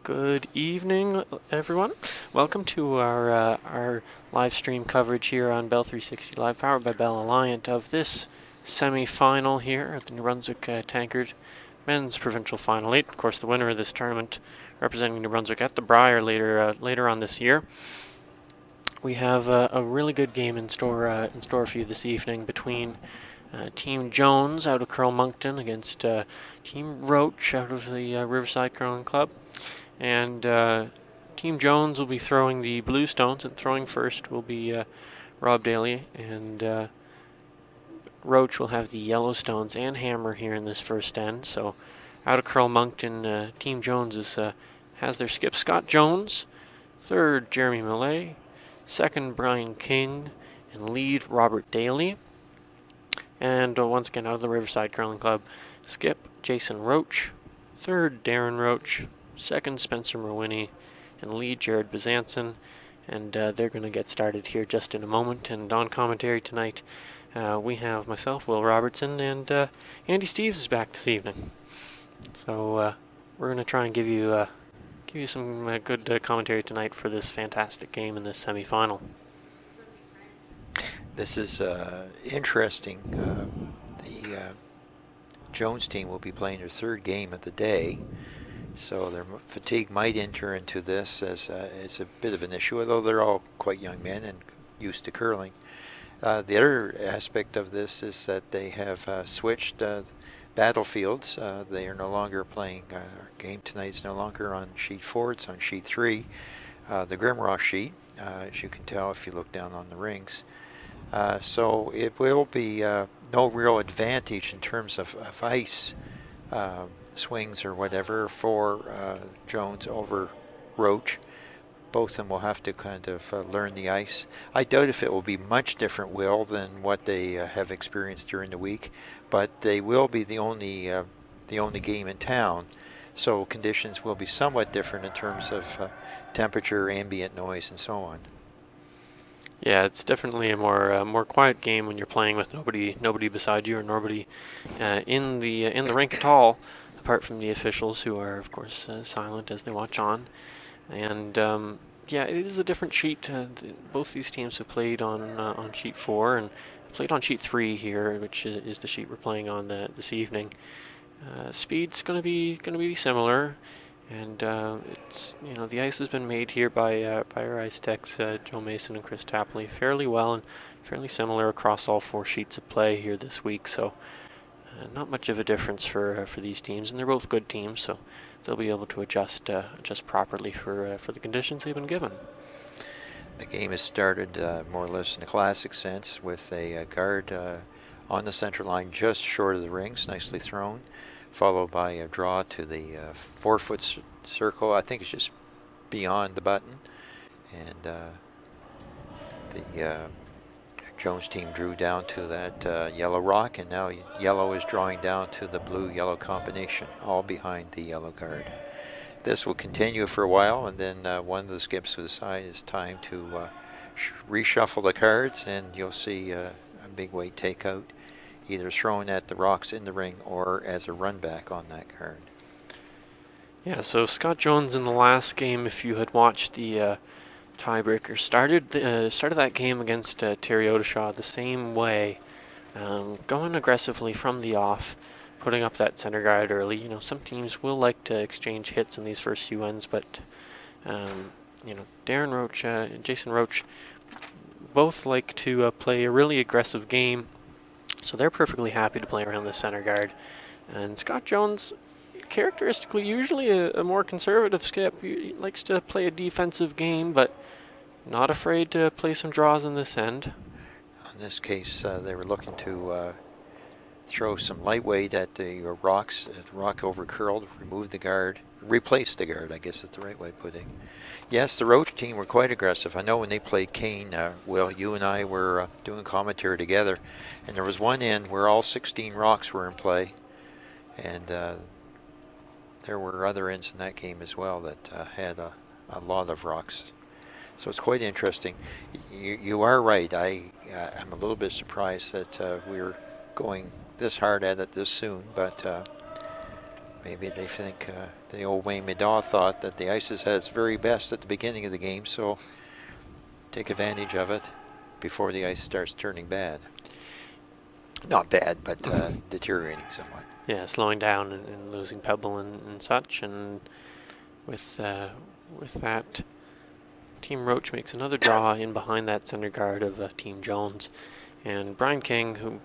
Good evening, everyone. Welcome to our live stream coverage here on Bell 360 Live, powered by Bell Alliant, of this semi-final here at the New Brunswick Tankard Men's Provincial Final 8. Of course, the winner of this tournament, representing New Brunswick at the Brier later on this year. We have a really good game in store for you this evening between Team Jones out of Curl Moncton against Team Roach out of the Riverside Curling Club. And Team Jones will be throwing the blue stones, and throwing first will be Rob Daly, and Roach will have the yellow stones and hammer here in this first end. So out of Curl Moncton, Team Jones has their skip Scott Jones, third Jeremy Millay, second Brian King, and lead Robert Daly. And once again, out of the Riverside Curling Club, skip Jason Roach, third Darren Roach, second Spencer Merwinny, and lead Jared Bezanson. And they're going to get started here just in a moment. And on commentary tonight, we have myself, Will Robertson, and Andy Steves is back this evening. So we're going to try and give you some good commentary tonight for this fantastic game in this semi-final. This is interesting. The Jones team will be playing their third game of the day, so their fatigue might enter into this as a bit of an issue, although they're all quite young men and used to curling. The other aspect of this is that they have switched battlefields. They are no longer playing. Our game tonight is no longer on sheet 4, it's on sheet 3, the Grimrock sheet, as you can tell if you look down on the rings. So it will be no real advantage in terms of ice swings or whatever for Jones over Roach. Both of them will have to kind of learn the ice. I doubt if it will be much different, Will, than what they have experienced during the week, but they will be the only game in town, so conditions will be somewhat different in terms of temperature, ambient noise, and so on. Yeah, it's definitely a more quiet game when you're playing with nobody beside you, or nobody in the rink at all, apart from the officials, who are of course silent as they watch on. And yeah, it is a different sheet. Both these teams have played on sheet 4 and played on sheet 3 here, which is the sheet we're playing on this evening. Speed's going to be similar. And it's the ice has been made here by our ice techs, Joe Mason and Chris Tapley, fairly well and fairly similar across all 4 sheets of play here this week. So not much of a difference for these teams, and they're both good teams, so they'll be able to adjust properly for the conditions they've been given. The game has started more or less in a classic sense with a guard on the center line just short of the rings, nicely thrown, followed by a draw to the 4-foot circle. I think it's just beyond the button. And the Jones team drew down to that yellow rock, and now yellow is drawing down to the blue-yellow combination, all behind the yellow guard. This will continue for a while, and then one of the skips will decide it's time to reshuffle the cards, and you'll see a big weight takeout, either thrown at the rocks in the ring or as a run back on that card. Yeah, so Scott Jones in the last game, if you had watched the tiebreaker, started that game against Terry Odishaw the same way, going aggressively from the off, putting up that center guard early. Some teams will like to exchange hits in these first few ends, but Darren Roach and Jason Roach both like to play a really aggressive game. So they're perfectly happy to play around the center guard. And Scott Jones, characteristically, usually a more conservative skip. He likes to play a defensive game, but not afraid to play some draws in this end. In this case, they were looking to throw some lightweight at the rocks, at the rock over curled, remove the guard, replace the guard, I guess is the right way of putting it. Yes, the Roach team were quite aggressive. I know when they played Kane, Will, you and I were doing commentary together, and there was one end where all 16 rocks were in play, and there were other ends in that game as well that had a lot of rocks. So it's quite interesting. You are right. I'm a little bit surprised that we're going this hard at it this soon, but Maybe they think the old Wayne Middaugh thought that the ice is at its very best at the beginning of the game, so take advantage of it before the ice starts turning bad. Not bad, but deteriorating somewhat. Yeah, slowing down and losing pebble and such, and with that, Team Roach makes another draw in behind that center guard of Team Jones, and Brian King, who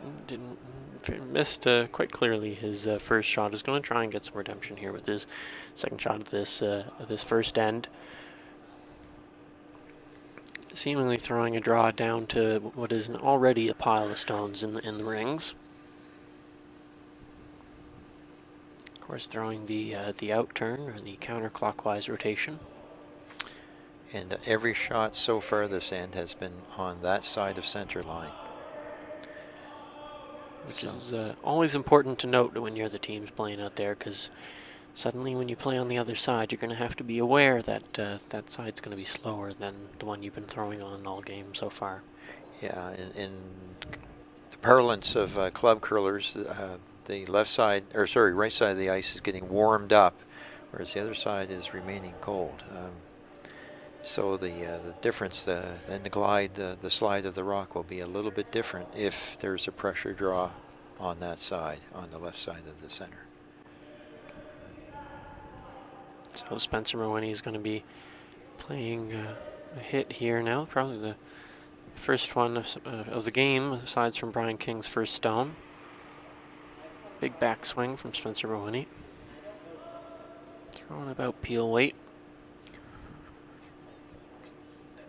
missed quite clearly his first shot, is going to try and get some redemption here with his second shot of this first end. Seemingly throwing a draw down to what is already a pile of stones in the rings. Of course, throwing the out turn or the counterclockwise rotation. And every shot so far this end has been on that side of center line. Which is always important to note when you're the teams playing out there, because suddenly when you play on the other side, you're going to have to be aware that that side's going to be slower than the one you've been throwing on all game so far. Yeah, in the parlance of club curlers, the right side of the ice is getting warmed up, whereas the other side is remaining cold. So the difference in the glide, the slide of the rock will be a little bit different if there's a pressure draw on that side, on the left side of the center. So Spencer Mawhinney is going to be playing a hit here now, probably the first one of the game, aside from Brian King's first stone. Big backswing from Spencer Mawhinney. Throwing about peel weight.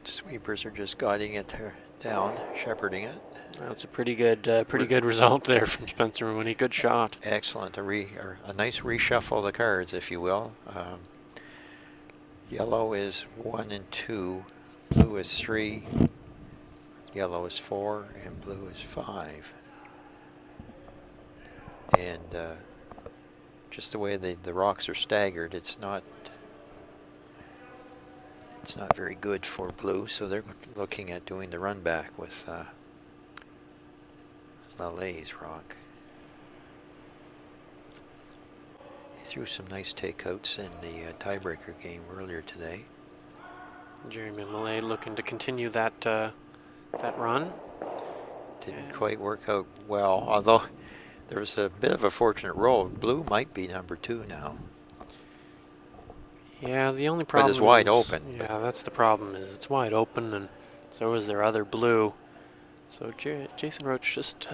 Sweepers are just guiding it down, shepherding it. That's a pretty good result there from Spencer Mawhinney. Good shot. Excellent. A nice reshuffle of the cards, if you will. Yellow is 1 and 2, blue is 3, yellow is 4, and blue is 5. And just the way the rocks are staggered, it's not very good for blue, so they're looking at doing the run back with Malay's rock. He threw some nice takeouts in the tiebreaker game earlier today. Jeremy Malay looking to continue that run. Didn't quite work out well, although there was a bit of a fortunate roll. Blue might be number 2 now. Yeah, the only problem but it's wide open. Yeah, that's the problem, is it's wide open, and so is their other blue. So Jason Roach just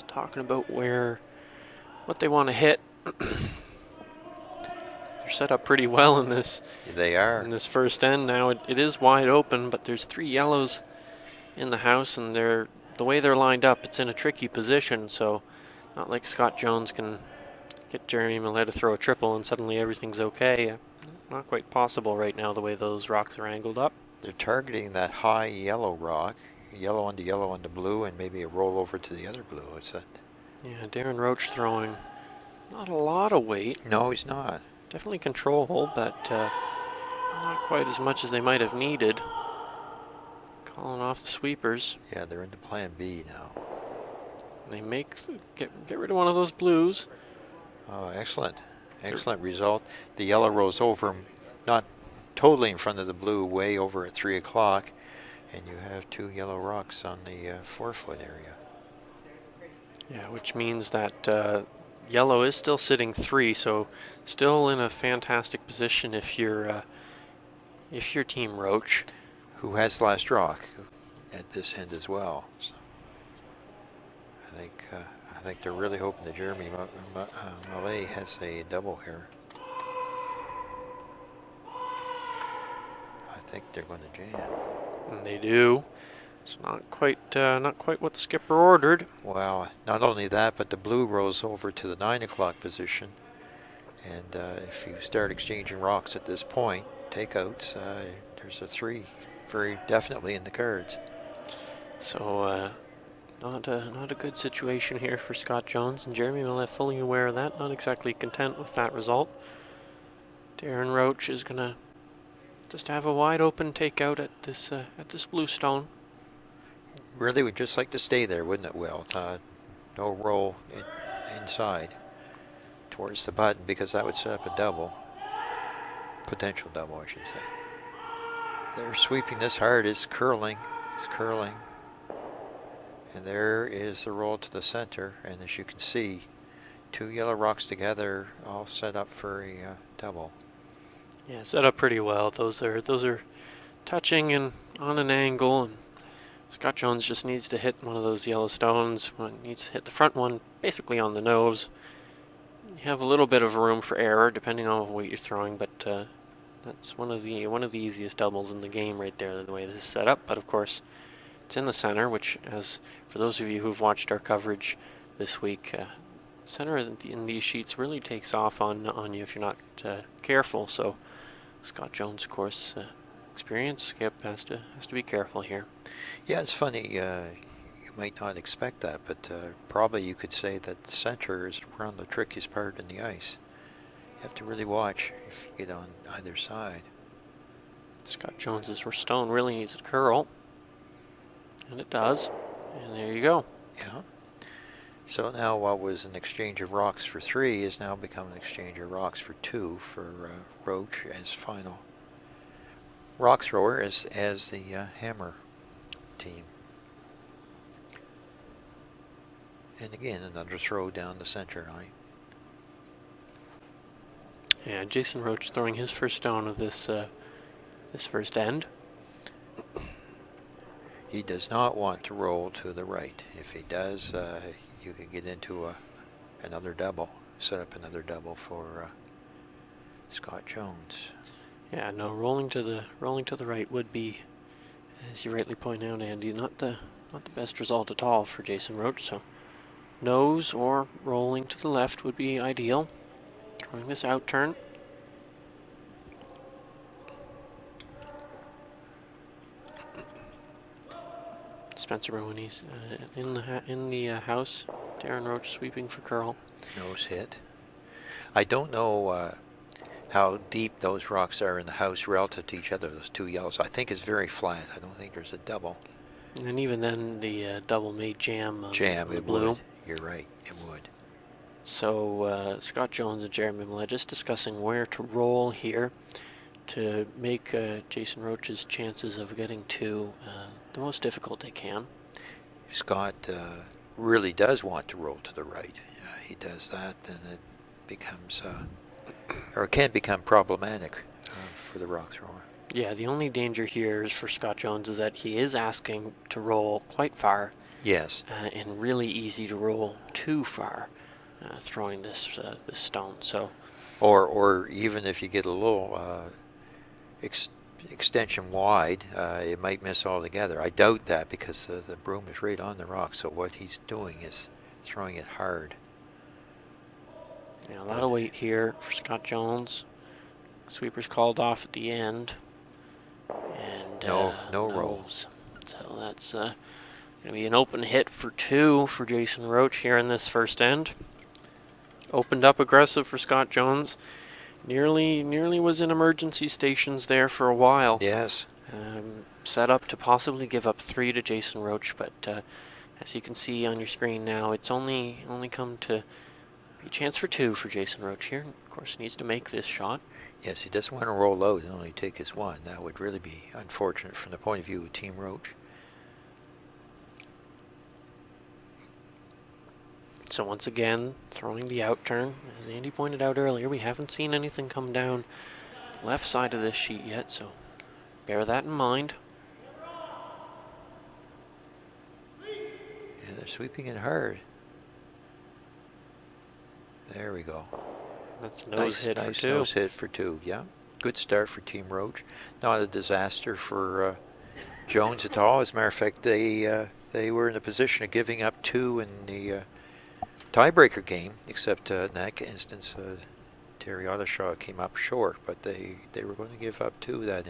talking about what they want to hit. They're set up pretty well in this. They are. In this first end now. It is wide open, but there's 3 yellows in the house, and the way they're lined up, it's in a tricky position, so not like Scott Jones can get Jeremy Millet to throw a triple and suddenly everything's okay. Not quite possible right now, the way those rocks are angled up. They're targeting that high yellow rock, yellow onto blue, and maybe a roll over to the other blue. It's that. Yeah, Darren Roach throwing not a lot of weight. No, he's not. Definitely control, but not quite as much as they might have needed. Calling off the sweepers. Yeah, they're into plan B now. They get rid of one of those blues. Oh, excellent. Excellent result. The yellow rolls over, not totally in front of the blue, way over at 3 o'clock, and you have 2 yellow rocks on the 4-foot area. Yeah, which means that yellow is still sitting 3, so still in a fantastic position if you're Team Roach, who has last rock at this end as well. So I think they're really hoping that Jeremy Malay has a double here. I think they're going to jam. And they do. It's not quite what the skipper ordered. Well, not only that, but the blue rolls over to the 9 o'clock position. And if you start exchanging rocks at this point, takeouts, there's a 3 very definitely in the cards. So not a good situation here for Scott Jones, and Jeremy Millet fully aware of that, not exactly content with that result. Darren Roach is going to just have a wide open takeout at this blue stone. Really would just like to stay there, wouldn't it, Will? No roll inside. towards the button because that would set up a double. Potential double, I should say. They're sweeping this hard. It's curling. It's curling. And there is the roll to the center. And as you can see, two yellow rocks together, all set up for a double. Yeah, set up pretty well. Those are touching and on an angle, and Scott Jones just needs to hit one of those yellow stones. Needs to hit the front one basically on the nose. You have a little bit of room for error depending on what you're throwing, but that's one of the easiest doubles in the game right there, the way this is set up. But of course, it's in the center, which, as for those of you who've watched our coverage this week, center in these sheets really takes off on you if you're not careful. So Scott Jones, of course, experience, Skip has to be careful here. Yeah, it's funny. You might not expect that, but probably you could say that center is around the trickiest part in the ice. You have to really watch if you get on either side. Scott Jones's stone really needs to curl, and it does. And there you go. Yeah. So now what was an exchange of rocks for 3 has now become an exchange of rocks for 2 for Roach as final rock thrower as the hammer team. And again, another throw down the center line. Yeah, Jason Roach throwing his first stone of this first end. He does not want to roll to the right. If he does, you could get into another double, set up another double for Scott Jones. Yeah, no, rolling to the right would be, as you rightly point out, Andy, not the best result at all for Jason Roach. So nose or rolling to the left would be ideal. Throwing this out turn. Spencer Rowaney's in the house. Darren Roach sweeping for curl. Nose hit. I don't know how deep those rocks are in the house relative to each other, those two yellows. I think it's very flat. I don't think there's a double. And even then, the double may jam on the it blue. Would. You're right, it would. So Scott Jones and Jeremy Millett just discussing where to roll here to make Jason Roach's chances of getting 2 the most difficult they can. Scott really does want to roll to the right. He does that, then it becomes, or it can become problematic for the rock thrower. Yeah, the only danger here is for Scott Jones is that he is asking to roll quite far. Yes. And really easy to roll too far, throwing this stone. So. Or even if you get a little extension wide, it might miss altogether. I doubt that because the broom is right on the rock. So what he's doing is throwing it hard. Yeah, a lot of weight here for Scott Jones. Sweeper's called off at the end. And no rolls. So that's going to be an open hit for 2 for Jason Roach here in this first end. Opened up aggressive for Scott Jones. Nearly was in emergency stations there for a while. Yes. Set up to possibly give up 3 to Jason Roach, but as you can see on your screen now, it's only come to be a chance for 2 for Jason Roach here. Of course, he needs to make this shot. Yes, he doesn't want to roll out and only take his 1. That would really be unfortunate from the point of view of Team Roach. So once again, throwing the out turn. As Andy pointed out earlier, we haven't seen anything come down the left side of this sheet yet, so bear that in mind. Yeah, they're sweeping it hard. There we go. That's a nose hit for 2. Nose hit for 2, yeah. Good start for Team Roach. Not a disaster for Jones at all. As a matter of fact, they were in a position of giving up 2 in the tiebreaker game, except in that instance, Terry Ottershaw came up short, but they were going to give up 2 that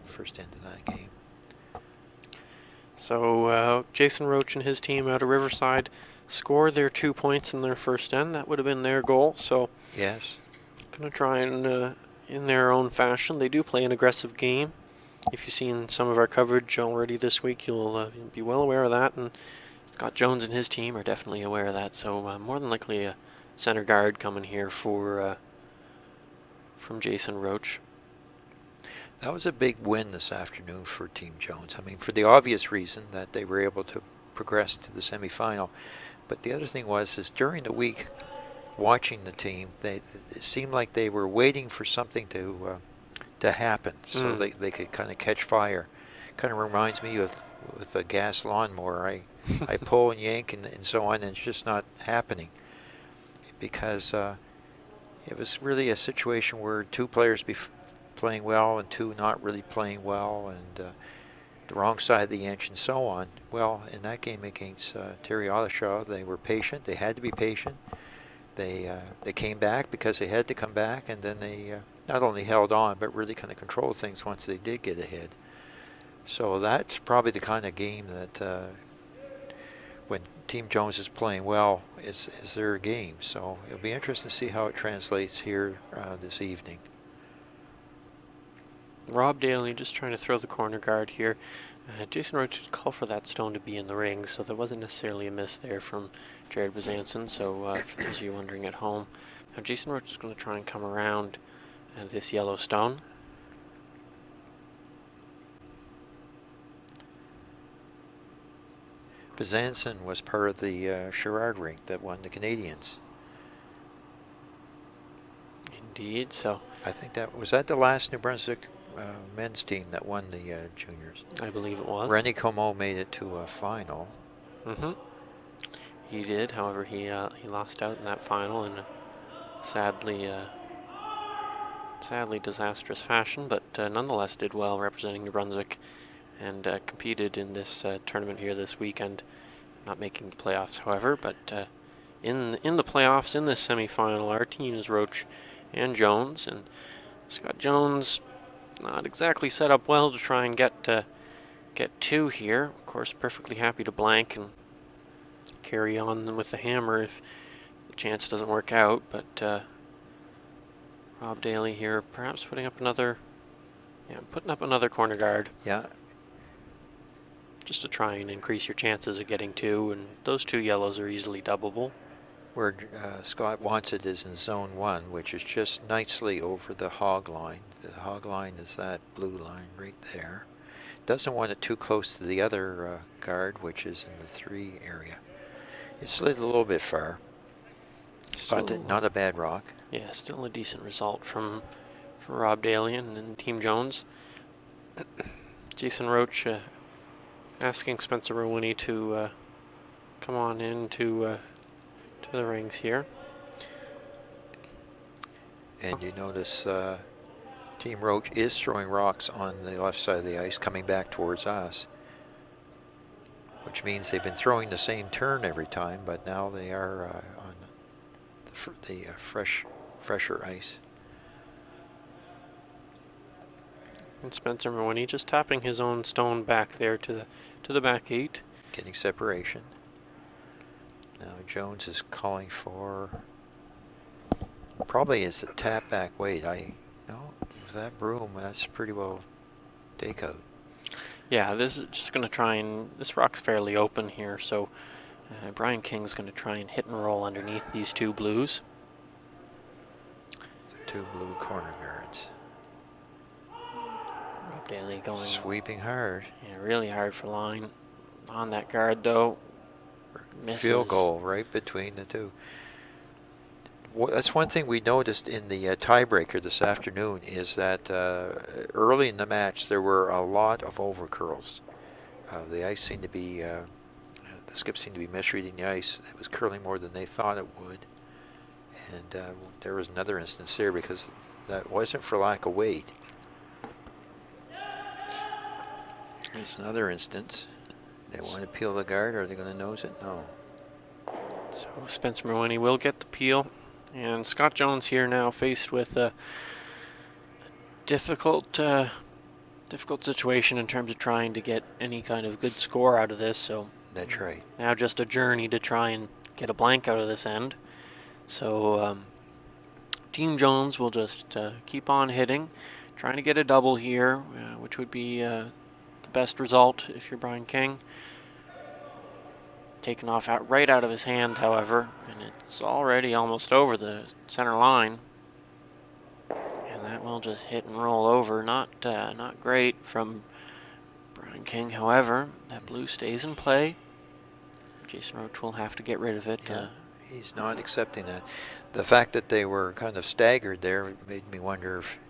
first end of that game. So Jason Roach and his team out of Riverside score their 2 points in their first end. That would have been their goal. So yes, going to try and in their own fashion. They do play an aggressive game. If you've seen some of our coverage already this week, you'll be well aware of that. And Scott Jones and his team are definitely aware of that. So more than likely a center guard coming here for from Jason Roach. That was a big win this afternoon for Team Jones. I mean, for the obvious reason that they were able to progress to the semifinal. But the other thing is during the week, watching the team, it seemed like they were waiting for something to happen so they could kind of catch fire. Kind of reminds me with a gas lawnmower. I pull and yank and so on, and it's just not happening because it was really a situation where two players playing well and two not really playing well, and the wrong side of the inch and so on. Well, in that game against Terry Ottershaw, they were patient. They had to be patient. They came back because they had to come back, and then they not only held on but really kind of controlled things once they did get ahead. So that's probably the kind of game that when Team Jones is playing well is their game. So it'll be interesting to see how it translates here this evening. Rob Daly just trying to throw the corner guard here. Jason Roach would call for that stone to be in the ring, so there wasn't necessarily a miss there from Jared Bezanson. So for those of you wondering at home, now Jason Roach is going to try and come around this yellow stone. Bezanson was part of the Sherrard rink that won the Canadians. Indeed, so I think that was the last New Brunswick men's team that won the juniors. I believe it was. Rennie Comeau made it to a final. He did, however, he lost out in that final in a sadly disastrous fashion, but nonetheless did well representing New Brunswick and competed in this tournament here this weekend, not making the playoffs, however. But in the playoffs, in this semifinal, our team is Roach and Jones, and Scott Jones not exactly set up well to try and get two here. Of course, perfectly happy to blank and carry on with the hammer if the chance doesn't work out. But Rob Daly here, perhaps putting up another corner guard. Yeah. Just to try and increase your chances of getting two, and those two yellows are easily doubleable. Where Scott wants it is in zone 1, which is just nicely over the hog line. The hog line is that blue line right there. Doesn't want it too close to the other guard, which is in the 3 area. It slid a little bit far, but not a bad rock. Yeah, still a decent result from Rob Daly and Team Jones. Jason Roach asking Spencer Rowiney to come on into the rings here. And you notice Team Roach is throwing rocks on the left side of the ice coming back towards us, which means they've been throwing the same turn every time, but now they are on the fresher ice. And Spencer Rowiney just tapping his own stone back there to the back 8. Getting separation. Now Jones is calling for, probably it's a tap back. Wait, with that broom, that's pretty well take out. Yeah, this is just going to try and, this rock's fairly open here, so Brian King's going to try and hit and roll underneath these two blues. Two blue corner guards. Rob Daly going. Sweeping hard. Yeah, really hard for line. On that guard, though. Misses. Field goal right between the two. That's one thing we noticed in the tiebreaker this afternoon is that early in the match there were a lot of overcurls. The ice seemed to be, the skips seemed to be misreading the ice. It was curling more than they thought it would. And there was another instance there because that wasn't for lack of weight. Here's another instance. They want to peel the guard, or are they going to nose it? No. So Spencer Rowiney will get the peel. And Scott Jones here now faced with a difficult situation in terms of trying to get any kind of good score out of this. So that's right. Now just a journey to try and get a blank out of this end. So Team Jones will just keep on hitting, trying to get a double here, which would be the best result if you're Brian King. taken off right out of his hand, however, and it's already almost over the center line. And that will just hit and roll over. Not great from Brian King, however. That blue stays in play. Jason Roach will have to get rid of it. Yeah, he's not accepting that. The fact that they were kind of staggered there made me wonder if...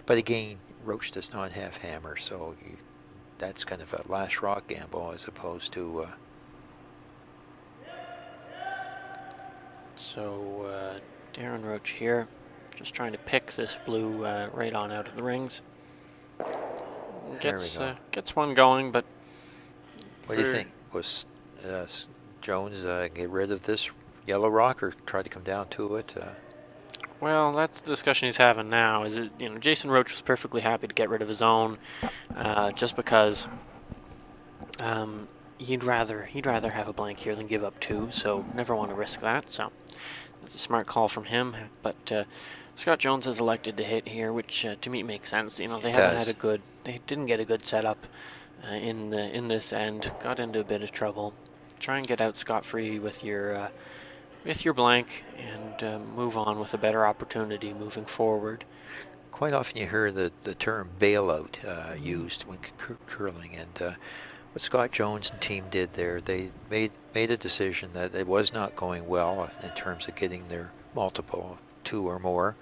But again, Roach does not have hammer, so that's kind of a last rock gamble as opposed to... So Darren Roach here, just trying to pick this blue right on out of the rings. Gets one going, but... What do you think? Was Jones get rid of this yellow rock or try to come down to it? Well, that's the discussion he's having now. Is it, Jason Roach was perfectly happy to get rid of his own, just because he'd rather have a blank here than give up two. So never want to risk that. So that's a smart call from him. But Scott Jones has elected to hit here, which to me makes sense. They didn't get a good setup in this end. Got into a bit of trouble. Try and get out scot-free with your blank and move on with a better opportunity moving forward. Quite often you hear the term bailout used when curling, and what Scott Jones and team did there, they made a decision that it was not going well in terms of getting their multiple, two or more.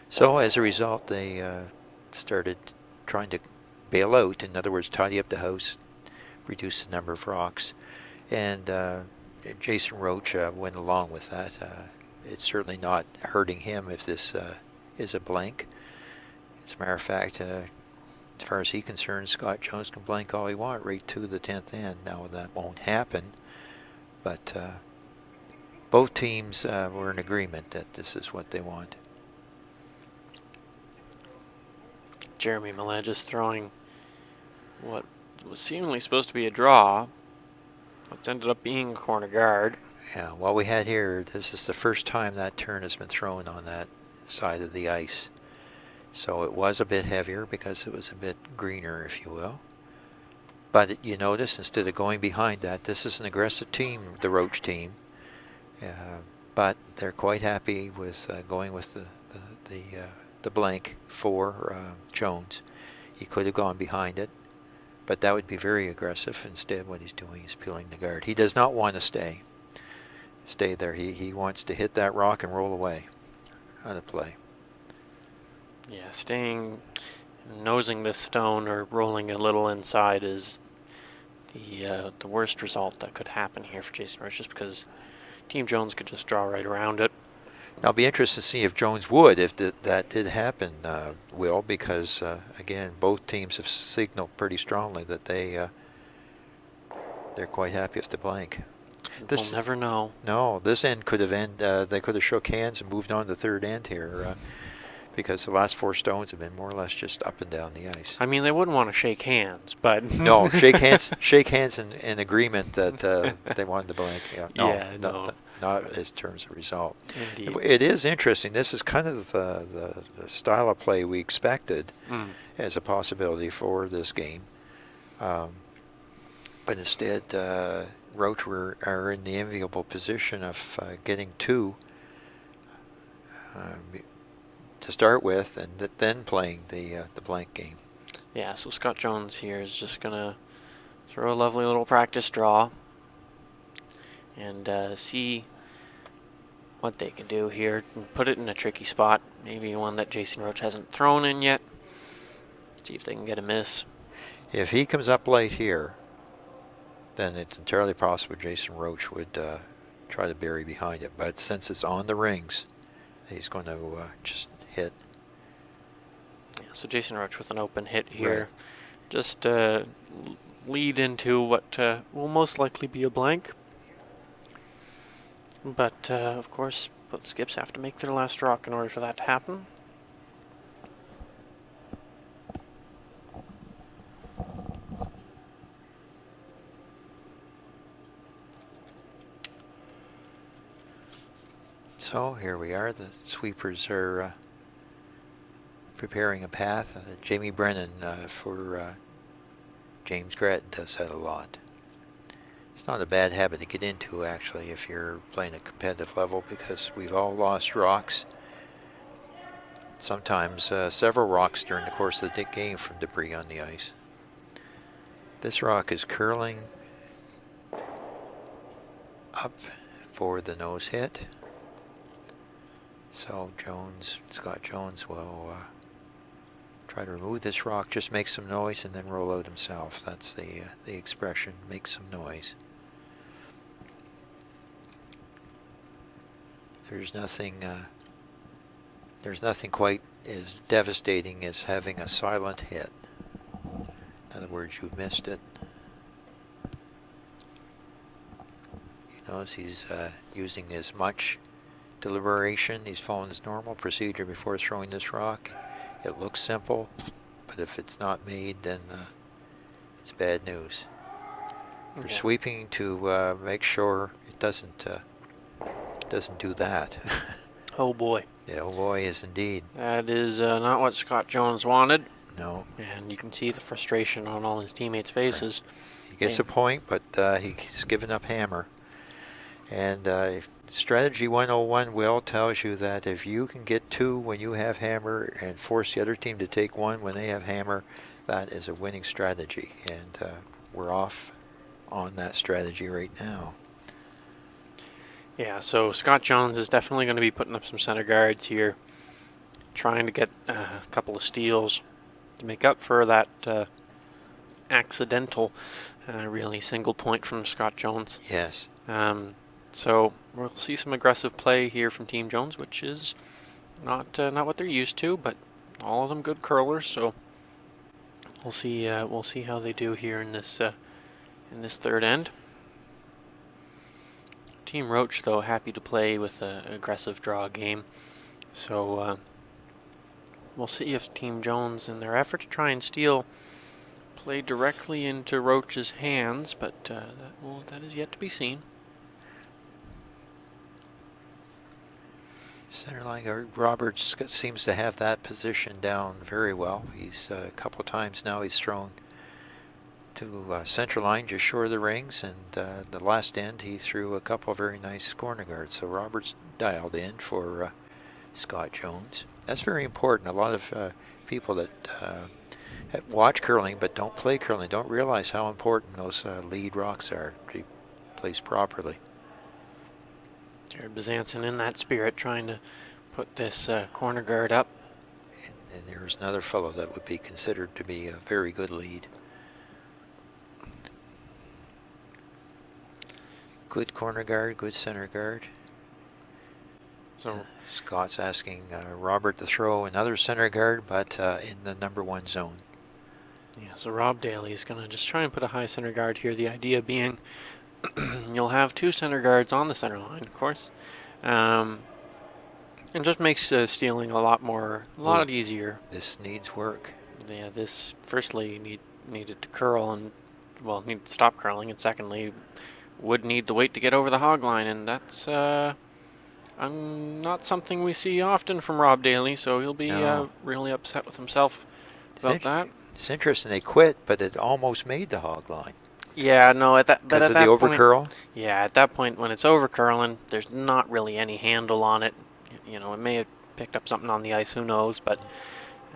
So as a result, they started trying to bail out, in other words, tidy up the house, reduce the number of rocks, and Jason Roach went along with that. It's certainly not hurting him if this is a blank. As a matter of fact, as far as he's concerned, Scott Jones can blank all he wants right to the 10th end. Now that won't happen, but both teams were in agreement that this is what they want. Jeremy Millett just throwing what was seemingly supposed to be a draw. What's ended up being a corner guard. Yeah, what we had here, this is the first time that turn has been thrown on that side of the ice. So it was a bit heavier because it was a bit greener, if you will. But you notice, instead of going behind that, this is an aggressive team, the Roach team. But they're quite happy with going with the blank for Jones. He could have gone behind it, but that would be very aggressive. Instead, what he's doing is peeling the guard. He does not want to stay there. He wants to hit that rock and roll away out of play. Yeah, nosing this stone or rolling a little inside is the worst result that could happen here for Jason Roach, just because Team Jones could just draw right around it. Now, I'll be interested to see if Jones would, if that did happen, Will, because, again, both teams have signaled pretty strongly that they're quite happy with the blank. We'll never know. No, this end could have they could have shook hands and moved on to the third end here, because the last four stones have been more or less just up and down the ice. I mean, they wouldn't want to shake hands, but... No, shake hands in agreement that they wanted the blank. Yeah, no. Not as terms of result. Indeed. It is interesting. This is kind of the style of play we expected as a possibility for this game. But instead, Roach are in the enviable position of getting two to start with, and then playing the blank game. Yeah, so Scott Jones here is just going to throw a lovely little practice draw and see what they can do here and put it in a tricky spot, maybe one that Jason Roach hasn't thrown in yet. See if they can get a miss. If he comes up late here, then it's entirely possible Jason Roach would try to bury behind it. But since it's on the rings, he's going to just hit. Yeah, so Jason Roach with an open hit here. Right. Just lead into what will most likely be a blank. But, of course, both skips have to make their last rock in order for that to happen. So here we are. The sweepers are preparing a path. Jamie Brennan for James Grattan does that a lot. It's not a bad habit to get into, actually, if you're playing a competitive level, because we've all lost rocks. Sometimes several rocks during the course of the game from debris on the ice. This rock is curling up for the nose hit. So Scott Jones will try to remove this rock, just make some noise, and then roll out himself. That's the expression, make some noise. There's nothing quite as devastating as having a silent hit. In other words, you've missed it. He knows he's using as much deliberation. He's following his normal procedure before throwing this rock. It looks simple, but if it's not made, then it's bad news. We're sweeping to make sure it doesn't do that. Oh boy. Yeah, oh boy, is indeed. That is not what Scott Jones wanted. No. And you can see the frustration on all his teammates' faces. He gets a point, but he's given up hammer. And Strategy 101, Will, tells you that if you can get 2 when you have hammer and force the other team to take 1 when they have hammer, that is a winning strategy. And we're off on that strategy right now. Yeah, so Scott Jones is definitely going to be putting up some center guards here, trying to get a couple of steals to make up for that accidental, really single point from Scott Jones. Yes. So we'll see some aggressive play here from Team Jones, which is not what they're used to, but all of them good curlers. So we'll see how they do here in this third end. Team Roach, though, happy to play with an aggressive draw game. So we'll see if Team Jones, in their effort to try and steal, play directly into Roach's hands, but that is yet to be seen. Centerline guard Roberts seems to have that position down very well. He's a couple of times now he's thrown to center line just short of the rings, and the last end he threw a couple of very nice corner guards. So Roberts dialed in for Scott Jones. That's very important. A lot of people that watch curling but don't play curling don't realize how important those lead rocks are to be placed properly. Jared Bezanson in that spirit, trying to put this corner guard up. And there's another fellow that would be considered to be a very good lead. Good corner guard, good center guard. So Scott's asking Robert to throw another center guard, but in the number 1 zone. Yeah, so Rob Daly is going to just try and put a high center guard here. The idea being you'll have 2 center guards on the center line, of course. And just makes stealing a lot easier. This needs work. Yeah, this firstly needed to curl and, well, need to stop curling, and secondly would need to wait to get over the hog line, and that's not something we see often from Rob Daly, so he'll be really upset with himself about that. It's interesting they quit, but it almost made the hog line. Yeah, no, because of the overcurl? Yeah, at that point when it's overcurling, there's not really any handle on it. You know, it may have picked up something on the ice, who knows, but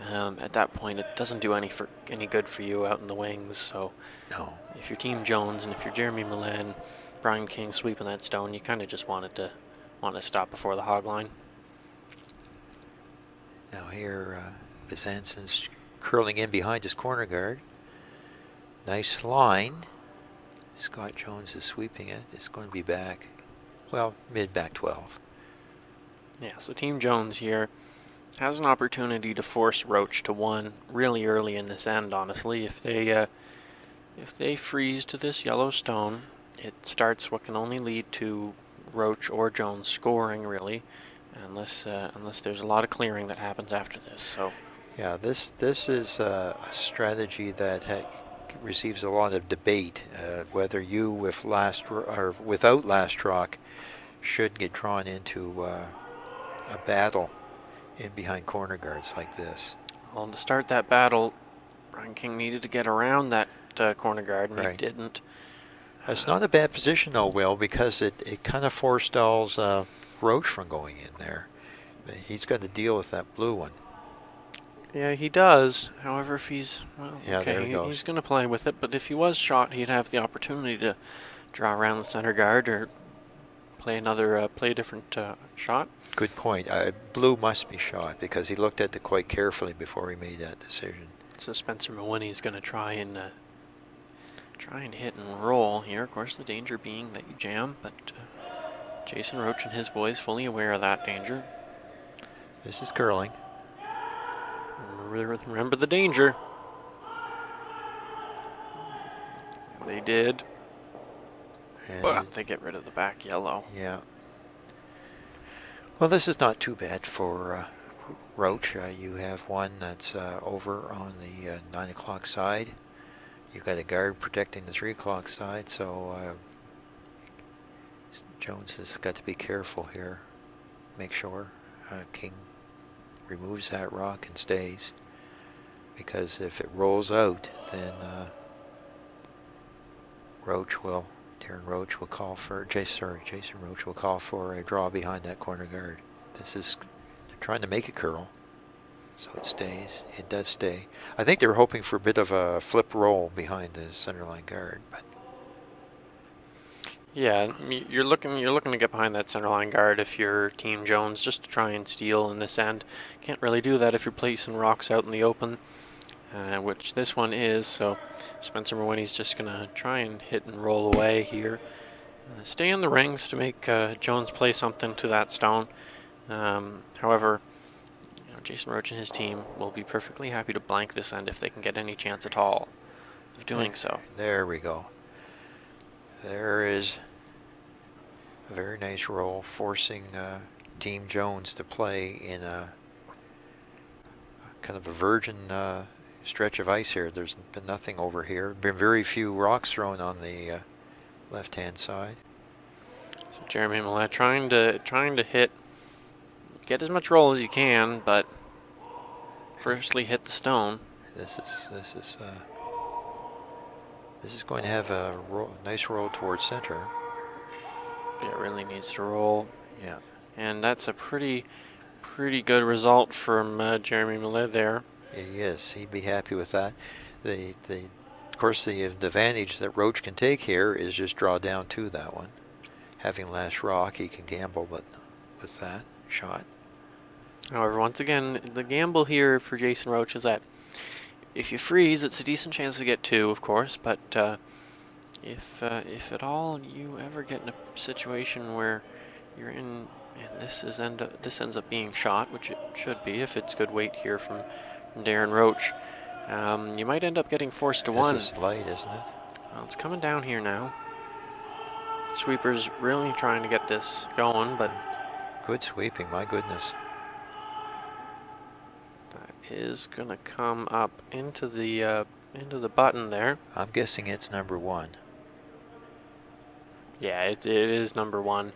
at that point it doesn't do any good for you out in the wings. So no. If you're Team Jones and if you're Jeremy Millen, Brian King sweeping that stone, you kind of just want to stop before the hog line. Now here, Bezanson's curling in behind his corner guard. Nice line. Scott Jones is sweeping it. It's going to be back, well, mid-back 12. Yeah, so Team Jones here has an opportunity to force Roach to 1 really early in this end, honestly. If they freeze to this yellow stone, it starts what can only lead to Roach or Jones scoring, really, unless there's a lot of clearing that happens after this. So yeah, this is a strategy that receives a lot of debate, whether you with last or without last rock should get drawn into a battle in behind corner guards like this. Well, to start that battle, Brian King needed to get around that corner guard, and right. He didn't. It's not a bad position though, Will, because it kind of forestalls Roach from going in there. He's got to deal with that blue one. Yeah, he does. However, if he's, well, Yeah, there okay, he goes. he's going to play with it, but if he was shot, he'd have the opportunity to draw around the center guard or play play a different shot. Good point. Blue must be shot because he looked at it quite carefully before he made that decision. So Spencer Mawhinney's going to try and hit and roll here. Of course, the danger being that you jam, but Jason Roach and his boys fully aware of that danger. This is curling. Remember the danger. They did, but they get rid of the back yellow. Yeah. Well, this is not too bad for Roach. You have one that's over on the 9 o'clock side. You've got a guard protecting the 3 o'clock side, so Jones has got to be careful here. Make sure King removes that rock and stays, because if it rolls out, then Darren Roach will call for Jason Roach will call for a draw behind that corner guard. This is trying to make it curl, so it stays. It does stay. I think they were hoping for a bit of a flip roll behind the centerline guard, but yeah, you're looking to get behind that centerline guard if you're Team Jones, just to try and steal in this end. Can't really do that if you're placing rocks out in the open, which this one is. So Spencer Mawhinney's just gonna try and hit and roll away here. Stay in the rings to make Jones play something to that stone. However, Jason Roach and his team will be perfectly happy to blank this end if they can get any chance at all of doing so. There we go. There is a very nice roll, forcing Team Jones to play in a kind of a virgin stretch of ice here. There's been nothing over here. Been very few rocks thrown on the left-hand side. So Jeremy Millett trying to get as much roll as you can, but firstly hit the stone. This is going to have a nice roll towards center. Yeah, it really needs to roll. Yeah, and that's a pretty good result from Jeremy Millett there. Yes, he'd be happy with that. Of course, the advantage that Roach can take here is just draw down to that one. Having last rock, he can gamble, but with that shot. However, once again, the gamble here for Jason Roach is that if you freeze, it's a decent chance to get 2, of course, but if at all you ever get in a situation where you're in, and this ends up being shot, which it should be if it's good weight here from Darren Roach, you might end up getting forced to 1. This is light, isn't it? Well, it's coming down here now. Sweeper's really trying to get this going, but good sweeping, my goodness. Is gonna come up into the button there. I'm guessing it's number 1. Yeah, it is number 1.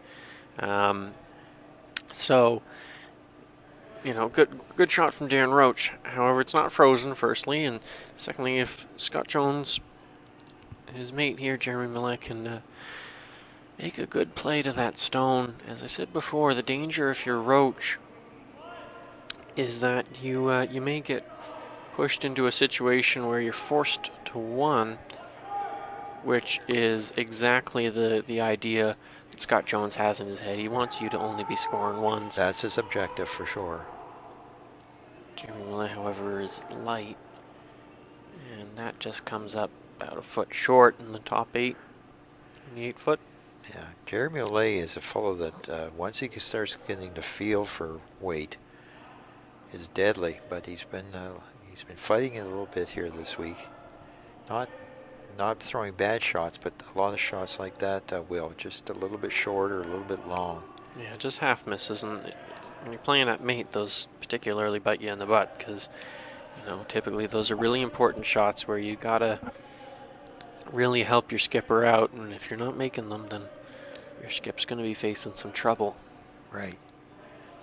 So good shot from Darren Roach. However, it's not frozen, firstly, and secondly, if Scott Jones, his mate here, Jeremy Millett, can make a good play to that stone. As I said before, the danger if you're Roach is that you may get pushed into a situation where you're forced to 1, which is exactly the idea that Scott Jones has in his head. He wants you to only be scoring 1s. That's his objective for sure. Jeremy Millett, however, is light, and that just comes up about a foot short in the top 8, in the 8 foot. Yeah, Jeremy Millett is a fellow that once he starts getting the feel for weight, is deadly, but he's been fighting it a little bit here this week. Not throwing bad shots, but a lot of shots like that will just a little bit short or a little bit long. Yeah, just half misses, and when you're playing at mate, those particularly bite you in the butt because typically those are really important shots where you gotta really help your skipper out, and if you're not making them, then your skip's going to be facing some trouble. Right.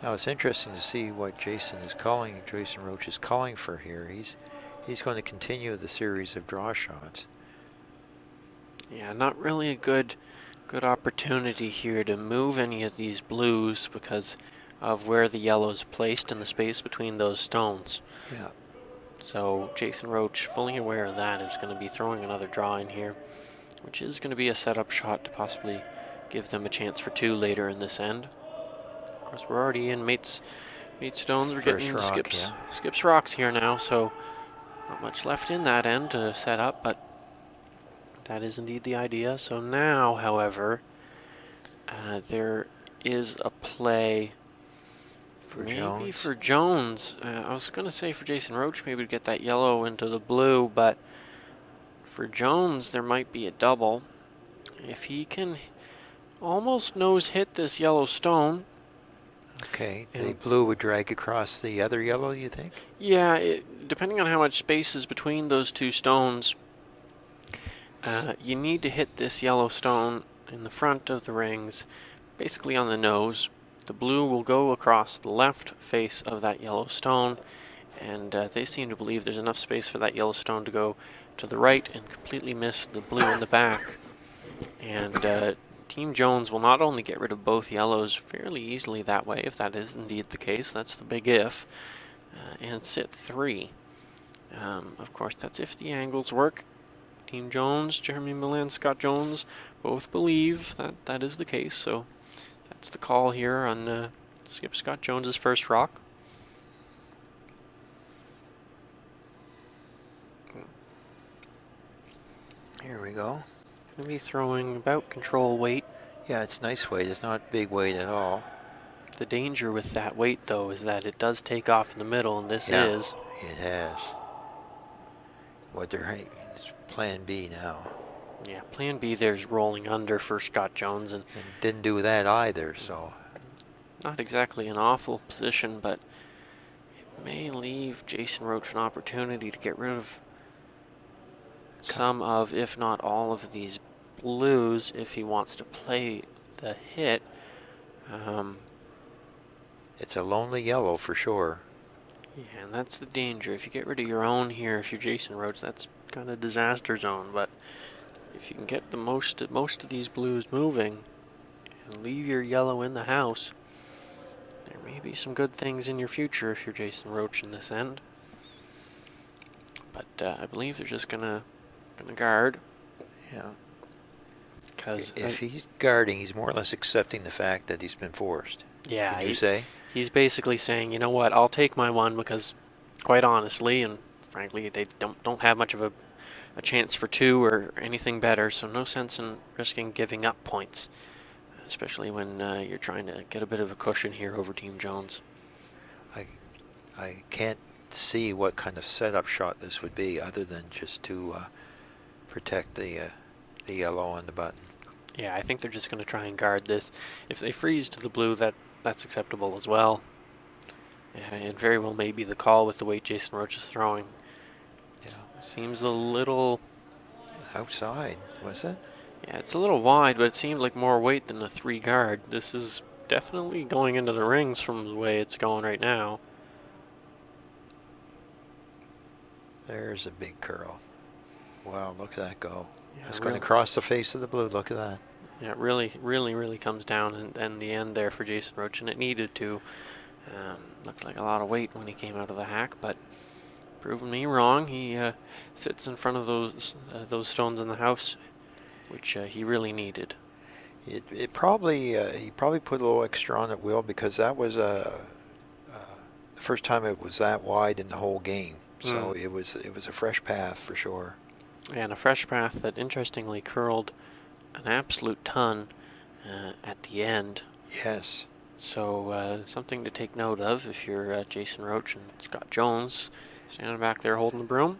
Now it's interesting to see what Jason Roach is calling for here. He's going to continue the series of draw shots. Yeah, not really a good opportunity here to move any of these blues because of where the yellow's placed in the space between those stones. Yeah. So Jason Roach, fully aware of that, is going to be throwing another draw in here, which is going to be a setup shot to possibly give them a chance for 2 later in this end. Of course, we're already in mate's stones. We're First getting rock, skips rocks here now, so not much left in that end to set up, but that is indeed the idea. So now, however, there is a play For maybe Jones. for Jones. I was going to say for Jason Roach maybe to get that yellow into the blue, but for Jones there might be a double. If he can almost nose hit this yellow stone. Okay, the blue would drag across the other yellow, you think? Yeah, depending on how much space is between those two stones, you need to hit this yellow stone in the front of the rings, basically on the nose. The blue will go across the left face of that yellow stone, and they seem to believe there's enough space for that yellow stone to go to the right and completely miss the blue in the back. And Team Jones will not only get rid of both yellows fairly easily that way, if that is indeed the case, that's the big if, and sit 3. Of course, that's if the angles work. Team Jones, Jeremy Milan, Scott Jones, both believe that that is the case, so that's the call here on Skip Scott Jones's first rock. Here we go. Going to be throwing about control weight. Yeah, it's nice weight. It's not big weight at all. The danger with that weight, though, is that it does take off in the middle, and this is. It has. It's plan B now. Yeah, plan B there's rolling under for Scott Jones, and didn't do that either, so. Not exactly an awful position, but it may leave Jason Roach an opportunity to get rid of some of, if not all of these blues, if he wants to play the hit. It's a lonely yellow for sure. Yeah, and that's the danger. If you get rid of your own here, if you're Jason Roach, that's kind of disaster zone. But if you can get the most of these blues moving and leave your yellow in the house, there may be some good things in your future if you're Jason Roach in this end. But I believe they're just gonna guard. Yeah. Because if he's guarding, he's more or less accepting the fact that he's been forced. Yeah, Can you say? He's basically saying, you know what, I'll take my one because, quite honestly, and frankly, they don't have much of a chance for 2 or anything better, so no sense in risking giving up points, especially when you're trying to get a bit of a cushion here over Team Jones. I can't see what kind of setup shot this would be other than just to protect the yellow on the button. Yeah, I think they're just going to try and guard this. If they freeze to the blue, that's acceptable as well. And very well may be the call with the weight Jason Roach is throwing. Yeah. Seems a little outside, was it? Yeah, it's a little wide, but it seemed like more weight than a 3 guard. This is definitely going into the rings from the way it's going right now. There's a big curl. Wow, look at that go. Yeah, it's going to cross the face of the blue. Look at that. Yeah, it really comes down and the end there for Jason Roach, and it needed to. Looked like a lot of weight when he came out of the hack, but proving me wrong. He sits in front of those stones in the house, which he really needed. It probably he probably put a little extra on at will because that was the first time it was that wide in the whole game. So it was a fresh path for sure. And a fresh path that interestingly curled an absolute ton at the end. Yes. So something to take note of if you're Jason Roach and Scott Jones standing back there holding the broom.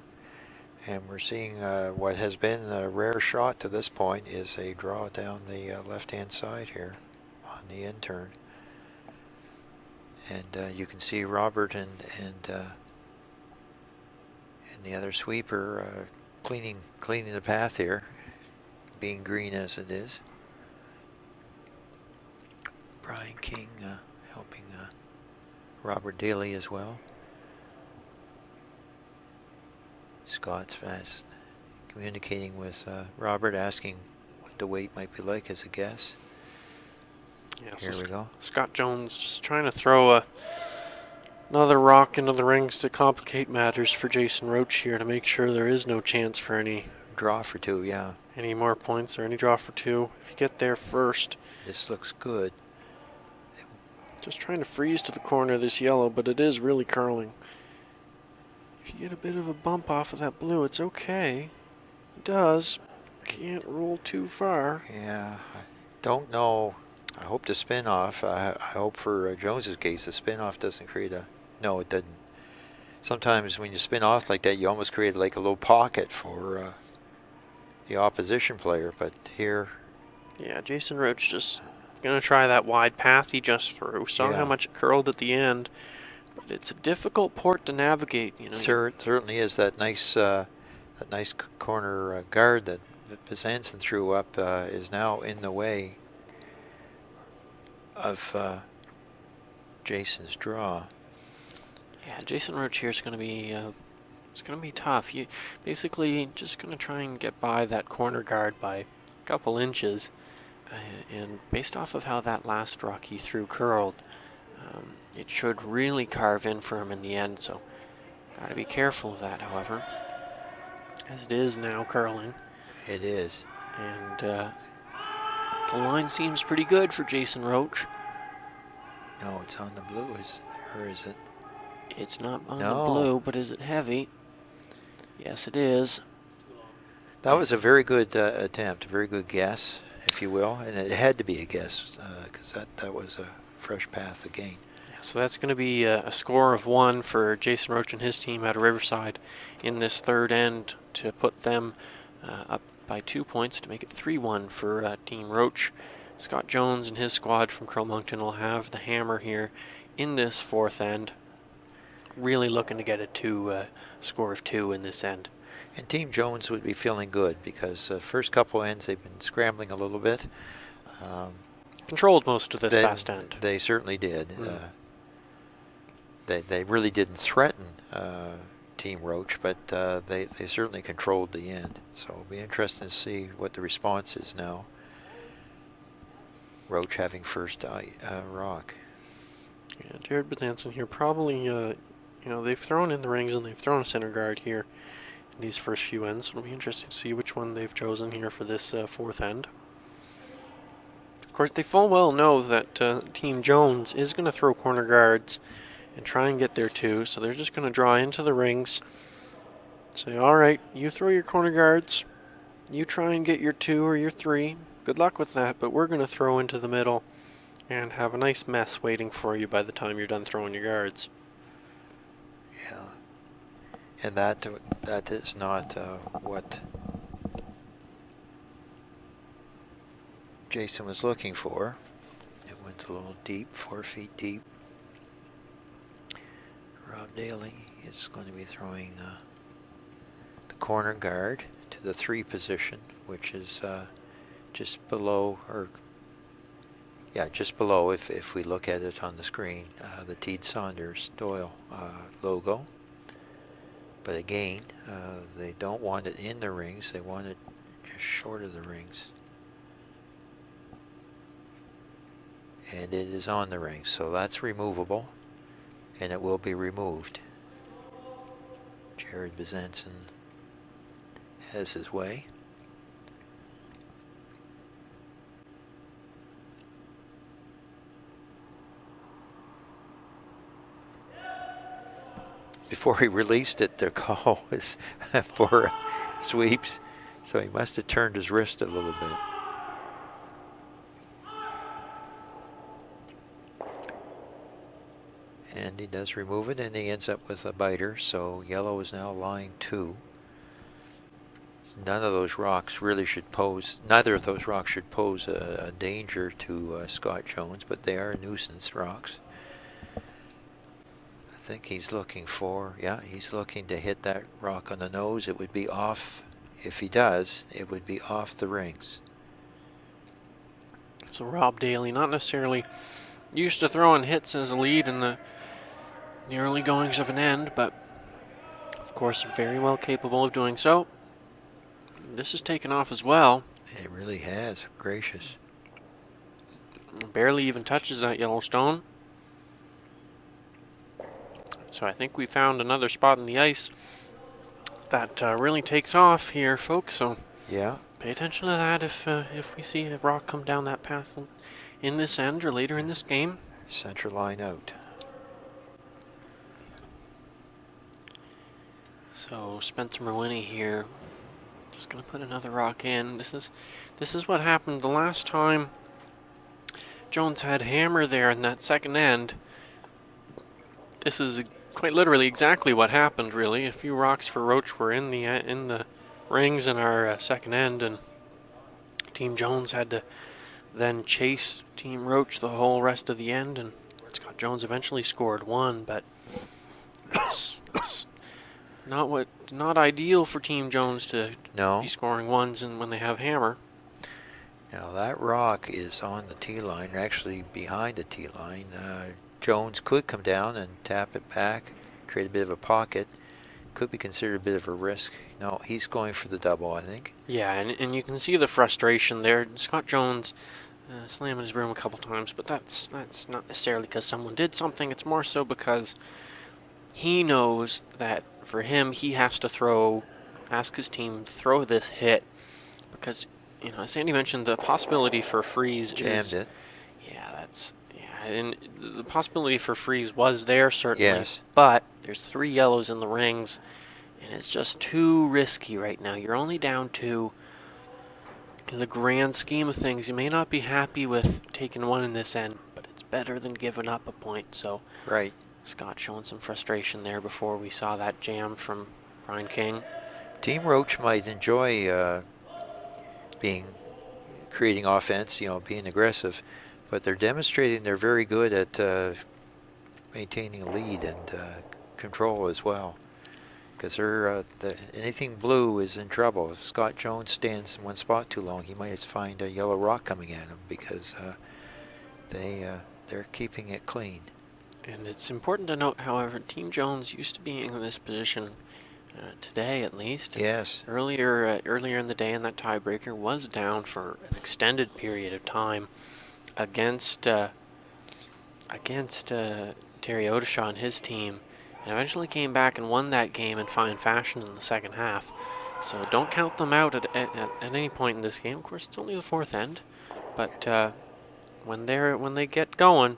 And we're seeing what has been a rare shot to this point is a draw down the left-hand side here on the end turn. And you can see Robert and the other sweeper cleaning the path here, being green as it is. Brian King helping Robert Daly as well. Scott's fast, communicating with Robert, asking what the weight might be like as a guess. Yeah, Here we go. Scott Jones just trying to throw another rock into the rings to complicate matters for Jason Roach here, to make sure there is no chance for any draw for 2, yeah. Any more points or any draw for 2. If you get there first. This looks good. Just trying to freeze to the corner of this yellow, but it is really curling. If you get a bit of a bump off of that blue, it's okay. It does. Can't roll too far. Yeah, I don't know. I hope the spin-off, I hope for Jones's case, the spin-off doesn't create a... No, it doesn't. Sometimes when you spin off like that, you almost create like a little pocket for the opposition player, but here... Yeah, Jason Roach just going to try that wide path he just threw. Saw how much it curled at the end. But it's a difficult port to navigate. You know. It certainly is. That nice corner guard that Bezanson threw up is now in the way of Jason's draw. Yeah, Jason Roach here is going to be it's going to be tough. You basically just going to try and get by that corner guard by a couple inches, and based off of how that last rock he threw curled, it should really carve in for him in the end. So, got to be careful of that. However, as it is now curling, it is, and the line seems pretty good for Jason Roach. No, it's on the blue, or is it? It's not on the blue, but is it heavy? Yes, it is. That was a very good attempt, a very good guess, if you will, and it had to be a guess because that was a fresh path again. Yeah, so that's going to be a score of 1 for Jason Roach and his team out of Riverside in this third end to put them up by 2 points to make it 3-1 for Team Roach. Scott Jones and his squad from Crow-Moncton will have the hammer here in this fourth end. Really looking to get it to a score of 2 in this end. And Team Jones would be feeling good because first couple ends they've been scrambling a little bit. Controlled most of this last end. They certainly did. They really didn't threaten Team Roach, but they certainly controlled the end. So it'll be interesting to see what the response is now. Roach having first rock. Yeah, Jared Bezanson here probably... you know, they've thrown in the rings and they've thrown a center guard here in these first few ends. It'll be interesting to see which one they've chosen here for this fourth end. Of course, they full well know that Team Jones is going to throw corner guards and try and get there too, so they're just going to draw into the rings. Say, all right, you throw your corner guards, you try and get your 2 or your 3. Good luck with that, but we're going to throw into the middle and have a nice mess waiting for you by the time you're done throwing your guards. Yeah, and that is not what Jason was looking for. It went a little deep, 4 feet deep. Rob Daly is going to be throwing the corner guard to the 3 position, which is just below, or yeah, just below, if we look at it on the screen, the Teed Saunders Doyle logo. But again, they don't want it in the rings, they want it just short of the rings. And it is on the rings, so that's removable, and it will be removed. Jared Bezanson has his way. Before he released it, the call was for sweeps, so he must have turned his wrist a little bit. And he does remove it, and he ends up with a biter, so yellow is now lying 2. None of those rocks really should pose, neither of those rocks should pose a danger to Scott Jones, but they are nuisance rocks. I think he's looking for, yeah, he's looking to hit that rock on the nose. It would be off, if he does, it would be off the rings. So Rob Daly, not necessarily used to throwing hits as a lead in the early goings of an end, but of course very well capable of doing so. This has taken off as well. It really has. Gracious. Barely even touches that yellow stone. So I think we found another spot in the ice that really takes off here, folks. So Yeah. pay attention to that if we see a rock come down that path in this end or later in this game. Center line out. So Spencer Merwini here, just gonna put another rock in. This is what happened the last time Jones had hammer there in that second end. This is quite literally exactly what happened. Really, a few rocks for Roach were in the rings in our second end, and Team Jones had to then chase Team Roach the whole rest of the end, and Scott Jones eventually scored one, but that's not ideal for Team Jones to be scoring ones and when they have hammer. Now that rock is on the tee line, actually behind the tee line. Jones could come down and tap it back, create a bit of a pocket. Could be considered a bit of a risk. No, he's going for the double, I think. Yeah, and you can see the frustration there. Scott Jones slamming his broom a couple times, but that's not necessarily because someone did something. It's more so because he knows that for him, he has to ask his team to throw this hit because, as Sandy mentioned, the possibility for freeze jammed it. And the possibility for freeze was there certainly. Yes. But there's 3 yellows in the rings, and it's just too risky right now. You're only down 2. In the grand scheme of things, you may not be happy with taking 1 in this end, but it's better than giving up a point. So right. Scott showing some frustration there before we saw that jam from Brian King. Team Roach might enjoy creating offense, being aggressive, but they're demonstrating they're very good at maintaining a lead and control as well. Because anything blue is in trouble. If Scott Jones stands in one spot too long, he might find a yellow rock coming at him because they're keeping it clean. And it's important to note, however, Team Jones used to be in this position today, at least. Yes. Earlier in the day, in that tiebreaker, was down for an extended period of time against Terry Odishaw and his team, and eventually came back and won that game in fine fashion in the second half. So don't count them out at any point in this game. Of course, it's only the 4th end, but when they get going,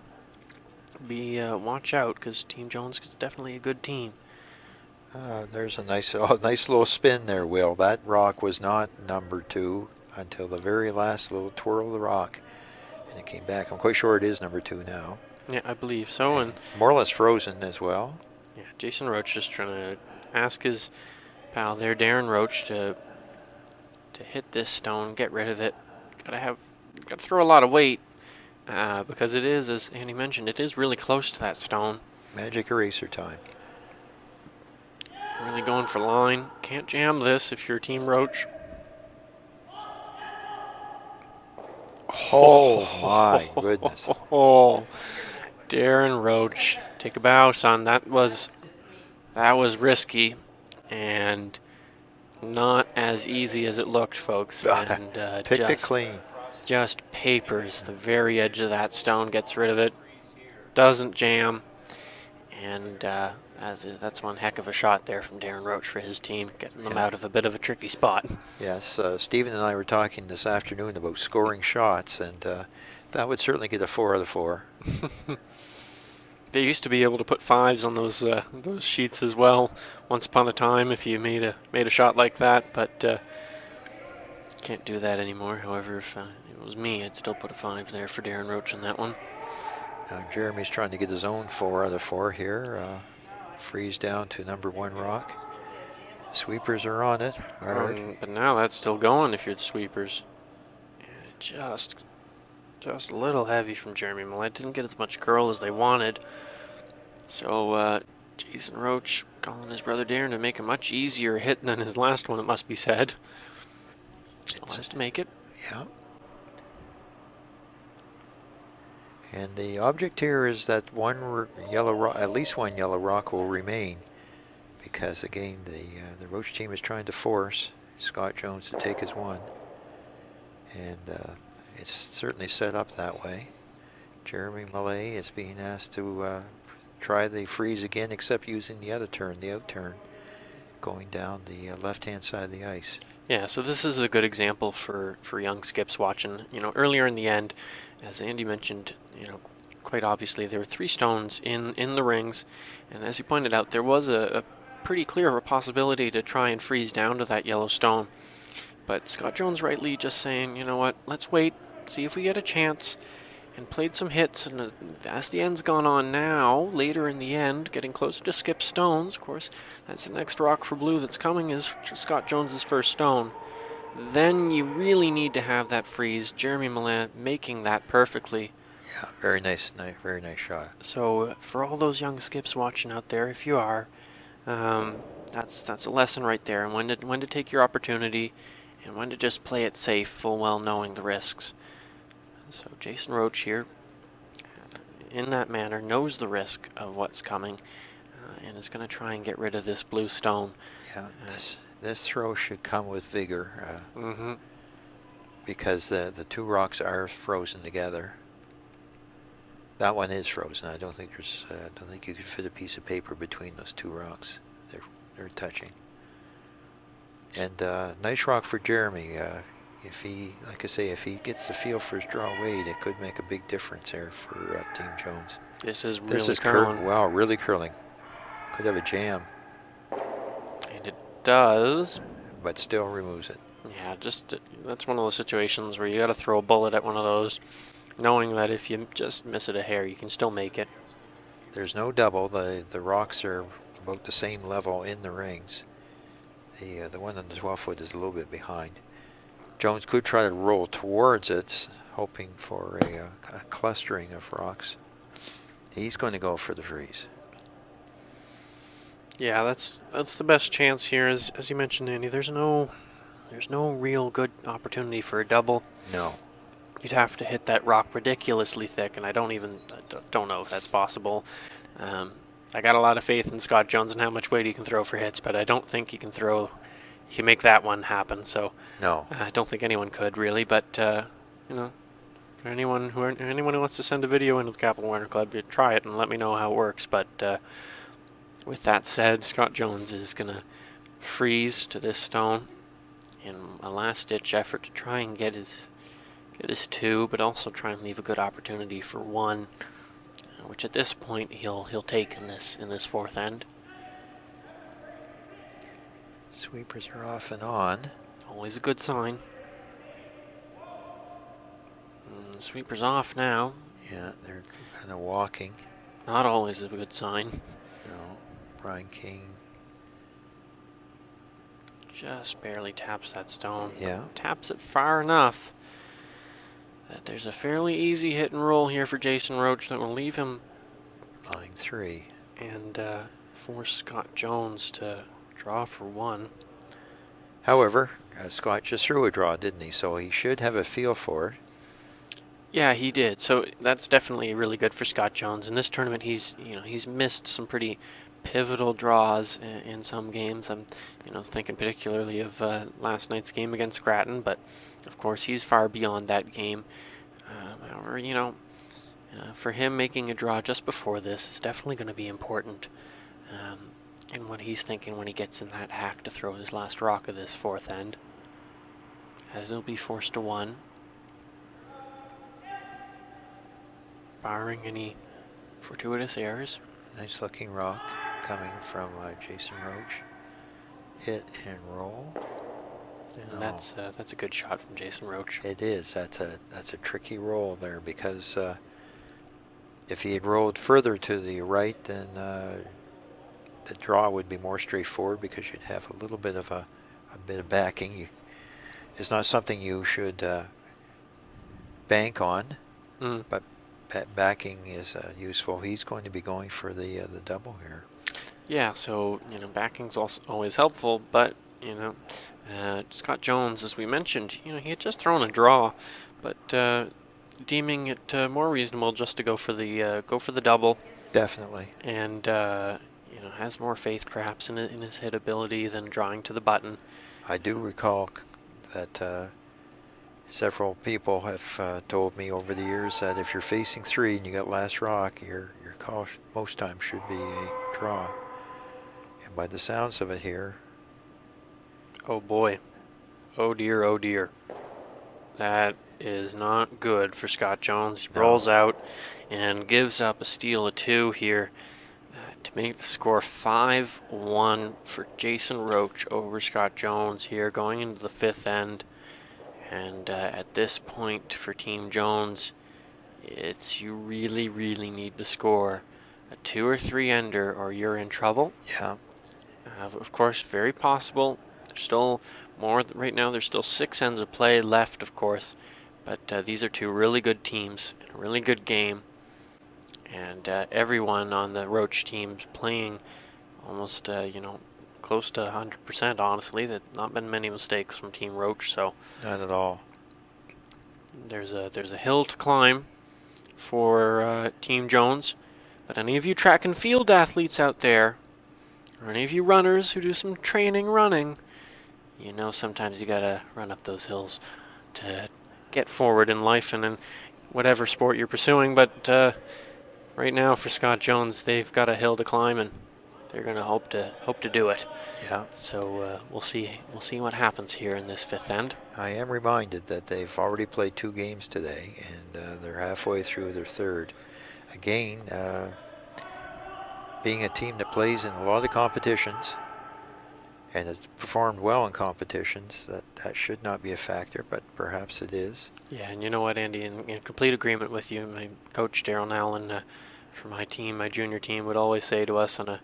watch out because Team Jones is definitely a good team. There's a nice little spin there, Will. That rock was not number 2 until the very last little twirl of the rock, and it came back. I'm quite sure it is number 2 now. Yeah, I believe so. And more or less frozen as well. Yeah, Jason Roach just trying to ask his pal there, Darren Roach, to hit this stone, get rid of it. Got to throw a lot of weight because it is, as Andy mentioned, it is really close to that stone. Magic eraser time. Really going for line. Can't jam this if you're Team Roach. Oh my goodness. Darren Roach, take a bow, son. That was risky and not as easy as it looked, folks. And picked it clean. Just papers the very edge of that stone, gets rid of it, doesn't jam, and that's one heck of a shot there from Darren Roach for his team, getting them out of a bit of a tricky spot. Yes, Stephen and I were talking this afternoon about scoring shots, and that would certainly get a 4 out of 4. They used to be able to put 5s on those sheets as well. Once upon a time, if you made a shot like that, but can't do that anymore. However, if it was me, I'd still put a 5 there for Darren Roach on that one. Now Jeremy's trying to get his own 4 out of 4 here. Freeze down to number 1 rock. Sweepers are on it. But now that's still going if you're the sweepers. Just a little heavy from Jeremy Millett. Didn't get as much curl as they wanted. So Jason Roach calling his brother Darren to make a much easier hit than his last one, it must be said. Still has to make it. Yeah. And the object here is that at least one yellow rock will remain, because again the Roach team is trying to force. Scott Jones to take his one. And it's certainly set up that way. Jeremy Millay is being asked to try the freeze again, except using the other turn, the out turn, going down the left-hand side of the ice. Yeah, so this is a good example for young skips watching. Earlier in the end, as Andy mentioned, quite obviously there were 3 stones in the rings, and as he pointed out, there was a pretty clear of a possibility to try and freeze down to that yellow stone. But Scott Jones rightly just saying, you know what, let's wait, see if we get a chance, and played some hits. And as the end's gone on now, later in the end, getting closer to skip stones, of course, that's the next rock for blue that's coming, is Scott Jones's first stone. Then you really need to have that freeze. Jeremy Millay making that perfectly. Yeah, very nice shot. So for all those young skips watching out there, if you are, that's a lesson right there, and when to take your opportunity, and when to just play it safe, full well knowing the risks. So Jason Roach here, in that manner, knows the risk of what's coming, and is going to try and get rid of this blue stone. Yeah, this throw should come with vigor, because the 2 rocks are frozen together. That one is frozen. I don't think you could fit a piece of paper between those 2 rocks. They're touching. And nice rock for Jeremy. If he gets the feel for his draw weight, it could make a big difference there for Team Jones. This is curling. Wow, really curling. Could have a jam. And it does. But still removes it. Yeah, that's one of those situations where you got to throw a bullet at one of those, knowing that if you just miss it a hair, you can still make it. There's no double. The rocks are about the same level in the rings. The one on the 12-foot is a little bit behind. Jones could try to roll towards it, hoping for a clustering of rocks. He's going to go for the freeze. Yeah, that's the best chance here, as you mentioned, Andy. There's no real good opportunity for a double. No. You'd have to hit that rock ridiculously thick, and I don't know if that's possible. I got a lot of faith in Scott Jones and how much weight he can throw for hits, but I don't think he can make that one happen. So no, I don't think anyone could really. But for anyone who wants to send a video into the Capital Warner Club, you try it and let me know how it works. But with that said, Scott Jones is gonna freeze to this stone in a last-ditch effort to try and get his 2, but also try and leave a good opportunity for 1. Which at this point he'll take in this 4th end. Sweepers are off and on. Always a good sign. And the sweeper's off now. Yeah, they're kind of walking. Not always a good sign. No, Brian King just barely taps that stone. Yeah. Taps it far enough that there's a fairly easy hit and roll here for Jason Roach that will leave him line 3 and force Scott Jones to draw for 1. However, Scott just threw a draw, didn't he? So he should have a feel for it. Yeah, he did. So that's definitely really good for Scott Jones. In this tournament, he's missed some pretty pivotal draws in some games. I'm thinking particularly of last night's game against Grattan, but of course he's far beyond that game. However, for him, making a draw just before this is definitely going to be important in what he's thinking when he gets in that hack to throw his last rock of this 4th end, as he'll be forced to 1, barring any fortuitous errors. Nice looking rock coming from Jason Roach. Hit and roll. And that's a good shot from Jason Roach. It is. That's a tricky roll there, because if he had rolled further to the right, then the draw would be more straightforward, because you'd have a little bit of a bit of backing. It's not something you should bank on, but backing is useful. He's going to be going for the double here. Yeah, so backing's also always helpful, but Scott Jones, as we mentioned, he had just thrown a draw, but deeming it more reasonable just to go for the double. Definitely. And has more faith perhaps in his hit ability than drawing to the button. I do recall that several people have told me over the years that if you're facing 3 and you got last rock, your call most times should be a draw. And by the sounds of it here, Oh boy. Oh dear, oh dear. That is not good for Scott Jones. He rolls out and gives up a steal of 2 here to make the score 5-1 for Jason Roach over Scott Jones here going into the 5th end. And at this point for Team Jones, you really, really need to score a 2 or 3 ender or you're in trouble. Yeah. Of course, very possible. There's still more. Right now, there's still 6 ends of play left, of course. But these are 2 really good teams and a really good game. And everyone on the Roach team's playing almost, close to 100%, honestly. There's not been many mistakes from Team Roach, so... Not at all. There's a hill to climb for Team Jones. But any of you track and field athletes out there, or any of you runners who do some training running, you know sometimes you gotta run up those hills to get forward in life and in whatever sport you're pursuing. But right now for Scott Jones, they've got a hill to climb, and they're gonna hope to do it. Yeah. So we'll see what happens here in this 5th end. I am reminded that they've already played 2 games today, and they're halfway through their 3rd. Again, being a team that plays in a lot of competitions and has performed well in competitions, that should not be a factor, but perhaps it is. Yeah, and you know what, Andy, in complete agreement with you. My coach, Daryl Allen, for my team, my junior team, would always say to us on a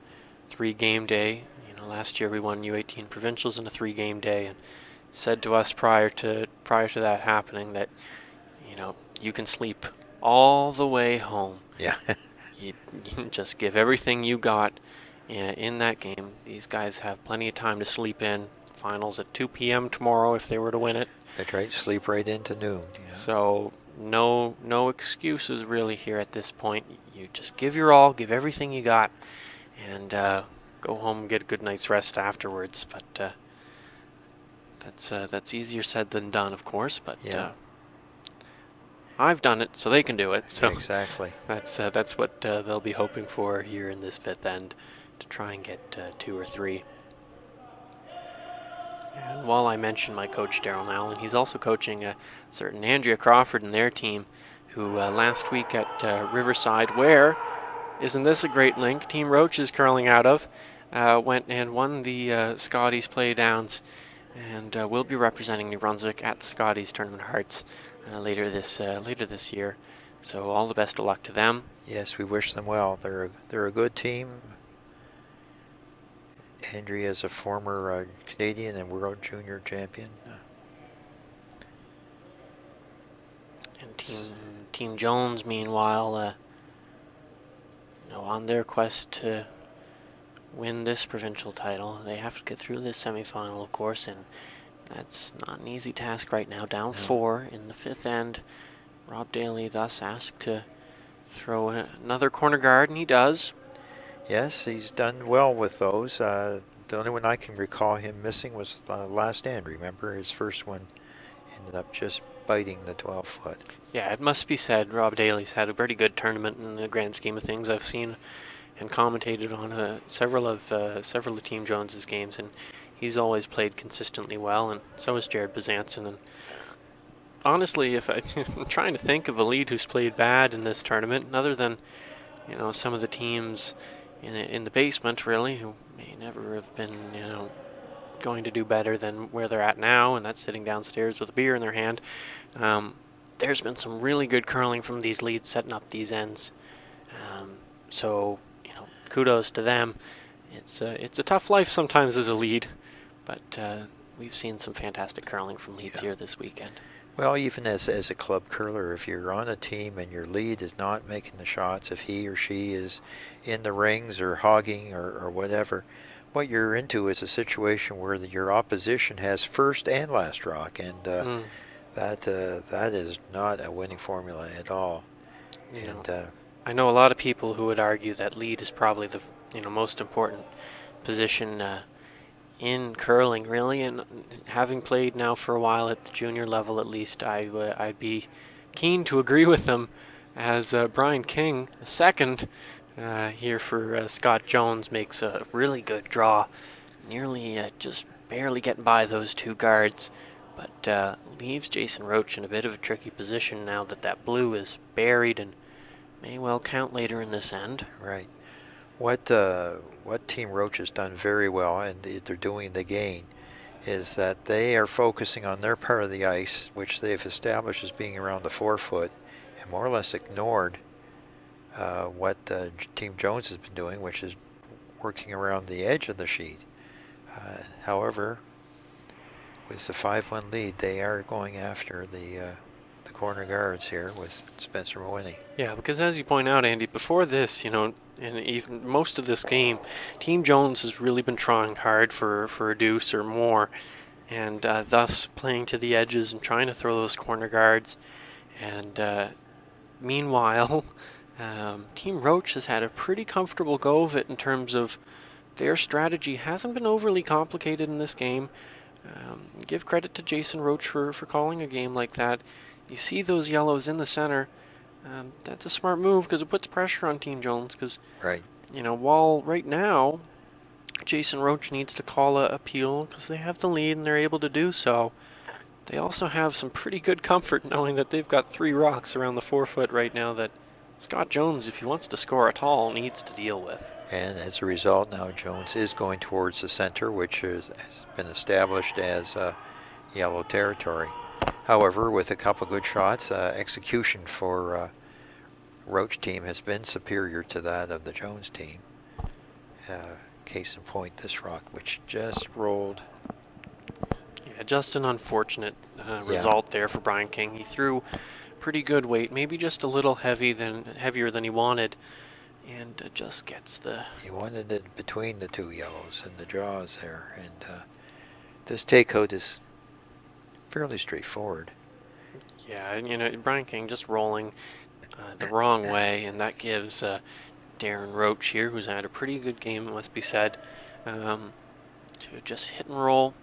3-game day, last year we won U18 provincials in a 3-game day, and said to us prior to that happening that, you can sleep all the way home. Yeah. You just give everything you got in that game. These guys have plenty of time to sleep in. Finals at 2 p.m. tomorrow if they were to win it. That's right. Sleep right into noon. Yeah. So no excuses really here at this point. You just give your all, give everything you got, and go home and get a good night's rest afterwards. But that's easier said than done, of course. But yeah. I've done it, so they can do it. So exactly. That's what they'll be hoping for here in this 5th end, to try and get 2 or 3. And while I mention my coach, Daryl Allen, he's also coaching a certain Andrea Crawford and their team, who last week at Riverside, where, isn't this a great link, Team Roach is curling out of, went and won the Scotties Play Downs, and will be representing New Brunswick at the Scotties Tournament Hearts later this year. So all the best of luck to them. Yes, we wish them well. They're a good team. Andrea is a former Canadian and World Junior champion. And Team Jones, meanwhile, on their quest to win this provincial title, they have to get through this semifinal, of course, and that's not an easy task right now. Down 4 in the 5th end. Rob Daly thus asked to throw another corner guard, and he does. Yes, he's done well with those. The only one I can recall him missing was last end. Remember, his first one ended up just biting the 12-foot. Yeah, it must be said, Rob Daly's had a pretty good tournament in the grand scheme of things. I've seen and commentated on several of Team Jones's games, and he's always played consistently well, and so has Jared Bazanson. And honestly, if I'm trying to think of a lead who's played bad in this tournament, other than some of the teams in the basement, really, who may never have been going to do better than where they're at now, and that's sitting downstairs with a beer in their hand. There's been some really good curling from these leads setting up these ends. So kudos to them. It's a tough life sometimes as a lead, but we've seen some fantastic curling from leads here this weekend. Well, even as a club curler, if you're on a team and your lead is not making the shots, if he or she is in the rings or hogging or whatever, what you're into is a situation where your opposition has first and last rock, and that is not a winning formula at all. I know a lot of people who would argue that lead is probably the most important position in curling, really. And having played now for a while at the junior level, at least, I'd be keen to agree with them. As Brian King, a second here for Scott Jones, makes a really good draw, nearly just barely getting by those two guards, but leaves Jason Roach in a bit of a tricky position now that that blue is buried and may well count later in this end. Right. What Team Roach has done very well, and they're doing the gain, is that they are focusing on their part of the ice, which they've established as being around the 4-foot, and more or less ignored what Team Jones has been doing, which is working around the edge of the sheet. However, with the 5-1 lead, they are going after the corner guards here with Spencer Mawhinney. Yeah, because as you point out, Andy, before this, and even most of this game, Team Jones has really been trying hard for a deuce or more, and thus playing to the edges and trying to throw those corner guards. And meanwhile, Team Roach has had a pretty comfortable go of it in terms of their strategy. Hasn't been overly complicated in this game. Give credit to Jason Roach for calling a game like that. You see those yellows in the center. That's a smart move because it puts pressure on Team Jones. Because, right. While right now Jason Roach needs to call a appeal because they have the lead and they're able to do so, they also have some pretty good comfort knowing that they've got 3 rocks around the 4-foot right now that Scott Jones, if he wants to score at all, needs to deal with. And as a result, now Jones is going towards the center, which has been established as yellow territory. However, with a couple good shots, execution for Roach team has been superior to that of the Jones team. Case in point, this rock, which just rolled. Yeah, just an unfortunate result there for Brian King. He threw pretty good weight, maybe just a little heavier than he wanted, and just gets the... He wanted it between the 2 yellows and the jaws there, and this takeout is fairly straightforward. Yeah, Brian King just rolling the wrong way, and that gives Darren Roach here, who's had a pretty good game, it must be said, to just hit and roll,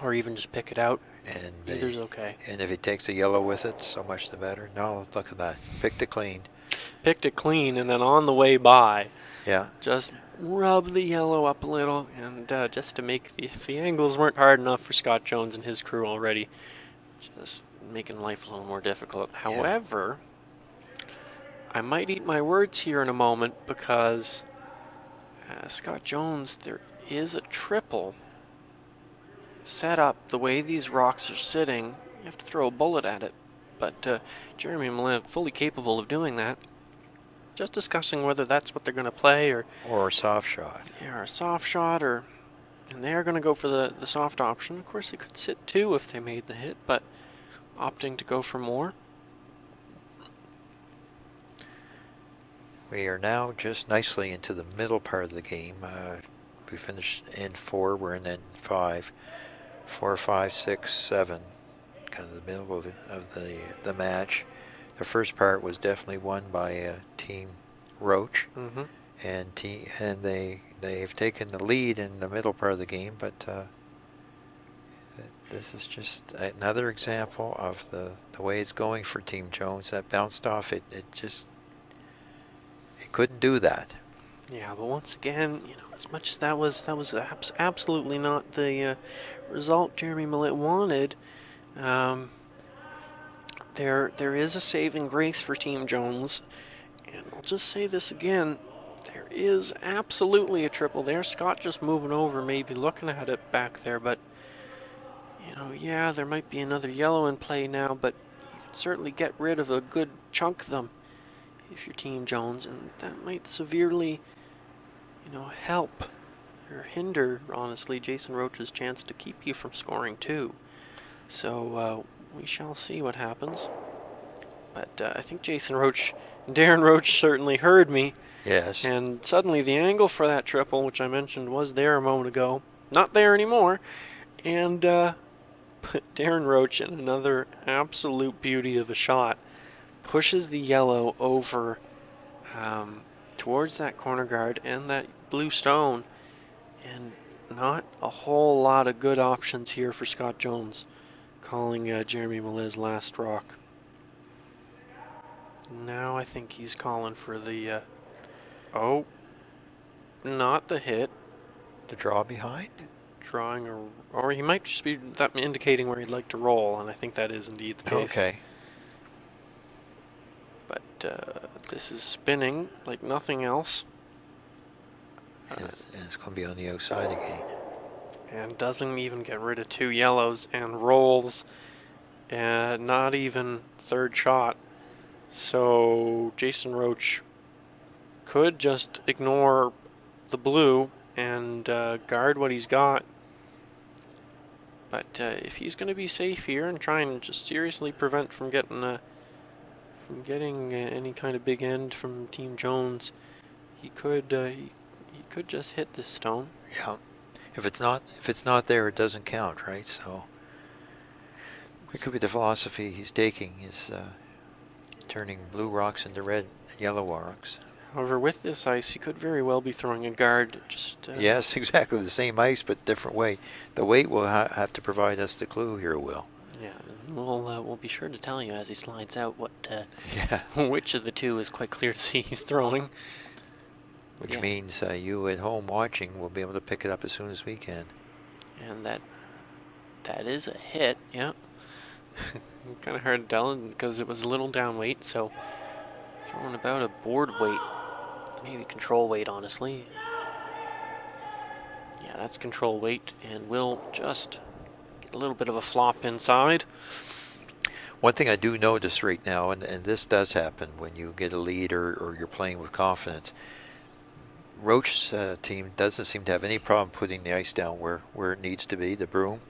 or even just pick it out. And either's okay. And if he takes a yellow with it, so much the better. No, look at that. Picked it clean. Picked it clean, and then on the way by, yeah, just rub the yellow up a little, and just to make if the angles weren't hard enough for Scott Jones and his crew already, just making life a little more difficult. Yeah. However, I might eat my words here in a moment because Scott Jones, there is a triple set up the way these rocks are sitting. You have to throw a bullet at it, but Jeremy Millett fully capable of doing that. Just discussing whether that's what they're going to play or a soft shot. Yeah, or a soft shot, and they are going to go for the soft option. Of course, they could sit 2 if they made the hit, but opting to go for more. We are now just nicely into the middle part of the game. We finished end 4, we're in end 5. 4, 5, 6, 7, kind of the middle of the match. The first part was definitely won by Team Roach, and they've taken the lead in the middle part of the game. But this is just another example of the way it's going for Team Jones. That bounced off. It couldn't do that. Yeah, but once again, as much as that was absolutely not the result Jeremy Millett wanted. There is a saving grace for Team Jones, and I'll just say this again: there is absolutely a triple there. Scott just moving over, maybe looking at it back there, but yeah, there might be another yellow in play now, but you can certainly get rid of a good chunk of them if you're Team Jones, and that might severely help or hinder, honestly, Jason Roach's chance to keep you from scoring 2. So we shall see what happens. But I think Darren Roach certainly heard me. Yes. And suddenly the angle for that triple, which I mentioned was there a moment ago, not there anymore. And put Darren Roach in another absolute beauty of a shot. Pushes the yellow over towards that corner guard and that blue stone, And not a whole lot of good options here for Scott Jones, calling Jeremy Millais last rock. Now I think he's calling for the, oh, not the hit. The draw behind? Drawing, or he might just be that indicating where he'd like to roll, and I think that is indeed the case. Okay. But this is spinning like nothing else. And it's going to be on the outside again. And doesn't even get rid of 2 yellows and rolls, and not even third shot. So Jason Roach could just ignore the blue and guard what he's got. But if he's going to be safe here and try and just seriously prevent from getting any kind of big end from Team Jones, he could just hit this stone. Yeah. If it's not there, it doesn't count, right? So it could be the philosophy he's taking is turning blue rocks into red, yellow rocks. However, with this ice, he could very well be throwing a guard. Yes, exactly the same ice, but different weight. The weight will have to provide us the clue here, Will. Yeah, we'll be sure to tell you as he slides out what yeah. which of the 2 is quite clear to see he's throwing. Which means you at home watching will be able to pick it up as soon as we can. And that is a hit, yeah. Kind of hard to tell because it was a little down weight, so throwing about a board weight, maybe control weight, honestly. Yeah, that's control weight, and we'll just get a little bit of a flop inside. One thing I do notice right now, and this does happen when you get a lead or you're playing with confidence, Roach's team doesn't seem to have any problem putting the ice down where it needs to be, the broom,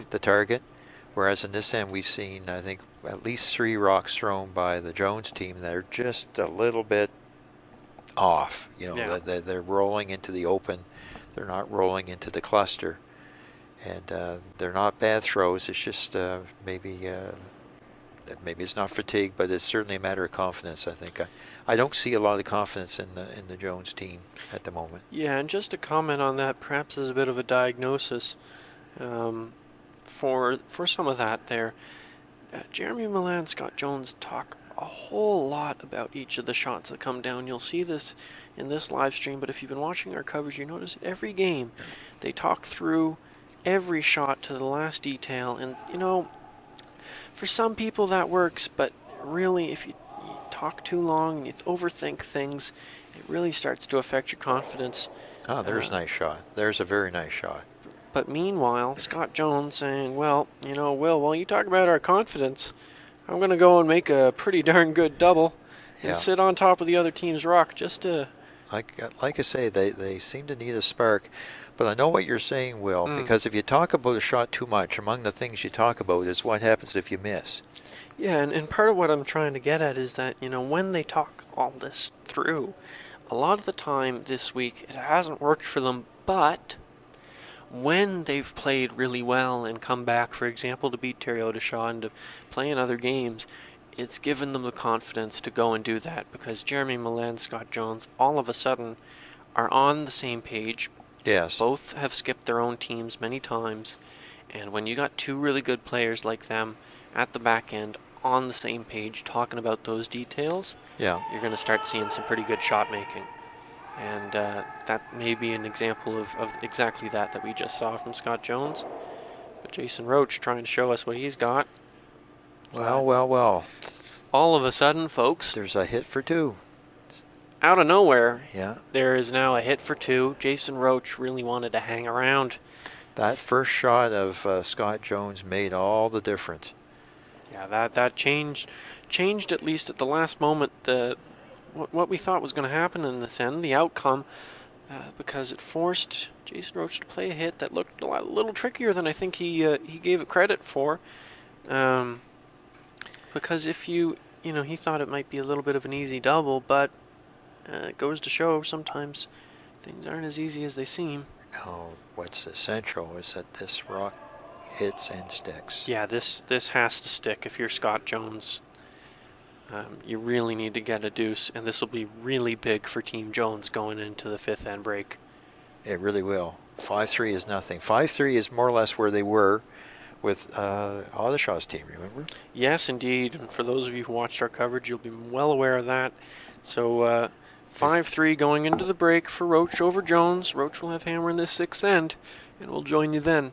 the target. Whereas in this end, we've seen, I think, at least 3 rocks thrown by the Jones team that are just a little bit off. You know, Yeah. they're rolling into the open. They're not rolling into the cluster. And they're not bad throws. It's just maybe it's not fatigue, but it's certainly a matter of confidence, I think. I don't see a lot of confidence in the Jones team at the moment. Yeah, and just to comment on that, perhaps as a bit of a diagnosis, for some of that there, Jeremy Millais and Scott Jones talk a whole lot about each of the shots that come down. You'll see this in this live stream, but if you've been watching our coverage, you notice every game they talk through every shot to the last detail. And, you know, for some people that works, but really if you talk too long and you overthink things, it really starts to affect your confidence. Oh, there's a nice shot. There's a very nice shot. But meanwhile, Scott Jones saying, well, you know, Will, while you talk about our confidence, I'm going to go and make a pretty darn good double and sit on top of the other team's rock just to... Like I say, they seem to need a spark. But I know what you're saying, Will, because if you talk about a shot too much, among the things you talk about is what happens if you miss. Yeah, and part of what I'm trying to get at is that, you know, when they talk all this through, a lot of the time this week it hasn't worked for them, but when they've played really well and come back, for example, to beat Terry Odishaw and to play in other games, it's given them the confidence to go and do that because Jeremy Millais and Scott Jones all of a sudden are on the same page. Yes. Both have skipped their own teams many times, and when you got 2 really good players like them at the back end on the same page talking about those details, you're going to start seeing some pretty good shot making. And that may be an example of exactly that we just saw from Scott Jones. But Jason Roach trying to show us what he's got. Well. All of a sudden, folks, there's a hit for 2. Out of nowhere, Yeah. there is now a hit for 2. Jason Roach really wanted to hang around. That first shot of Scott Jones made all the difference. Yeah, that changed at least at the last moment what we thought was going to happen in this end, the outcome, because it forced Jason Roach to play a hit that looked a little trickier than I think he gave it credit for. Because if he thought it might be a little bit of an easy double, but it goes to show sometimes things aren't as easy as they seem. No, what's essential is that this rock hits and sticks. Yeah, this has to stick if you're Scott Jones. You really need to get a deuce, and this will be really big for Team Jones going into the 5th end break. It really will. 5-3 is nothing. 5-3 is more or less where they were with Audeshaw's team, remember? Yes, indeed. And for those of you who watched our coverage, you'll be well aware of that. So 5-3 going into the break for Roach over Jones. Roach will have hammer in this sixth end, and we'll join you then.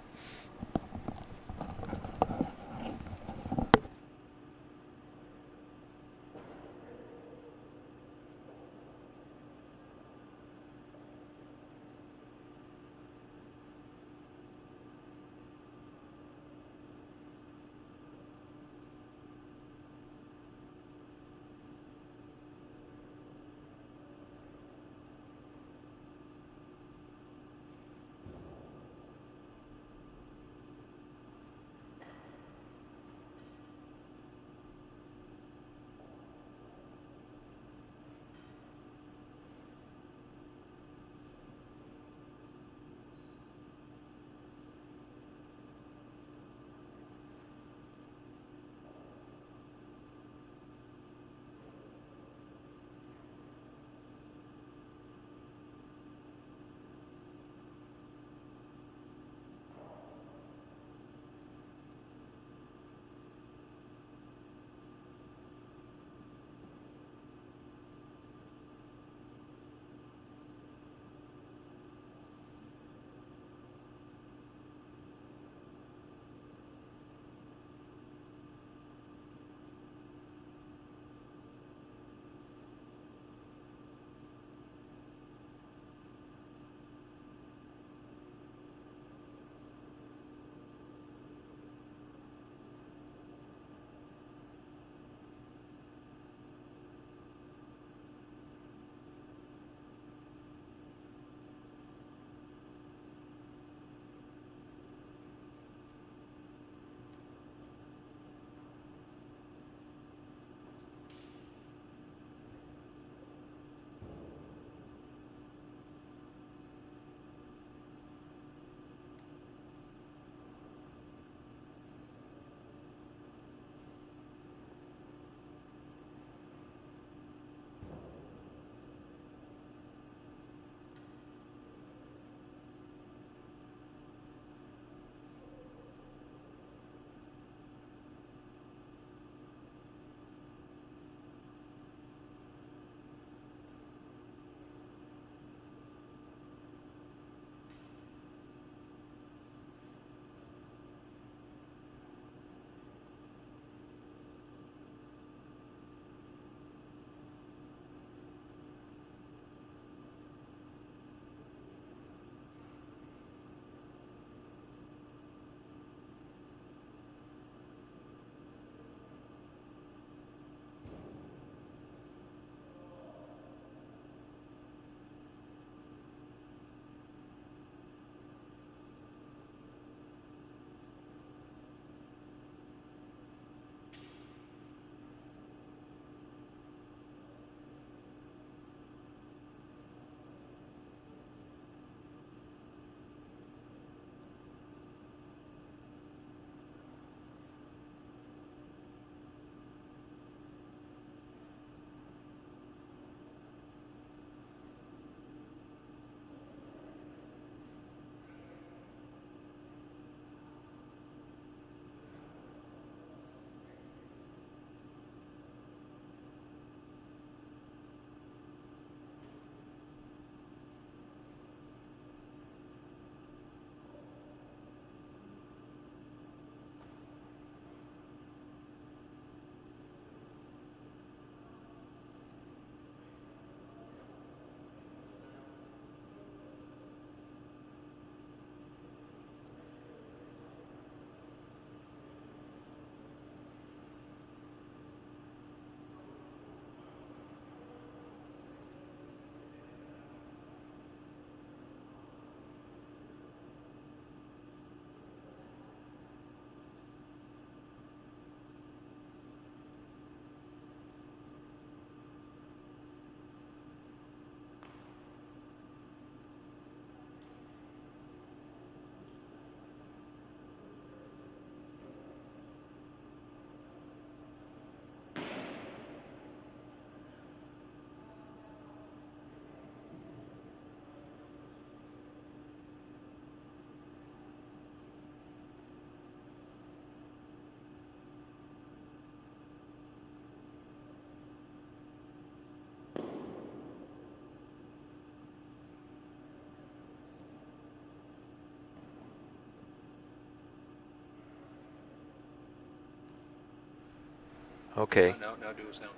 Okay. Now do a sound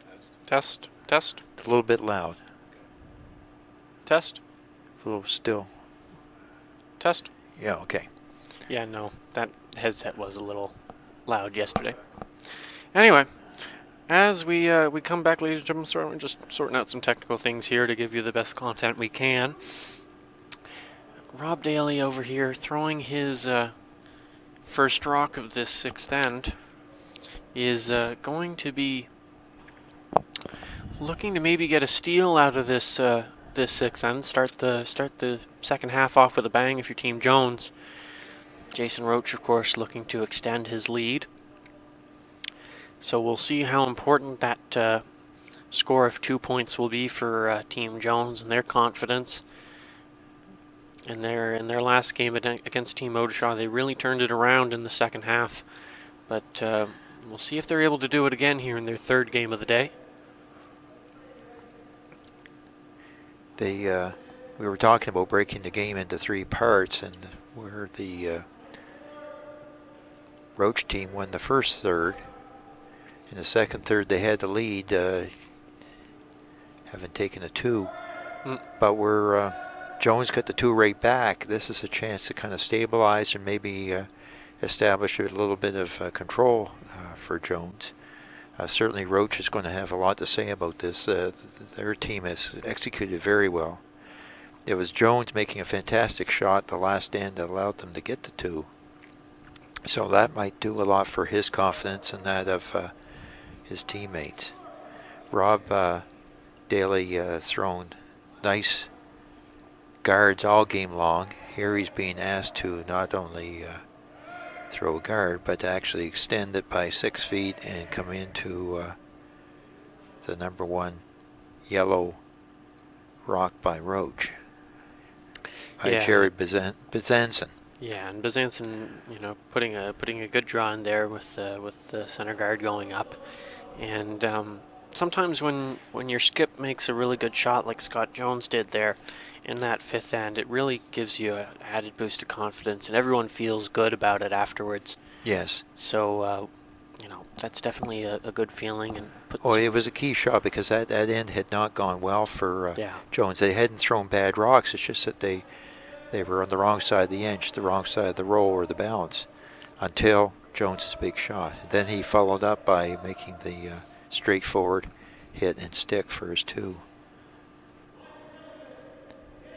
test. Test. It's a little bit loud. Test. It's a little still. Test. Yeah, okay. Yeah, no, that headset was a little loud yesterday. Anyway, as we come back, ladies and gentlemen, we're just sorting out some technical things here to give you the best content we can. Rob Daly over here throwing his first rock of this sixth end is going to be looking to maybe get a steal out of this this sixth end. Start the second half off with a bang if you're Team Jones. Jason Roach, of course, looking to extend his lead. So we'll see how important that score of 2 points will be for Team Jones and their confidence. In their last game against Team Odishaw, they really turned it around in the second half. But we'll see if they're able to do it again here in their third game of the day. We were talking about breaking the game into 3 parts, and where the Roach team won the first third. In the second third, they had the lead, having taken a 2. But we're Jones got the 2 right back. This is a chance to kind of stabilize and maybe establish a little bit of control for Jones. Certainly Roach is going to have a lot to say about this. Their team has executed very well. It was Jones making a fantastic shot the last end that allowed them to get the 2. So that might do a lot for his confidence and that of his teammates. Rob Daly thrown nice guards all game long. Here he's being asked to not only throw a guard, but to actually extend it by 6 feet and come into the number 1 yellow rock by Roach. By Jared Bezanson. Yeah, and Bezanson, putting a good draw in there with the center guard going up, and sometimes when your skip makes a really good shot like Scott Jones did there in that fifth end, it really gives you an added boost of confidence, and everyone feels good about it afterwards. Yes. So, that's definitely a good feeling. And it was a key shot because that end had not gone well for yeah. Jones. They hadn't thrown bad rocks. It's just that they were on the wrong side of the inch, the wrong side of the roll or the balance, until Jones's big shot. And then he followed up by making the straightforward hit and stick for his 2.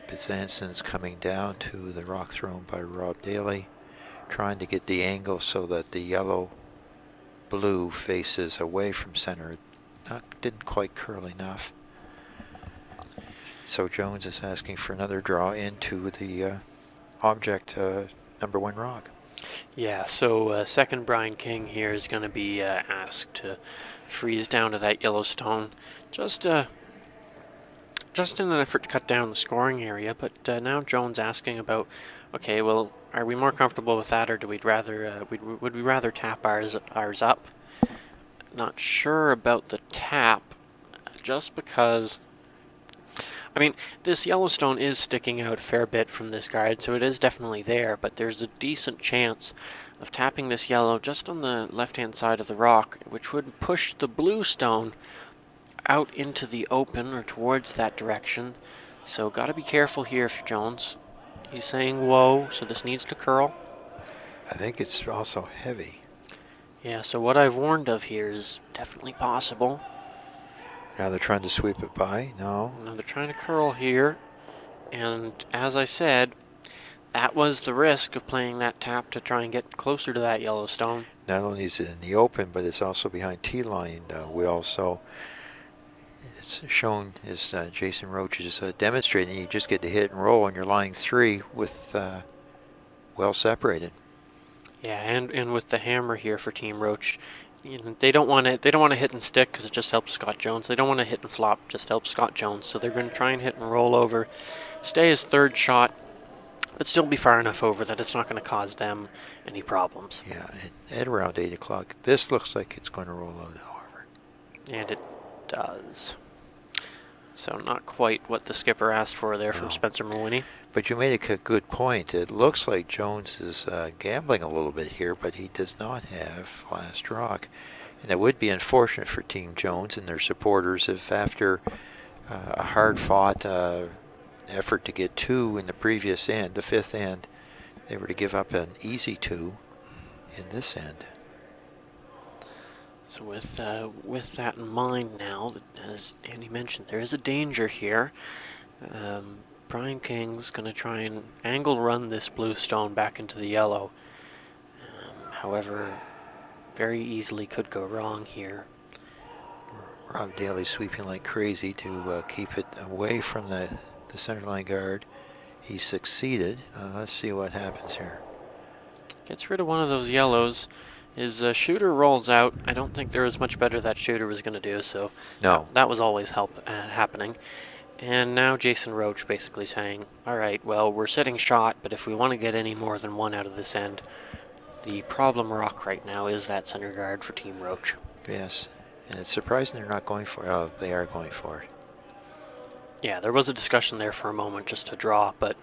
Bezanson's coming down to the rock thrown by Rob Daly, trying to get the angle so that the yellow-blue faces away from center. Didn't quite curl enough. So Jones is asking for another draw into the object number 1 rock. Yeah, so second Brian King here is going to be asked to freeze down to that yellow stone, just in an effort to cut down the scoring area. But now Jones asking about, okay, well, are we more comfortable with that, or do would we rather tap ours up? Not sure about the tap, just because. I mean, this Yellowstone is sticking out a fair bit from this guard, so it is definitely there, but there's a decent chance of tapping this yellow just on the left-hand side of the rock, which would push the blue stone out into the open or towards that direction. So got to be careful here for Jones. He's saying whoa, so this needs to curl. I think it's also heavy. Yeah, so what I've warned of here is definitely possible. Now they're trying to sweep it by? No. Now they're trying to curl here. And as I said, that was the risk of playing that tap to try and get closer to that Yellowstone. Not only is it in the open, but it's also behind T-line, Will. So it's shown, as Jason Roach is demonstrating, you just get to hit and roll on your line 3 with well separated. Yeah, and with the hammer here for Team Roach. They don't want to hit and stick because it just helps Scott Jones. They don't want to hit and flop, just helps Scott Jones. So they're going to try and hit and roll over, stay his third shot, but still be far enough over that it's not going to cause them any problems. Yeah, at around 8 o'clock. This looks like it's going to roll out, however. And it does. So not quite what the skipper asked for there from Spencer Mawhinney. But you made a good point. It looks like Jones is gambling a little bit here, but he does not have last rock. And it would be unfortunate for Team Jones and their supporters if after a hard-fought effort to get 2 in the previous end, the 5th end, they were to give up an easy 2 in this end. So with that in mind now, as Andy mentioned, there is a danger here. Brian King's going to try and angle run this blue stone back into the yellow. However, very easily could go wrong here. Rob Daly sweeping like crazy to keep it away from the centerline guard. He succeeded. Let's see what happens here. Gets rid of one of those yellows. His shooter rolls out. I don't think there was much better that shooter was going to do, so No. that was always happening. And now Jason Roach basically saying, all right, well, we're setting shot, but if we want to get any more than 1 out of this end, the problem rock right now is that center guard for Team Roach. Yes. And it's surprising they're not going for it. Oh, they are going for it. Yeah, there was a discussion there for a moment just to draw, but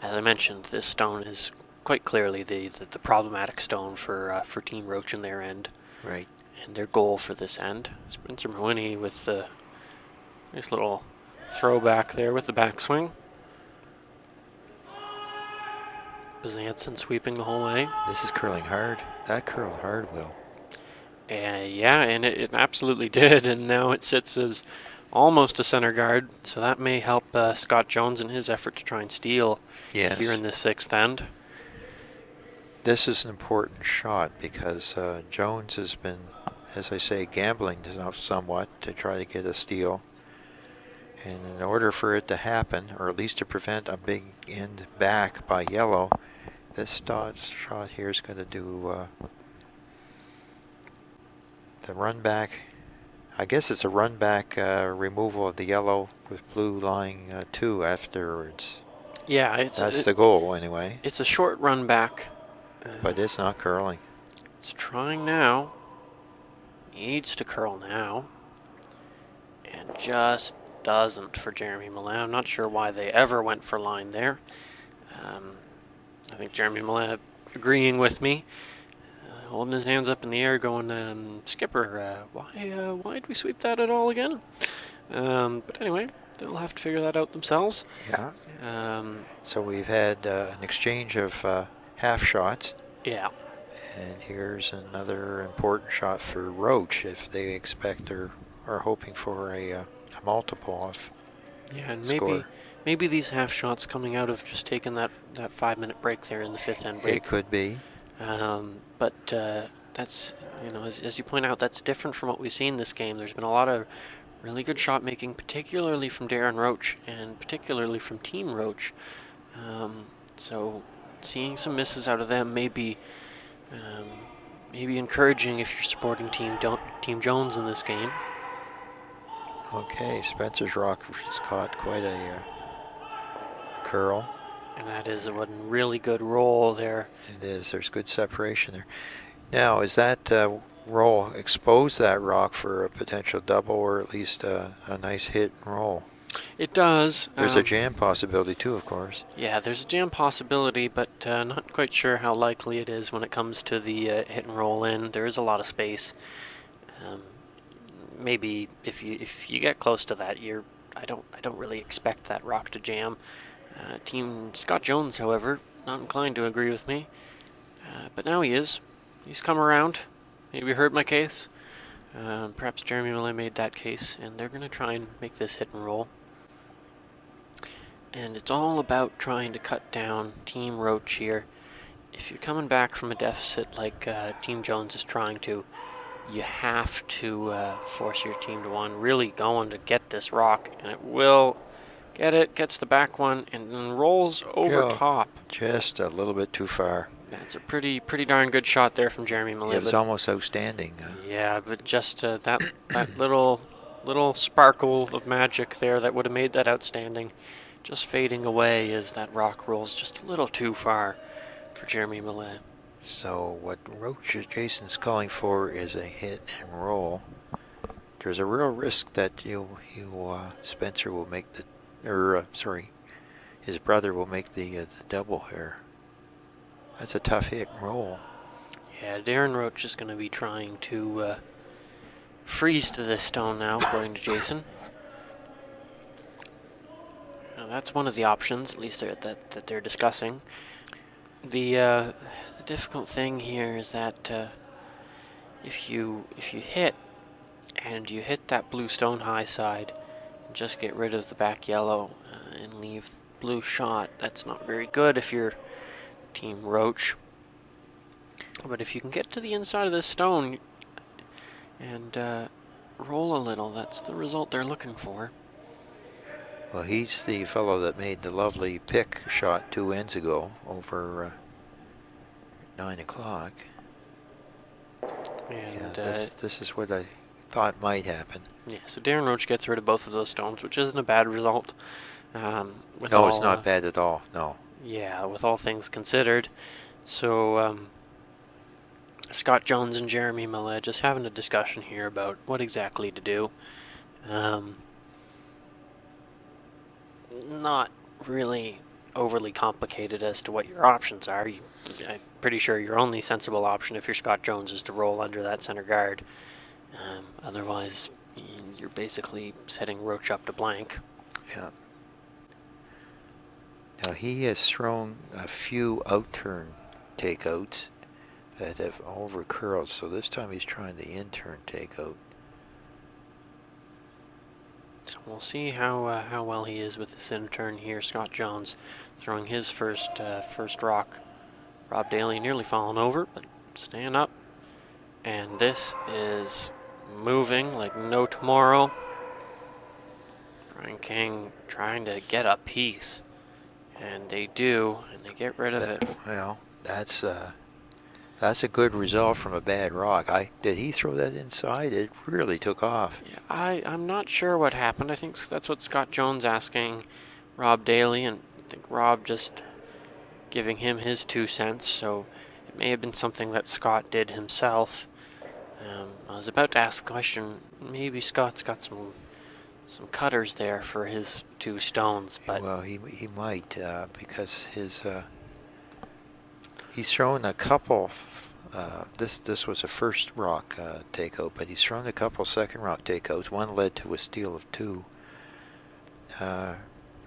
as I mentioned, this stone is quite clearly the problematic stone for Team Roach in their end. Right. And their goal for this end. Spencer Mahoney with the nice little throwback there with the backswing. Bezanson sweeping the whole way. This is curling hard. That curled hard, Will. Yeah, and it absolutely did, and now it sits as almost a center guard, so that may help Scott Jones in his effort to try and steal here in this 6th end. This is an important shot because Jones has been, as I say, gambling somewhat to try to get a steal. And in order for it to happen, or at least to prevent a big end back by yellow, this shot here is going to do the run back. I guess it's a run back removal of the yellow with blue lying 2 afterwards. Yeah, that's the goal anyway. It's a short run back. But it's not curling. It's trying now. Needs to curl now. And just doesn't for Jeremy Millett. I'm not sure why they ever went for line there. I think Jeremy Millett agreeing with me. Holding his hands up in the air going, Skipper, why did we sweep that at all again? But anyway, they'll have to figure that out themselves. Yeah. So we've had an exchange of half shots. Yeah. And here's another important shot for Roach if they expect or are hoping for a multiple off. Yeah, and score. maybe these half shots coming out of just taking that 5-minute break there in the 5th end break. It could be. But that's, as you point out, that's different from what we've seen this game. There's been a lot of really good shot making, particularly from Darren Roach and particularly from Team Roach. So seeing some misses out of them may be encouraging if you're supporting Team Jones in this game. Okay, Spencer's rock has caught quite a curl. And that is a really good roll there. It is. There's good separation there. Now, is that roll expose that rock for a potential double or at least a nice hit and roll? It does. There's a jam possibility too, of course. Yeah, there's a jam possibility, but not quite sure how likely it is when it comes to the hit and roll in. There is a lot of space. Maybe if you get close to that, I don't really expect that rock to jam. Team Scott Jones, however, not inclined to agree with me, but now he is. He's come around. Maybe heard my case. Perhaps Jeremy Millett made that case, and they're going to try and make this hit and roll. And it's all about trying to cut down Team Roach here. If you're coming back from a deficit like Team Jones is trying to, you have to force your team to really going to get this rock, and it will get it, gets the back one, and then rolls over top. Just a little bit too far. That's a pretty darn good shot there from Jeremy Millett. It was almost outstanding. Yeah, but just that little sparkle of magic there that would have made that outstanding, just fading away as that rock rolls just a little too far for Jeremy Millett. So what Roach Jason's calling for is a hit and roll. There's a real risk that Spencer will make his brother will make the double here. That's a tough hit and roll. Yeah, Darren Roach is going to be trying to freeze to this stone now, according to Jason. Now, that's one of the options, at least that they're discussing. The difficult thing here is that if you hit and you hit that blue stone high side, and just get rid of the back yellow and leave blue shot, that's not very good if you're Team Roach. But if you can get to the inside of this stone and roll a little, that's the result they're looking for. Well, he's the fellow that made the lovely pick shot 2 ends ago over 9 o'clock. And this is what I thought might happen. yeah, so Darren Roach gets rid of both of those stones, which isn't a bad result. No, it's not bad at all, no. Yeah, with all things considered. So Scott Jones and Jeremy Millet just having a discussion here about what exactly to do. Not really overly complicated as to what your options are. I'm pretty sure your only sensible option if you're Scott Jones is to roll under that center guard. Otherwise, you're basically setting Roach up to blank. Yeah. Now he has thrown a few out-turn takeouts that have over-curled, so this time he's trying the in-turn takeout. So we'll see how well he is with this in-turn here. Scott Jones throwing his first rock. Rob Daly nearly falling over, but staying up. And this is moving like no tomorrow. Brian King trying to get a piece. And they do, and they get rid of it. Well, that's a good result from a bad rock. Did he throw that inside? It really took off. Yeah, I'm not sure what happened. I think that's what Scott Jones asking Rob Daly, and I think Rob just giving him his 2 cents. So it may have been something that Scott did himself. I was about to ask the question. Maybe Scott's got some cutters there for his 2 stones, but well, he might because he's thrown a couple. This was a first rock takeout, but he's thrown a couple second rock takeouts. One led to a steal of 2.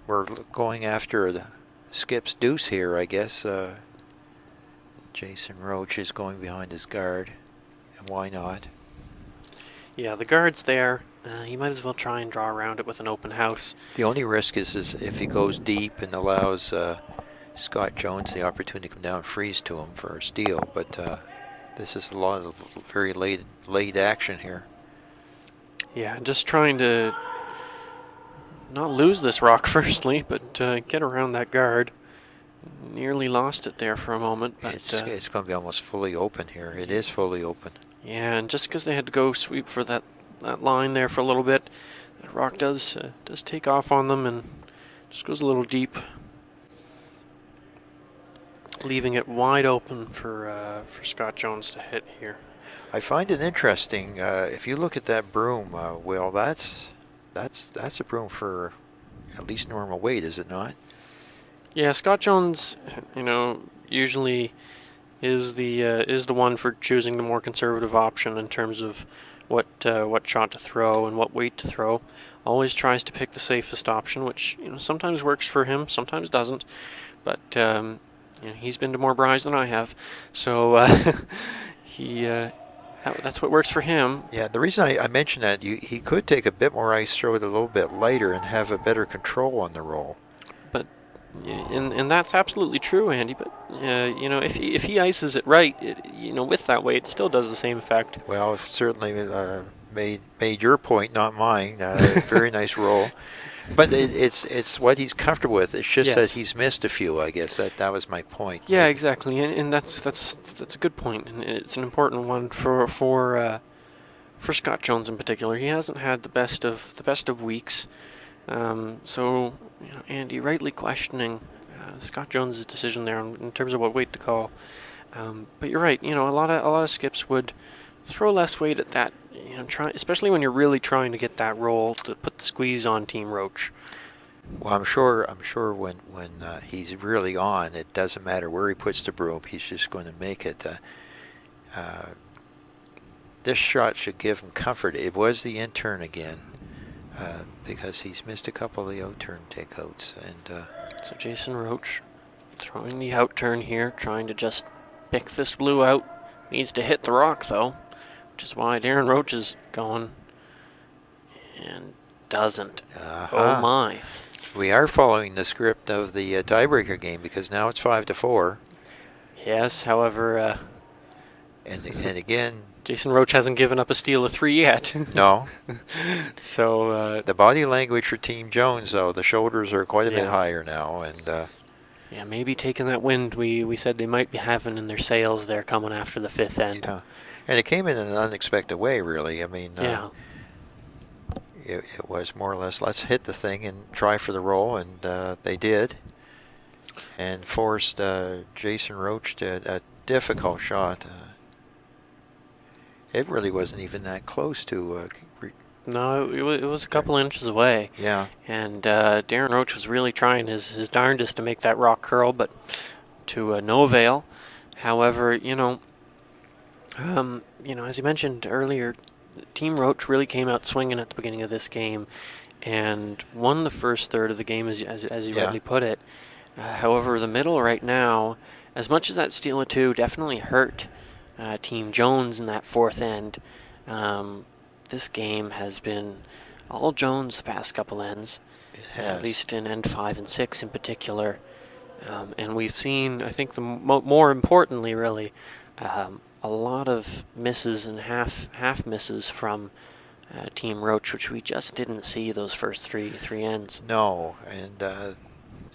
We're going after the Skip's deuce here, I guess. Jason Roach is going behind his guard, and why not? yeah, the guard's there. You might as well try and draw around it with an open house. The only risk is if he goes deep and allows Scott Jones the opportunity to come down and freeze to him for a steal, but this is a lot of very late action here. Yeah, just trying to not lose this rock firstly, but get around that guard. Nearly lost it there for a moment, but It's going to be almost fully open here. It is fully open. yeah, and just because they had to go sweep for that line there for a little bit, that rock does take off on them and just goes a little deep, leaving it wide open for Scott Jones to hit here. I find it interesting. If you look at that broom, Will, that's a broom for at least normal weight, is it not? Yeah, Scott Jones, usually is the one for choosing the more conservative option in terms of what shot to throw and what weight to throw. Always tries to pick the safest option, which sometimes works for him, sometimes doesn't. But he's been to more braais than I have, so that's what works for him. Yeah, the reason I mention that, he could take a bit more ice, throw it a little bit lighter, and have a better control on the roll. But and that's absolutely true, Andy. But if he ices it right, with that weight, it still does the same effect. Well, it certainly made your point, not mine. Very nice roll. But it's what he's comfortable with. It's just that he's missed a few. I guess that was my point. Yeah, exactly, and that's a good point, and it's an important one for Scott Jones in particular. He hasn't had the best of weeks, so Andy rightly questioning Scott Jones' decision there in terms of what weight to call. But you're right. A lot of skips would throw less weight at that. Especially when you're really trying to get that roll to put the squeeze on Team Roach. Well, I'm sure when he's really on, it doesn't matter where he puts the broom. He's just going to make it. this shot should give him comfort. It was the in-turn again, because he's missed a couple of the out-turn takeouts. And so Jason Roach throwing the out-turn here, trying to just pick this blue out. Needs to hit the rock, though, which is why Darren Roach is going and doesn't. Oh, my. We are following the script of the tiebreaker game because now it's 5-4. Yes, however... and again... Jason Roach hasn't given up a steal of 3 yet. No. So... the body language for Team Jones, though, the shoulders are quite a bit higher now. And yeah, maybe taking that wind we said they might be having in their sails there coming after the 5th end. Yeah. And it came in an unexpected way, really. I mean... It was more or less, let's hit the thing and try for the roll, and they did, and forced Jason Roach to a difficult shot. It really wasn't even that close to... no, it was a couple inches away. Yeah. And Darren Roach was really trying his darndest to make that rock curl, but to no avail. However, as you mentioned earlier, Team Roach really came out swinging at the beginning of this game and won the first third of the game, as you rightly put it. However, the middle right now, as much as that steal of 2 definitely hurt Team Jones in that 4th end, this game has been all Jones the past couple ends, at least in end 5 and 6 in particular. And we've seen, I think, more importantly, really, a lot of misses and half misses from Team Roach, which we just didn't see those first three ends. No, and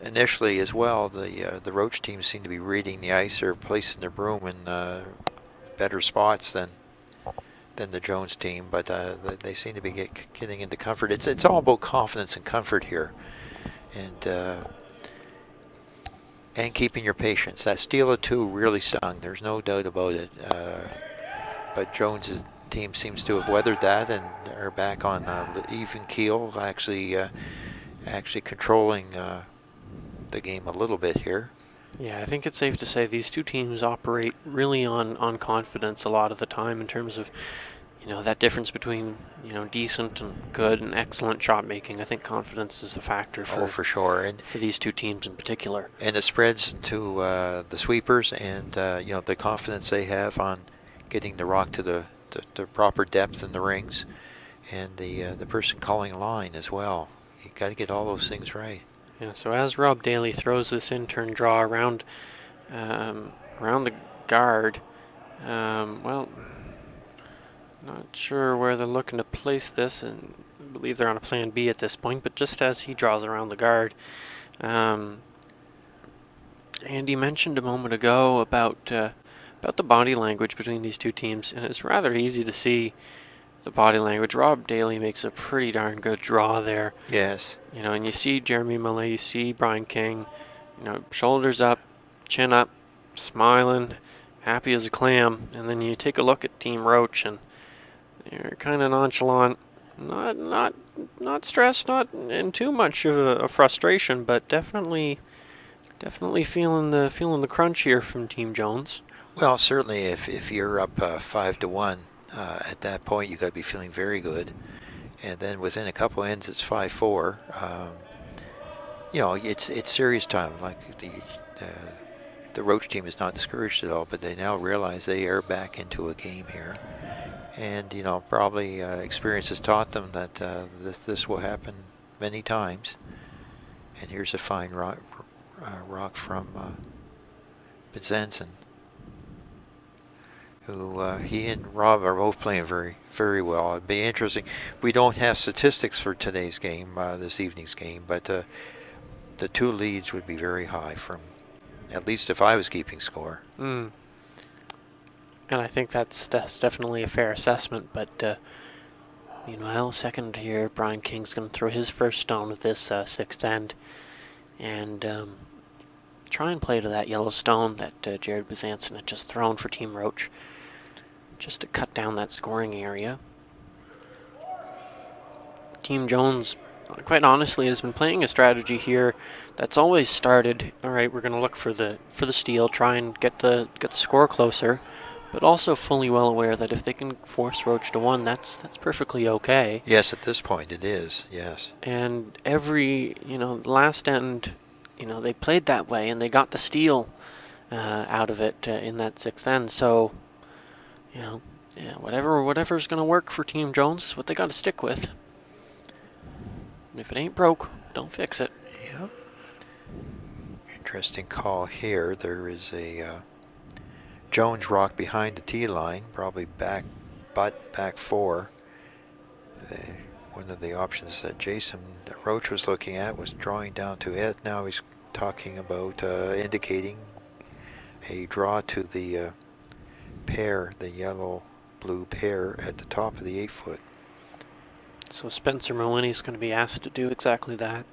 initially as well, the Roach team seemed to be reading the ice or placing their broom in better spots than the Jones team, but they seem to be getting into comfort. It's all about confidence and comfort here, and keeping your patience. That steal of 2 really stung. There's no doubt about it. But Jones' team seems to have weathered that and are back on even keel, actually controlling the game a little bit here. Yeah, I think it's safe to say these two teams operate really on confidence a lot of the time in terms of, that difference between, decent and good and excellent shot making. I think confidence is a factor for sure, and for these two teams in particular. And it spreads to the sweepers and the confidence they have on getting the rock to the proper depth in the rings, and the person calling line as well. You got to get all those things right. Yeah. So as Rob Daly throws this in-turn draw around the guard, not sure where they're looking to place this, and I believe they're on a plan B at this point, but just as he draws around the guard, Andy mentioned a moment ago about the body language between these two teams, and it's rather easy to see the body language. Rob Daly makes a pretty darn good draw there. Yes. And you see Jeremy Millay, you see Brian King, shoulders up, chin up, smiling, happy as a clam, and then you take a look at Team Roach, and they're kind of nonchalant, not stressed, not in too much of a frustration, but definitely feeling the crunch here from Team Jones. Well, certainly if you're up 5-1, at that point you got to be feeling very good, and then within a couple ends it's 5-4. It's serious time. Like the Roach team is not discouraged at all, but they now realize they are back into a game here. And, probably experience has taught them that this will happen many times. And here's a fine rock from Benzensen, who he and Rob are both playing very, very well. It'd be interesting. We don't have statistics for today's game, this evening's game, but the 2 leads would be very high from, at least if I was keeping score. Mm. And I think that's definitely a fair assessment, but meanwhile, second here, Brian King's going to throw his first stone at this 6th end, and try and play to that yellow stone that Jared Bezanson had just thrown for Team Roach, just to cut down that scoring area. Team Jones, quite honestly, has been playing a strategy here that's always started, all right, we're going to look for the steal, try and get the score closer, but also fully well aware that if they can force Roach to 1, that's perfectly okay. Yes, at this point it is, yes. And every, last end, they played that way, and they got the steal out of it in that 6th end. So, yeah, whatever's going to work for Team Jones is what they got to stick with. And if it ain't broke, don't fix it. Yep. Interesting call here. There is a Jones rock behind the tee line, probably back 4. One of the options that Jason Roach was looking at was drawing down to it. Now he's talking about indicating a draw to the pair, the yellow-blue pair at the top of the 8-foot. So Spencer Mawhinney's going to be asked to do exactly that.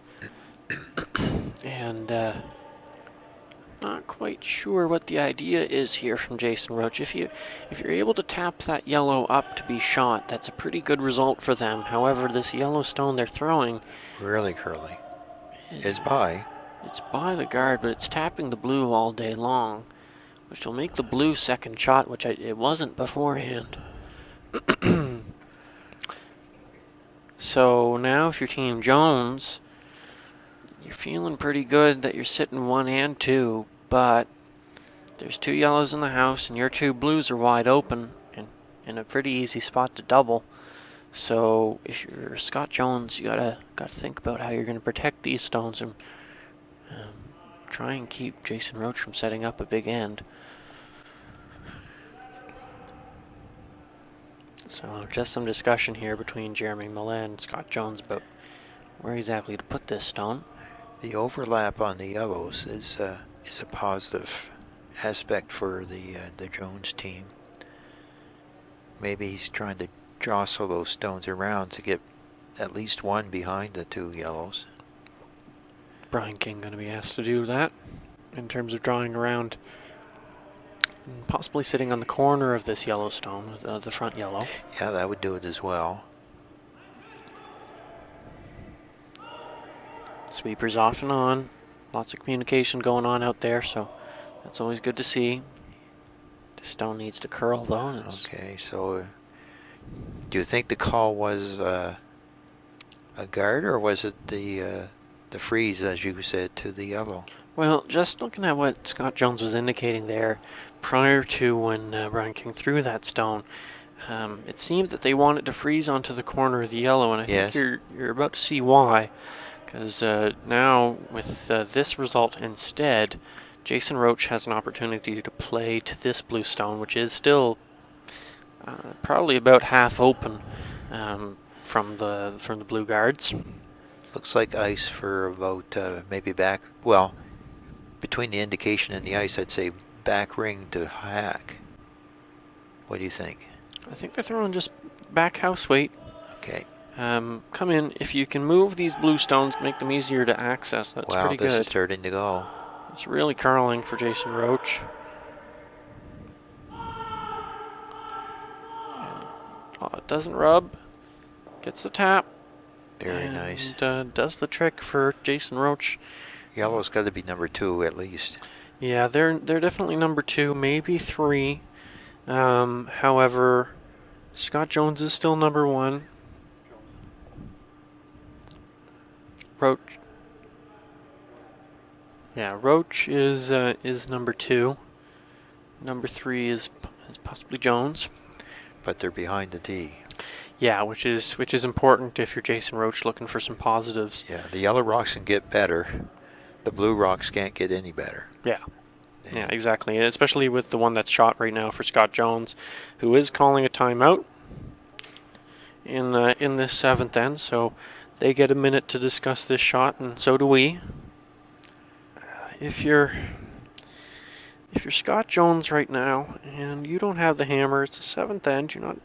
And not quite sure what the idea is here from Jason Roach. If you're able to tap that yellow up to be shot, that's a pretty good result for them. However, this yellow stone they're throwing, really curly, it's by. It's by the guard, but it's tapping the blue all day long, which will make the blue second shot, which it wasn't beforehand. So now if you're Team Jones, you're feeling pretty good that you're sitting 1 and 2, but there's 2 yellows in the house and your 2 blues are wide open and in a pretty easy spot to double. So if you're Scott Jones, you gotta think about how you're going to protect these stones and try and keep Jason Roach from setting up a big end. So just some discussion here between Jeremy Millett and Scott Jones about where exactly to put this stone. The overlap on the yellows is a positive aspect for the Jones team. Maybe he's trying to jostle those stones around to get at least 1 behind the 2 yellows. Brian King going to be asked to do that in terms of drawing around, possibly sitting on the corner of this yellow stone, the front yellow. Yeah, that would do it as well. Sweepers off and on. Lots of communication going on out there, so that's always good to see. The stone needs to curl, though. Okay, so do you think the call was a guard, or was it the freeze, as you said, to the yellow? Well, just looking at what Scott Jones was indicating there prior to when Brian King threw that stone, it seemed that they wanted to freeze onto the corner of the yellow, and I think you're about to see why. Because now, with this result instead, Jason Roach has an opportunity to play to this blue stone, which is still probably about half open from the blue guards. Looks like ice for about maybe back, well, between the indication and the ice, I'd say back ring to hack. What do you think? I think they're throwing just back house weight. Okay. Come in. If you can move these blue stones, make them easier to access, that's pretty good. Wow, this is starting to go. It's really curling for Jason Roach. It doesn't rub. Gets the tap. Very nice. Does the trick for Jason Roach. Yellow's got to be number 2 at least. Yeah, they're definitely number 2, maybe 3. However, Scott Jones is still number 1. Roach. Yeah, Roach is number 2. Number 3 is possibly Jones. But they're behind the tee. Yeah, which is important if you're Jason Roach looking for some positives. Yeah, the yellow rocks can get better. The blue rocks can't get any better. Yeah. Yeah, exactly. And especially with the one that's shot right now for Scott Jones, who is calling a timeout in this 7th end. So they get a minute to discuss this shot, and so do we. If you're Scott Jones right now and you don't have the hammer, it's the 7th end. You're not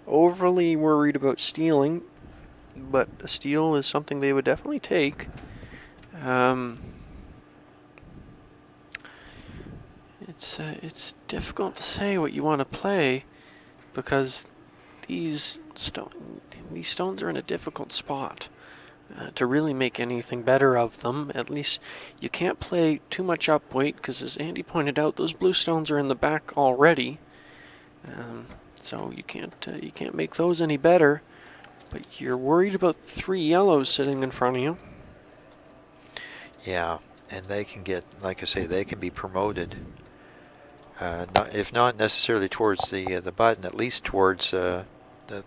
overly worried about stealing, but a steal is something they would definitely take. It's difficult to say what you want to play because these stones are in a difficult spot to really make anything better of them. At least you can't play too much up weight because, as Andy pointed out, those blue stones are in the back already, So you can't make those any better. But you're worried about 3 yellows sitting in front of you. Yeah, and they can get, like I say, they can be promoted. If not necessarily towards the button, at least towards the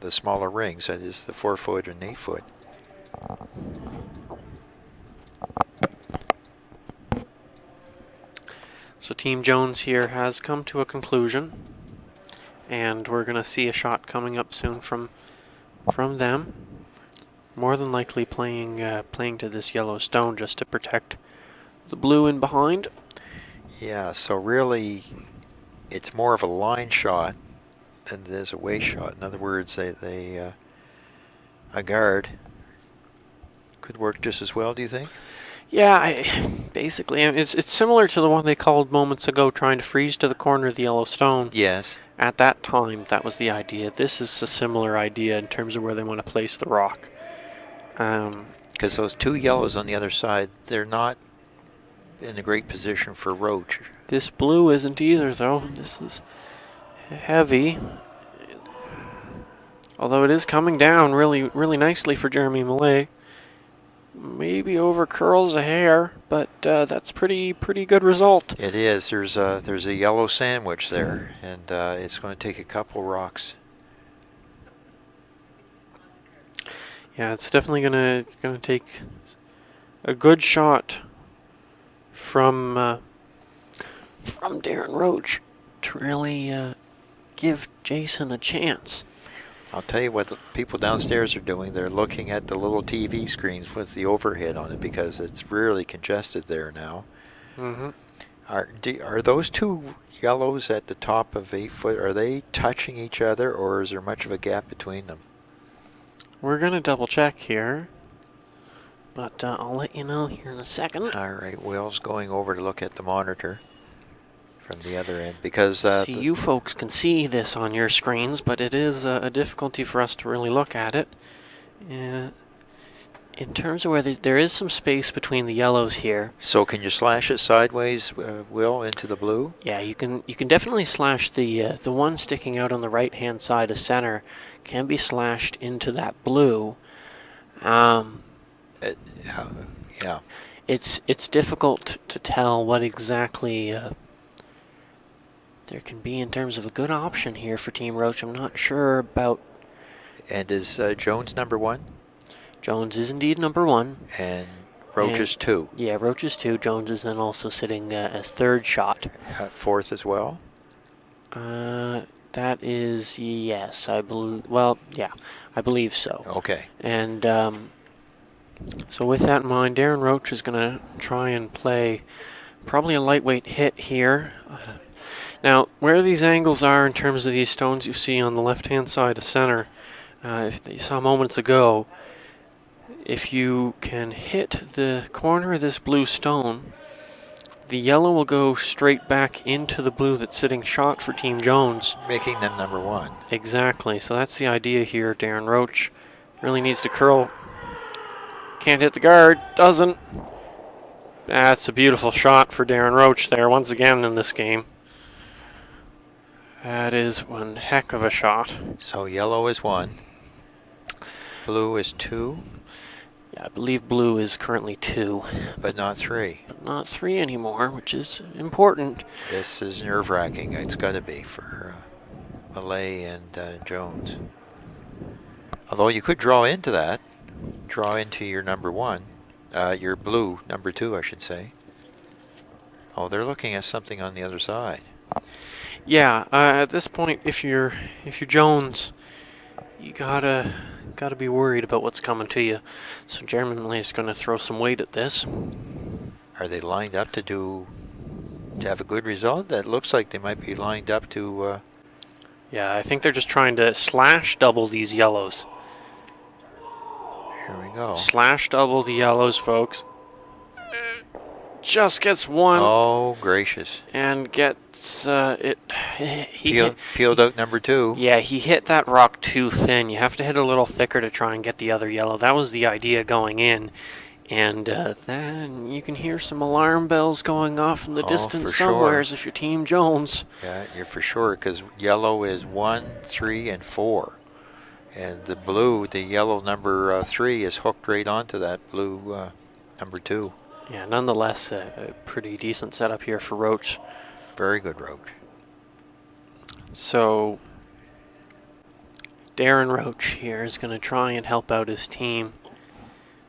smaller rings. That is the 4-foot and 8-foot. So Team Jones here has come to a conclusion, and we're going to see a shot coming up soon from them. More than likely playing to this yellow stone just to protect the blue in behind. Yeah, so really it's more of a line shot than it is a way shot. In other words, a guard could work just as well, do you think? Yeah, basically, it's similar to the one they called moments ago, trying to freeze to the corner of the yellow stone. Yes. At that time, that was the idea. This is a similar idea in terms of where they want to place the rock. Because those 2 yellows on the other side, they're not in a great position for Roach. This blue isn't either, though. This is heavy. Although it is coming down really, really nicely for Jeremy Millay. Maybe over curls a hair, but that's pretty good result. It is. There's a yellow sandwich there, and it's going to take a couple rocks. Yeah, it's definitely gonna take a good shot from Darren Roach to really give Jason a chance. I'll tell you what the people downstairs are doing. They're looking at the little TV screens with the overhead on it because it's really congested there now. Mm-hmm. Are those 2 yellows at the top of 8-foot, are they touching each other, or is there much of a gap between them? We're going to double check here, but I'll let you know here in a second. All right, Will's going over to look at the monitor from the other end because see, you folks can see this on your screens, but it is a difficulty for us to really look at it. In terms of where there is some space between the yellows here. So can you slash it sideways, Will, into the blue? Yeah, you can definitely slash the one sticking out on the right-hand side of center can be slashed into that blue. Yeah. It's difficult to tell what exactly there can be in terms of a good option here for Team Roach. I'm not sure about. And is Jones number 1? Jones is indeed number 1. And Roach is 2. Yeah, Roach is 2. Jones is then also sitting as 3rd shot. 4th as well? That is, yes, I believe. Well, yeah, I believe so. Okay. And so with that in mind, Darren Roach is going to try and play probably a lightweight hit here. Now, where these angles are in terms of these stones you see on the left-hand side of center, if you saw moments ago, if you can hit the corner of this blue stone, the yellow will go straight back into the blue that's sitting shot for Team Jones. Making them number 1. Exactly. So that's the idea here. Darren Roach really needs to curl. Can't hit the guard. Doesn't. That's a beautiful shot for Darren Roach there once again in this game. That is one heck of a shot. So yellow is 1. Blue is 2. Yeah, I believe blue is currently 2. But not 3. But not 3 anymore, which is important. This is nerve-wracking. It's got to be for Millay and Jones. Although you could draw into that. Draw into your number 1. Your blue, number 2, I should say. Oh, they're looking at something on the other side. Yeah, at this point, if you're Jones, you gotta be worried about what's coming to you. So Jeremy Millay is going to throw some weight at this. Are they lined up to have a good result? That looks like they might be lined up to. Yeah, I think they're just trying to slash double these yellows. Here we go. Slash double the yellows, folks. Just gets 1. Oh, gracious. And gets it. Peeled out number 2. Yeah, he hit that rock too thin. You have to hit a little thicker to try and get the other yellow. That was the idea going in. And then you can hear some alarm bells going off in the distance for somewheres sure. if you're Team Jones. Yeah, you're for sure, because yellow is 1, 3, and 4. And the yellow number 3 is hooked right onto that blue number 2. Yeah, nonetheless, a pretty decent setup here for Roach. Very good Roach. So Darren Roach here is going to try and help out his team,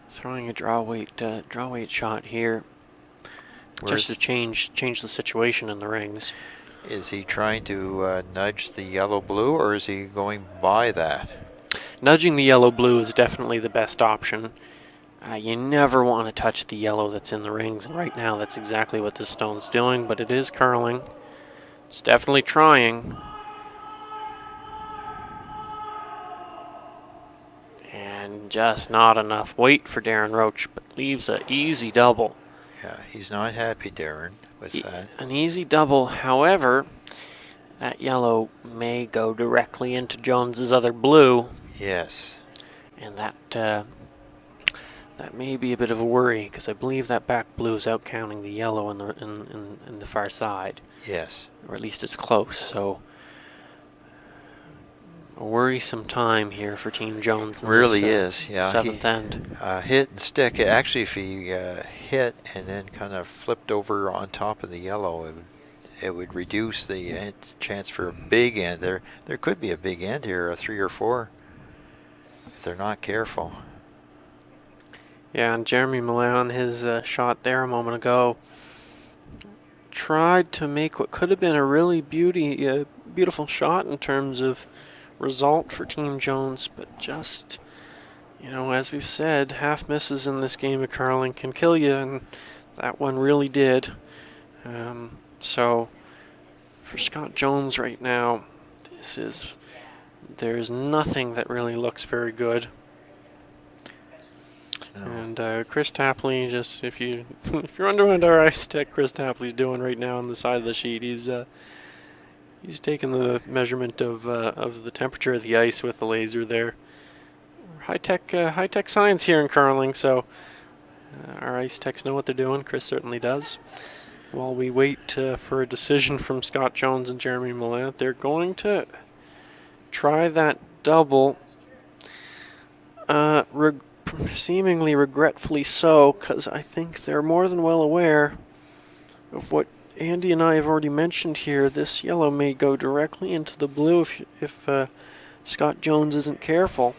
throwing a draw weight shot here, just to change the situation in the rings. Is he trying to nudge the yellow-blue, or is he going by that? Nudging the yellow-blue is definitely the best option. You never want to touch the yellow that's in the rings, and right now that's exactly what this stone's doing, but it is curling. It's definitely trying. And just not enough weight for Darren Roach, but leaves an easy double. Yeah, he's not happy, Darren, with that. An easy double, however, that yellow may go directly into Jones's other blue. Yes. And that may be a bit of a worry, because I believe that back blue is out counting the yellow in the far side. Yes. Or at least it's close, so a worrisome time here for Team Jones. Really is, yeah. Seventh end. Hit and stick. Actually, if he hit and then kind of flipped over on top of the yellow, it would reduce the chance for a big end. There could be a big end here, a 3 or 4, if they're not careful. Yeah, and Jeremy Milan, his shot there a moment ago, tried to make what could have been a really beautiful shot in terms of result for Team Jones, but just, as we've said, half misses in this game of curling can kill you, and that one really did. So for Scott Jones right now, there's nothing that really looks very good. No. And Chris Tapley, just if you're wondering what our ice tech Chris Tapley's doing right now on the side of the sheet, he's taking the measurement of the temperature of the ice with the laser there. High tech science here in curling, so our ice techs know what they're doing. Chris certainly does. While we wait for a decision from Scott Jones and Jeremy Millant, they're going to try that double. Seemingly regretfully so, because I think they're more than well aware of what Andy and I have already mentioned here. This yellow may go directly into the blue if Scott Jones isn't careful,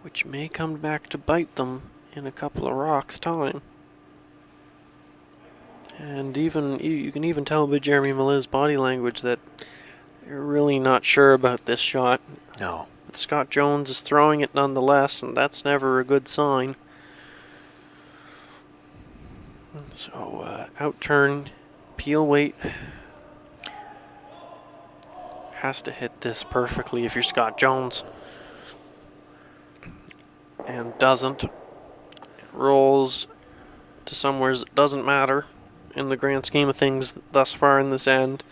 which may come back to bite them in a couple of rocks' time. And you can even tell by Jeremy Millant's body language that they're really not sure about this shot. No. But Scott Jones is throwing it nonetheless, and that's never a good sign. So, outturn, peel weight. Has to hit this perfectly if you're Scott Jones. And doesn't. It rolls to somewhere that doesn't matter in the grand scheme of things thus far in this end.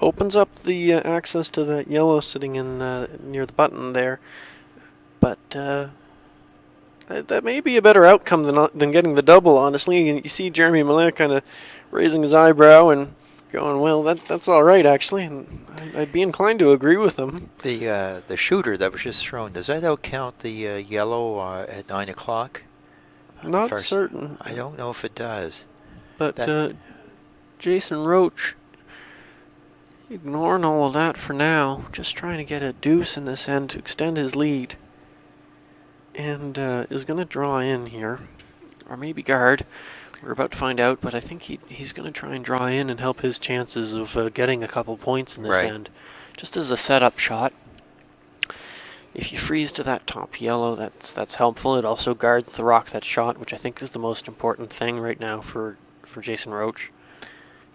Opens up the access to that yellow sitting in near the button there, but that may be a better outcome than getting the double. Honestly, you see Jeremy Millant kind of raising his eyebrow and going, "Well, that's all right, actually," and I'd be inclined to agree with him. The shooter that was just thrown, does that outcount the yellow at 9 o'clock? Not certain. I don't know if it does. But Jason Roach, ignoring all of that for now, just trying to get a deuce in this end to extend his lead. And is going to draw in here. Or maybe guard. We're about to find out, but I think he's going to try and draw in and help his chances of getting a couple points in this end. Just as a setup shot. If you freeze to that top yellow, that's helpful. It also guards the rock that shot, which I think is the most important thing right now for Jason Roach.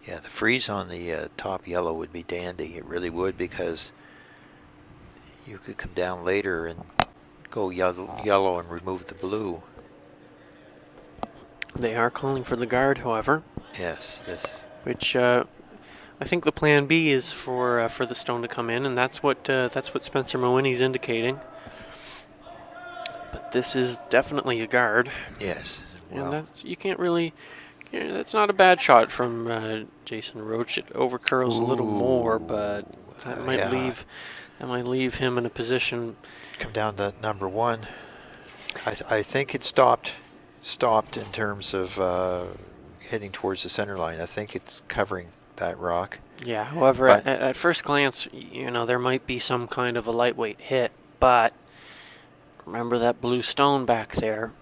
Yeah, the freeze on the top yellow would be dandy. It really would, because you could come down later and go yellow and remove the blue. They are calling for the guard, however. Yes, which I think the plan B is for the stone to come in, and that's what Spencer Mawhinney's indicating. But this is definitely a guard. Yes. Well, And you can't really. Yeah, that's not a bad shot from Jason Roach. It overcurls a little more, but that might leave him in a position. come down to number one. I think it stopped in terms of heading towards the center line. I think it's covering that rock. Yeah, however, at first glance, there might be some kind of a lightweight hit, but remember that blue stone back there.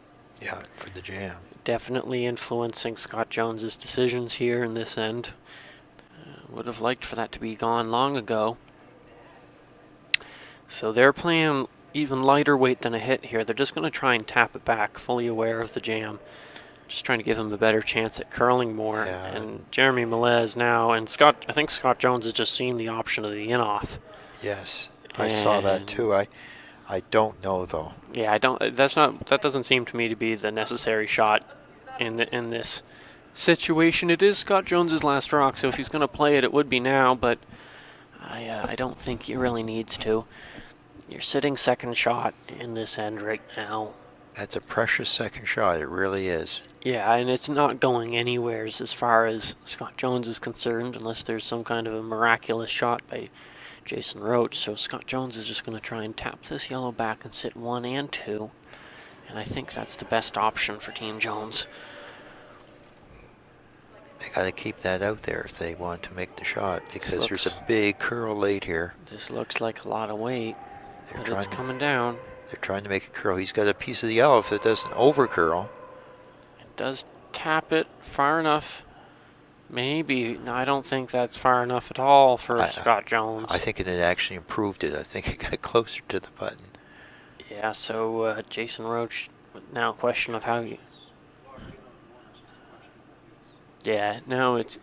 Yeah, for the jam. Definitely influencing Scott Jones's decisions here in this end. Would have liked for that to be gone long ago. So they're playing even lighter weight than a hit here. They're just going to try and tap it back, fully aware of the jam. Just trying to give him a better chance at curling more. Yeah. And Jeremy Melez now, and I think Scott Jones has just seen the option of the in-off. Yes, I saw that too. I don't know though. Yeah, that doesn't seem to me to be the necessary shot in this situation. It is Scott Jones's last rock, so if he's going to play it, it would be now, but I don't think he really needs to. You're sitting second shot in this end right now. That's a precious second shot. It really is. Yeah, and it's not going anywhere as far as Scott Jones is concerned, unless there's some kind of a miraculous shot by Jason Roach. So Scott Jones is just going to try and tap this yellow back and sit 1 and 2. And I think that's the best option for Team Jones. They got to keep that out there if they want to make the shot, because there's a big curl late here. This looks like a lot of weight, but it's coming down. They're trying to make it curl. He's got a piece of the yellow if it doesn't over curl. It does tap it far enough. Maybe. No, I don't think that's far enough at all for Scott Jones. I think it actually improved it. I think it got closer to the button. Yeah, so Jason Roach, now a question of how you... Yeah, no, it's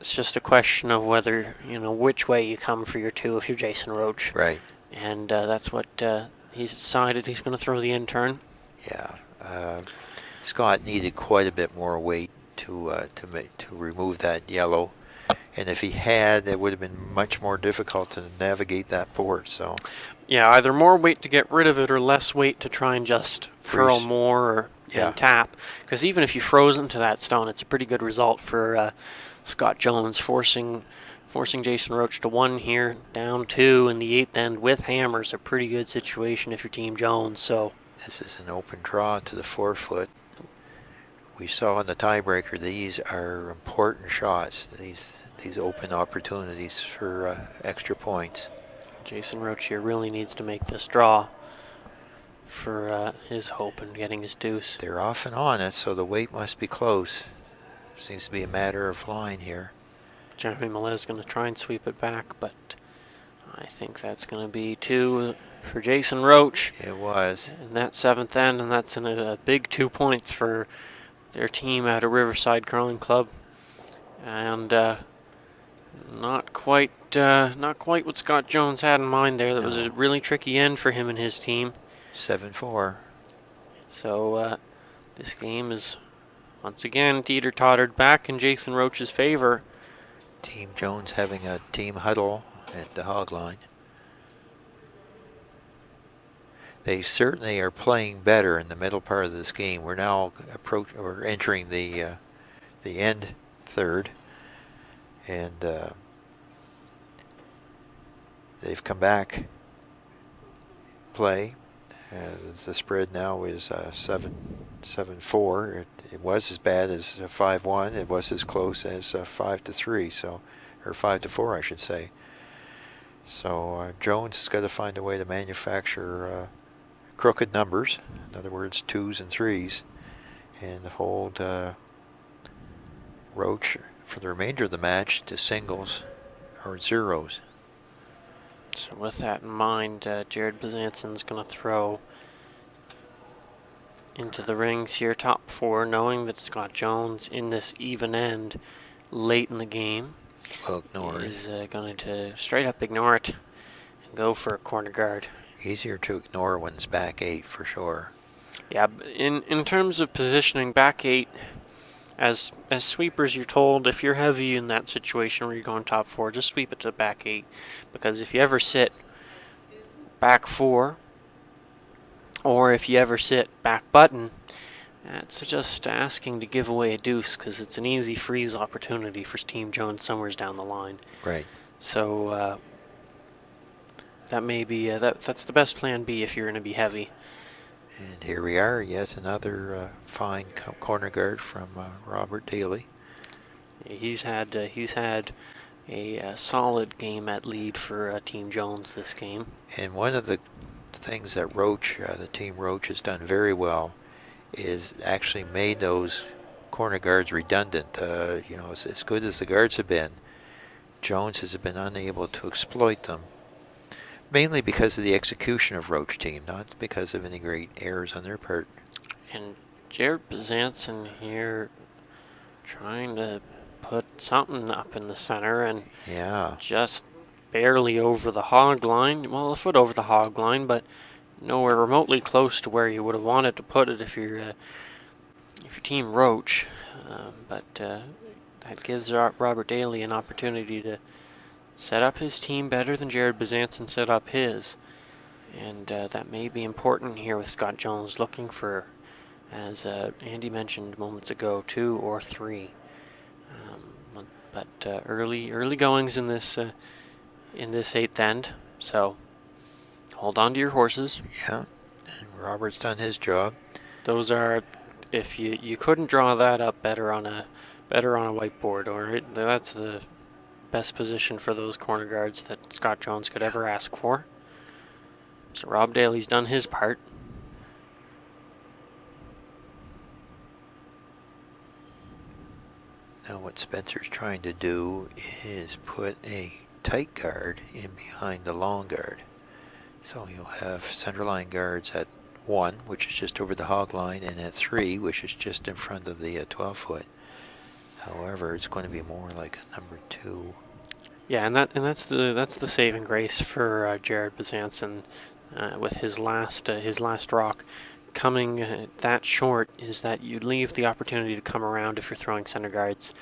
just a question of whether, which way you come for your 2 if you're Jason Roach. Right. And that's what he's decided. He's going to throw the in-turn. Yeah. Scott needed quite a bit more weight to remove that yellow. And if he had, it would have been much more difficult to navigate that board. So, yeah, either more weight to get rid of it or less weight to try and just curl more and tap. Because even if you froze into that stone, it's a pretty good result for Scott Jones, forcing Jason Roach to 1 here, down 2 in the 8th end with hammers. A pretty good situation if you're Team Jones. So this is an open draw to the 4-foot. We saw in the tiebreaker, these are important shots. These open opportunities for extra points. Jason Roach here really needs to make this draw for his hope in getting his deuce. They're off and on it, so the weight must be close. Seems to be a matter of line here. Jeremy Melez is going to try and sweep it back, but I think that's going to be 2 for Jason Roach. It was. In that 7th end, and that's a big 2 points for their team out of Riverside Curling Club. And not quite what Scott Jones had in mind there. That was a really tricky end for him and his team. 7-4. So this game is once again teeter-tottered back in Jason Roach's favor. Team Jones having a team huddle at the hog line. They certainly are playing better in the middle part of this game. We're now entering the end third, and they've come back. Play. The spread now is 7-4. It was as bad as 5-1. It was as close as 5-3. So, or 5-4, I should say. So Jones has got to find a way to manufacture crooked numbers, in other words, 2s and 3s, and hold Roach for the remainder of the match to singles or zeros. So with that in mind, Jared Bezanson's going to throw into the rings here, top 4, knowing that Scott Jones in this even end late in the game is going to straight up ignore it and go for a corner guard. Easier to ignore when it's back 8 for sure. Yeah, in terms of positioning, back 8, as sweepers, you're told if you're heavy in that situation where you're going top 4, just sweep it to back 8. Because if you ever sit back 4, Or if you ever sit back button, it's just asking to give away a deuce because it's an easy freeze opportunity for Team Jones somewhere down the line. Right. So that may be that's the best plan B if you're going to be heavy. And here we are, yet another fine corner guard from Robert Daly. He's had a solid game at lead for Team Jones this game. And one of the things that Roach, the team Roach, has done very well is actually made those corner guards redundant. As good as the guards have been, Jones has been unable to exploit them, mainly because of the execution of Roach team, not because of any great errors on their part. And Jared Bezanson here trying to put something up in the center and just barely over the hog line. Well, a foot over the hog line, but nowhere remotely close to where you would have wanted to put it if you're Team Roach. But that gives Robert Daly an opportunity to set up his team better than Jared Bezanson set up his. And that may be important here with Scott Jones looking for, as Andy mentioned moments ago, 2 or 3. But early goings in this 8th end, so hold on to your horses. Yeah, and Robert's done his job. Those are, if you couldn't draw that up better on a whiteboard, or that's the best position for those corner guards that Scott Jones could ever ask for. So Rob Daly's done his part. Now what Spencer's trying to do is put a tight guard in behind the long guard. So you'll have centerline guards at 1, which is just over the hog line, and at 3, which is just in front of the 12-foot. However, it's going to be more like a number 2. Yeah, and that's the saving grace for Jared Bezanson with his last rock. Coming that short is that you leave the opportunity to come around if you're throwing center guards,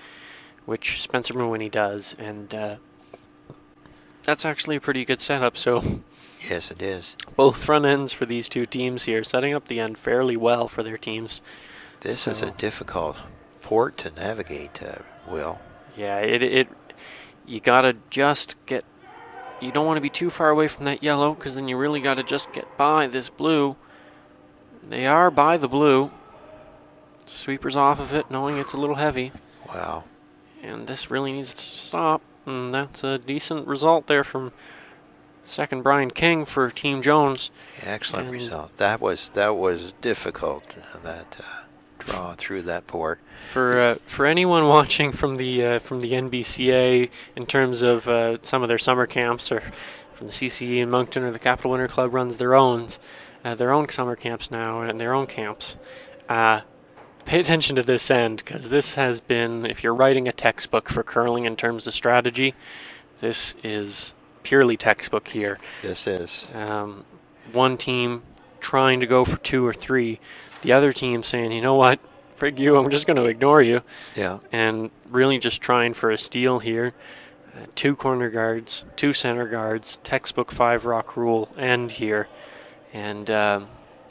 which Spencer Mawhinney does, and that's actually a pretty good setup. So yes, it is. Both front ends for these two teams here, setting up the end fairly well for their teams. This is a difficult port to navigate, Will. Yeah, you gotta just get. You don't want to be too far away from that yellow, because then you really gotta just get by this blue. They are by the blue. Sweeper's off of it, knowing it's a little heavy. Wow. And this really needs to stop. And that's a decent result there from second Brian King for Team Jones. Excellent result. That was difficult, that draw through that port. For anyone watching from the NBCA in terms of some of their summer camps, or from the CCE in Moncton, or the Capital Winter Club runs their own summer camps now and their own camps. Pay attention to this end, because this has been, if you're writing a textbook for curling in terms of strategy, this is purely textbook here. This is. One team trying to go for 2 or 3, the other team saying, you know what, frig you, I'm just going to ignore you. Yeah. And really just trying for a steal here. 2 corner guards, 2 center guards, textbook 5 rock rule end here. And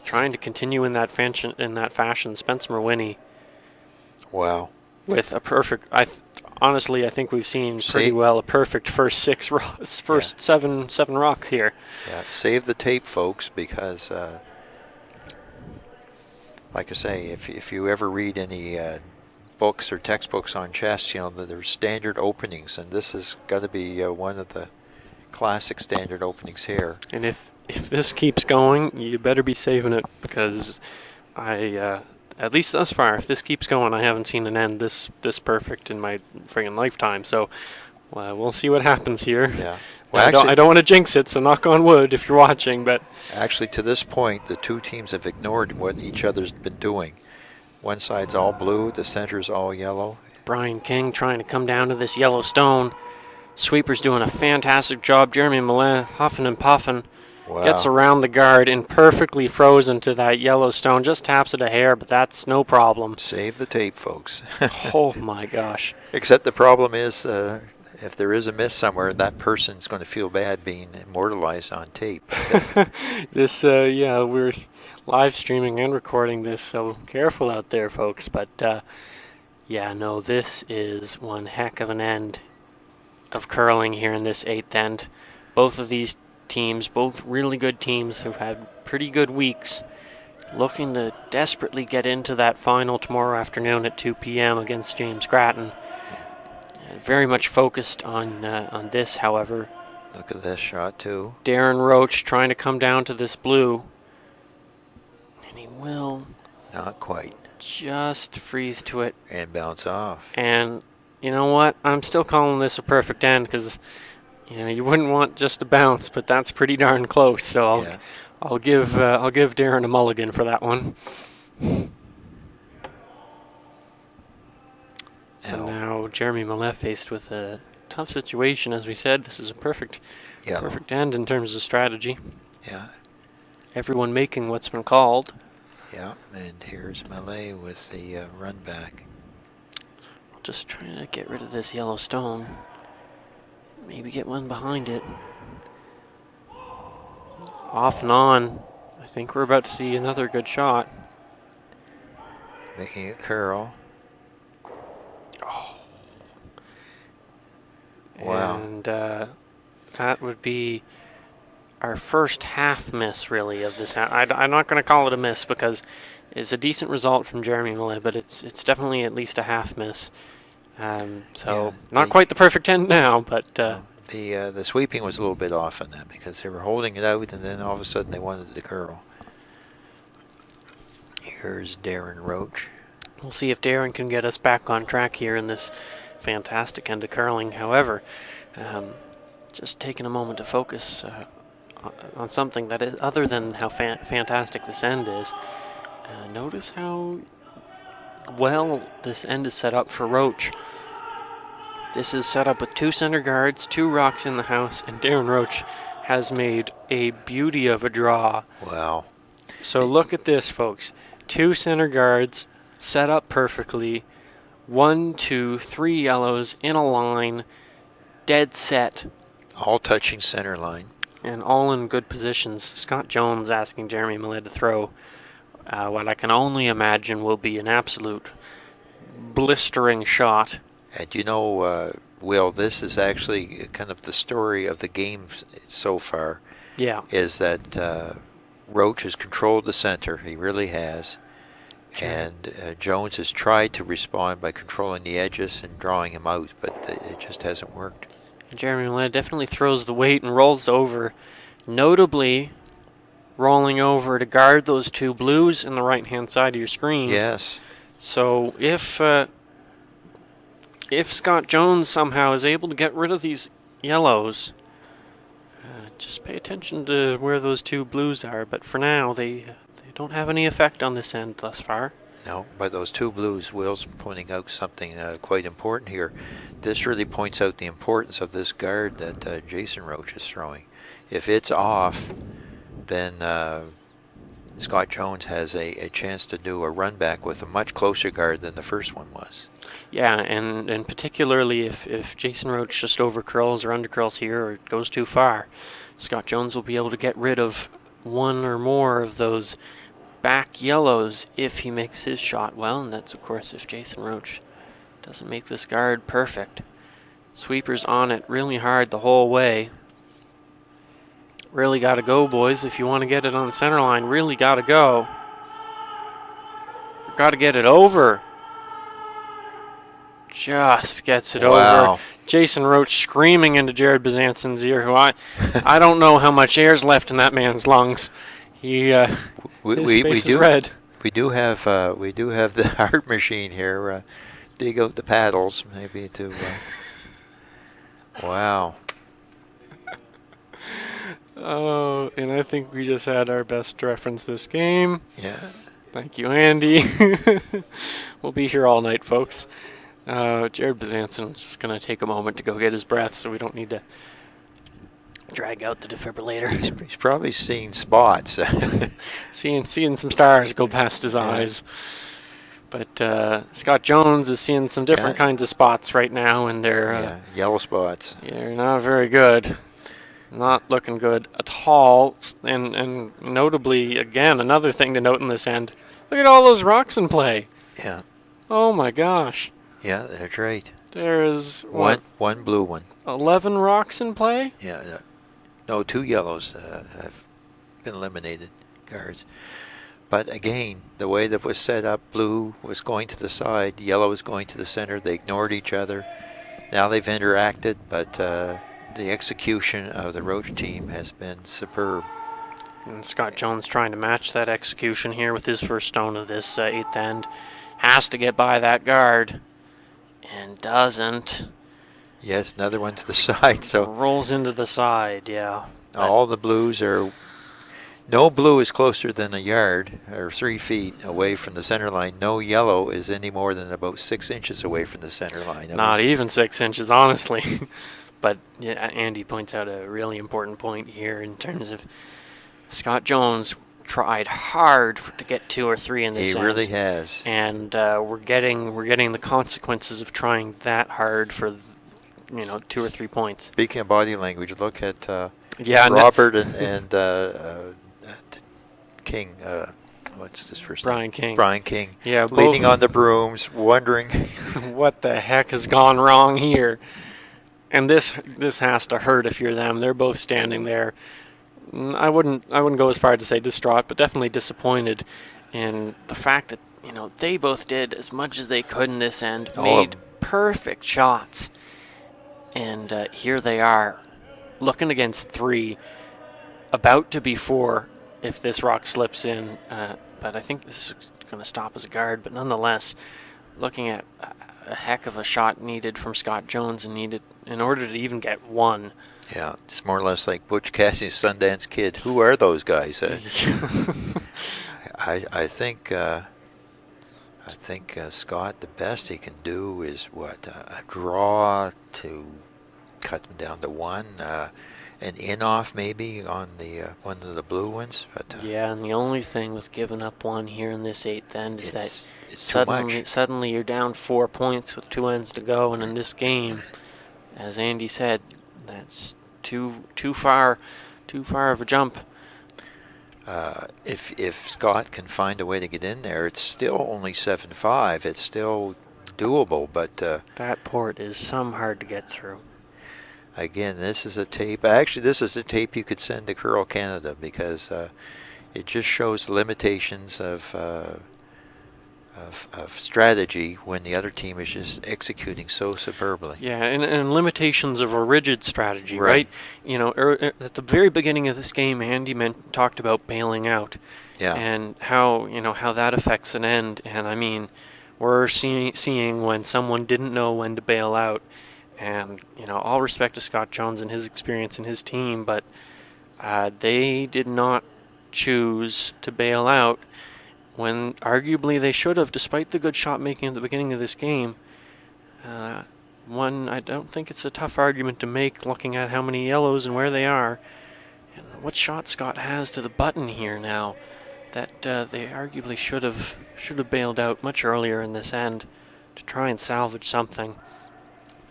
trying to continue in that fashion, Spencer Mawhinney. Wow. With a perfect, honestly, I think we've seen pretty well a perfect first 7 rocks here. Yeah, save the tape, folks, because, like I say, if you ever read any books or textbooks on chess, there's standard openings, and this has got to be one of the classic standard openings here. And if this keeps going, you better be saving it, because at least thus far, if this keeps going, I haven't seen an end this perfect in my friggin' lifetime. So we'll see what happens here. Yeah. Well, I don't want to jinx it, so knock on wood if you're watching. But actually, to this point, the two teams have ignored what each other's been doing. One side's all blue, the center's all yellow. Brian King trying to come down to this yellow stone. Sweeper's doing a fantastic job. Jeremy Millett huffing and puffing. Wow. Gets around the guard and perfectly frozen to that yellow stone. Just taps it a hair, but that's no problem. Save the tape, folks. Oh, my gosh. Except the problem is, if there is a miss somewhere, that person's going to feel bad being immortalized on tape. We're live streaming and recording this, so careful out there, folks. But yeah, no, this is one heck of an end of curling here in this 8th end. Both of these teams, both really good teams who've had pretty good weeks, looking to desperately get into that final tomorrow afternoon at 2 p.m. against James Grattan. Very much focused on this, however. Look at this shot, too. Darren Roach trying to come down to this blue. And he will. Not quite. Just freeze to it. And bounce off. And you know what? I'm still calling this a perfect end because you wouldn't want just a bounce, but that's pretty darn close. So I'll give Darren a mulligan for that one. So now Jeremy Millet faced with a tough situation, as we said. This is a perfect end in terms of strategy. Yeah. Everyone making what's been called. Yeah, and here's Millet with the run back. Just trying to get rid of this yellow stone. Maybe get one behind it. Off and on. I think we're about to see another good shot. Making it curl. Oh. Wow. And that would be our first half miss, really, of this. I'm not going to call it a miss because it's a decent result from Jeremy Millet, but it's definitely at least a half miss. Not quite the perfect end now, but the sweeping was a little bit off on that because they were holding it out, and then all of a sudden they wanted it to curl. Here's Darren Roach. We'll see if Darren can get us back on track here in this fantastic end of curling. However, just taking a moment to focus on something that is other than how fantastic this end is. Notice how well this end is set up for Roach. This is set up with 2 center guards, 2 rocks in the house, and Darren Roach has made a beauty of a draw. Wow. So look at this, folks. 2 center guards set up perfectly. 1, 2, 3 yellows in a line, dead set. All touching center line. And all in good positions. Scott Jones asking Jeremy Millet to throw what I can only imagine will be an absolute blistering shot. And you know, Will, this is actually kind of the story of the game so far. Yeah. Is that Roach has controlled the center. He really has. Sure. And Jones has tried to respond by controlling the edges and drawing him out, but it just hasn't worked. Jeremy Millet definitely throws the weight and rolls over, notably rolling over to guard those 2 blues in the right-hand side of your screen. Yes. So if Scott Jones somehow is able to get rid of these yellows, just pay attention to where those 2 blues are. But for now, they don't have any effect on this end thus far. No, but those 2 blues, Will's pointing out something quite important here. This really points out the importance of this guard that Jason Roach is throwing. If it's off, then Scott Jones has a chance to do a run back with a much closer guard than the first one was. Yeah, and particularly if Jason Roach just overcurls or undercurls here or goes too far, Scott Jones will be able to get rid of 1 or more of those back yellows if he makes his shot well, and that's, of course, if Jason Roach doesn't make this guard perfect. Sweeper's on it really hard the whole way. Really got to go, boys, if you want to get it on the center line. Really got to go. Got to get it over. Just gets it over. Jason Roach screaming into Jared Bezanson's ear, who I don't know how much air's left in that man's lungs. His face is red. We do have the heart machine here. Dig out the paddles, maybe to. Wow. Oh, and I think we just had our best reference this game. Yeah. Thank you, Andy. We'll be here all night, folks. Jared Bezanson is just going to take a moment to go get his breath, so we don't need to drag out the defibrillator. He's probably seeing spots. seeing some stars go past his eyes. But Scott Jones is seeing some different kinds of spots right now, and they're yellow spots. They're not very good. Not looking good at all. And notably, again, another thing to note in this end, look at all those rocks in play. Yeah. Oh my gosh. Yeah, that's right. There is, one blue one. 11 rocks in play? Yeah. No, 2 yellows have been eliminated, guards. But again, the way that was set up, blue was going to the side, yellow was going to the center. They ignored each other. Now they've interacted, but the execution of the Roach team has been superb. And Scott Jones trying to match that execution here with his first stone of this 8th end. Has to get by that guard. And doesn't. Yes, another one to the side. So rolls into the side, yeah. All the blues are... No blue is closer than a yard or 3 feet away from the center line. No yellow is any more than about 6 inches away from the center line. Not even 6 inches, honestly. But yeah, Andy points out a really important point here in terms of Scott Jones tried hard to get 2 or 3 in this end. He really has. And we're getting the consequences of trying that hard for 2 or 3 points. Speaking of body language, look at Robert and King. What's his first name? Brian King. Yeah, leaning on the brooms, wondering what the heck has gone wrong here. And this has to hurt if you're them. They're both standing there. I wouldn't go as far to say distraught, but definitely disappointed in the fact that they both did as much as they could in this end, made perfect shots, and here they are, looking against 3, about to be 4 if this rock slips in. But I think this is going to stop as a guard. But nonetheless, looking at a heck of a shot needed from Scott Jones and needed in order to even get 1. Yeah, it's more or less like Butch Cassidy's Sundance Kid. Who are those guys? I think Scott, the best he can do is a draw to cut them down to 1, an in-off maybe on the one of the blue ones. But yeah, and the only thing with giving up 1 here in this 8th end is that it's suddenly you're down 4 points with 2 ends to go, and in this game, as Andy said, that's too far of a jump. If Scott can find a way to get in there, it's still only 7-5. It's still doable, but that port is some hard to get through. Again, this is a tape. Actually, this is a tape you could send to Curl Canada because it just shows limitations of strategy when the other team is just executing so superbly. Yeah, and limitations of a rigid strategy, right? At the very beginning of this game, Andy talked about bailing out, and how that affects an end. And I mean, we're seeing when someone didn't know when to bail out. And, all respect to Scott Jones and his experience and his team, but they did not choose to bail out when arguably they should have, despite the good shot making at the beginning of this game. I don't think it's a tough argument to make looking at how many yellows and where they are, and what shot Scott has to the button here now, that they arguably should have bailed out much earlier in this end to try and salvage something.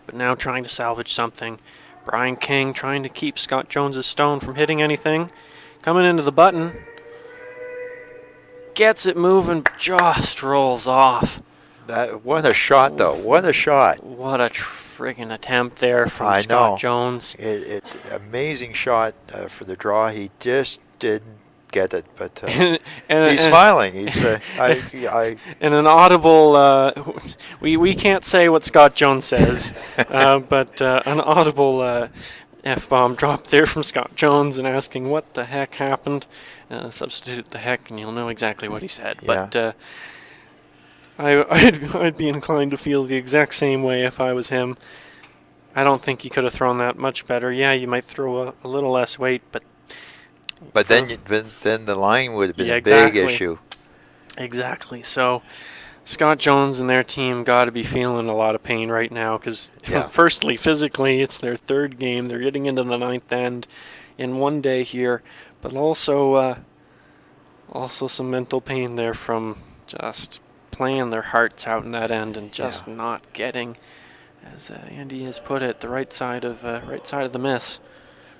But now trying to salvage something. Brian King trying to keep Scott Jones' stone from hitting anything. Coming into the button. Gets it moving, just rolls off. What a shot, though. What a shot. What a friggin' attempt there from Scott Jones. Amazing shot for the draw. He just didn't get it, but he's smiling. He's and an audible. We can't say what Scott Jones says, but an audible F-bomb dropped there from Scott Jones and asking what the heck happened. Substitute the heck, and you'll know exactly what he said. Yeah. But I'd be inclined to feel the exact same way if I was him. I don't think he could have thrown that much better. Yeah, you might throw a little less weight, but then the line would have been a big issue. Exactly. So Scott Jones and their team got to be feeling a lot of pain right now because, firstly, physically, it's their 3rd game. They're getting into the 9th end in one day here, but also some mental pain there from just playing their hearts out in that end and just not getting, as Andy has put it, the right side of the miss.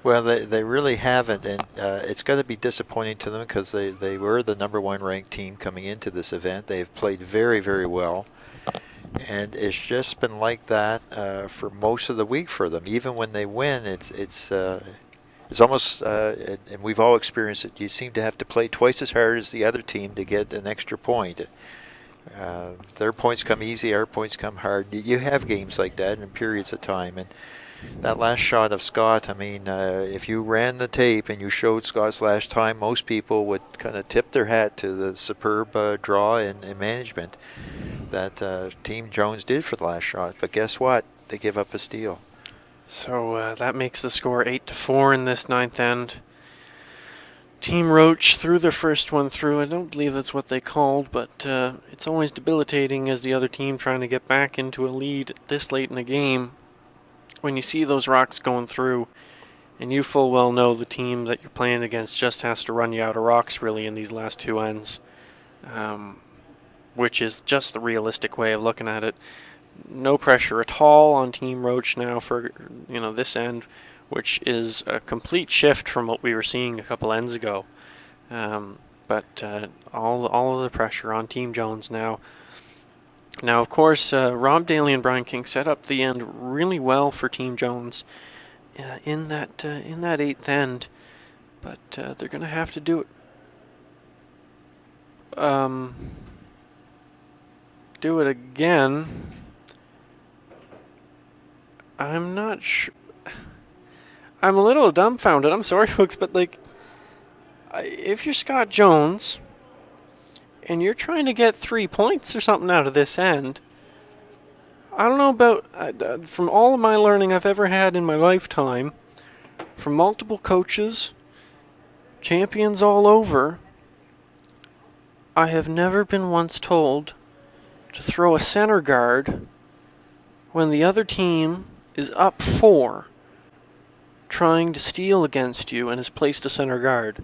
Well, they really haven't, and it's got to be disappointing to them because they were the #1 ranked team coming into this event. They've played very, very well, and it's just been like that for most of the week for them. Even when they win, it's almost, and we've all experienced it. You seem to have to play twice as hard as the other team to get an extra point. Their points come easy, our points come hard. You have games like that in periods of time, and that last shot of Scott, I mean, if you ran the tape and you showed Scott's last time, most people would kind of tip their hat to the superb draw and management that Team Jones did for the last shot. But guess what? They give up a steal. So that makes the score 8-4 in this ninth end. Team Roach threw their first one through. I don't believe that's what they called, but it's always debilitating as the other team trying to get back into a lead this late in the game. When you see those rocks going through, and you full well know the team that you're playing against just has to run you out of rocks really in these last two ends, which is just the realistic way of looking at it. No pressure at all on Team Roach now for this end, which is a complete shift from what we were seeing a couple ends ago. But all of the pressure on Team Jones now. Now, of course, Rob Daly and Brian King set up the end really well for Team Jones in that eighth end, but they're going to have to do it. Do it again. I'm not sure. I'm a little dumbfounded. I'm sorry, folks, but if you're Scott Jones and you're trying to get 3 points or something out of this end, I don't know about, from all of my learning I've ever had in my lifetime, from multiple coaches, champions all over, I have never been once told to throw a center guard when the other team is up 4 trying to steal against you and has placed a center guard.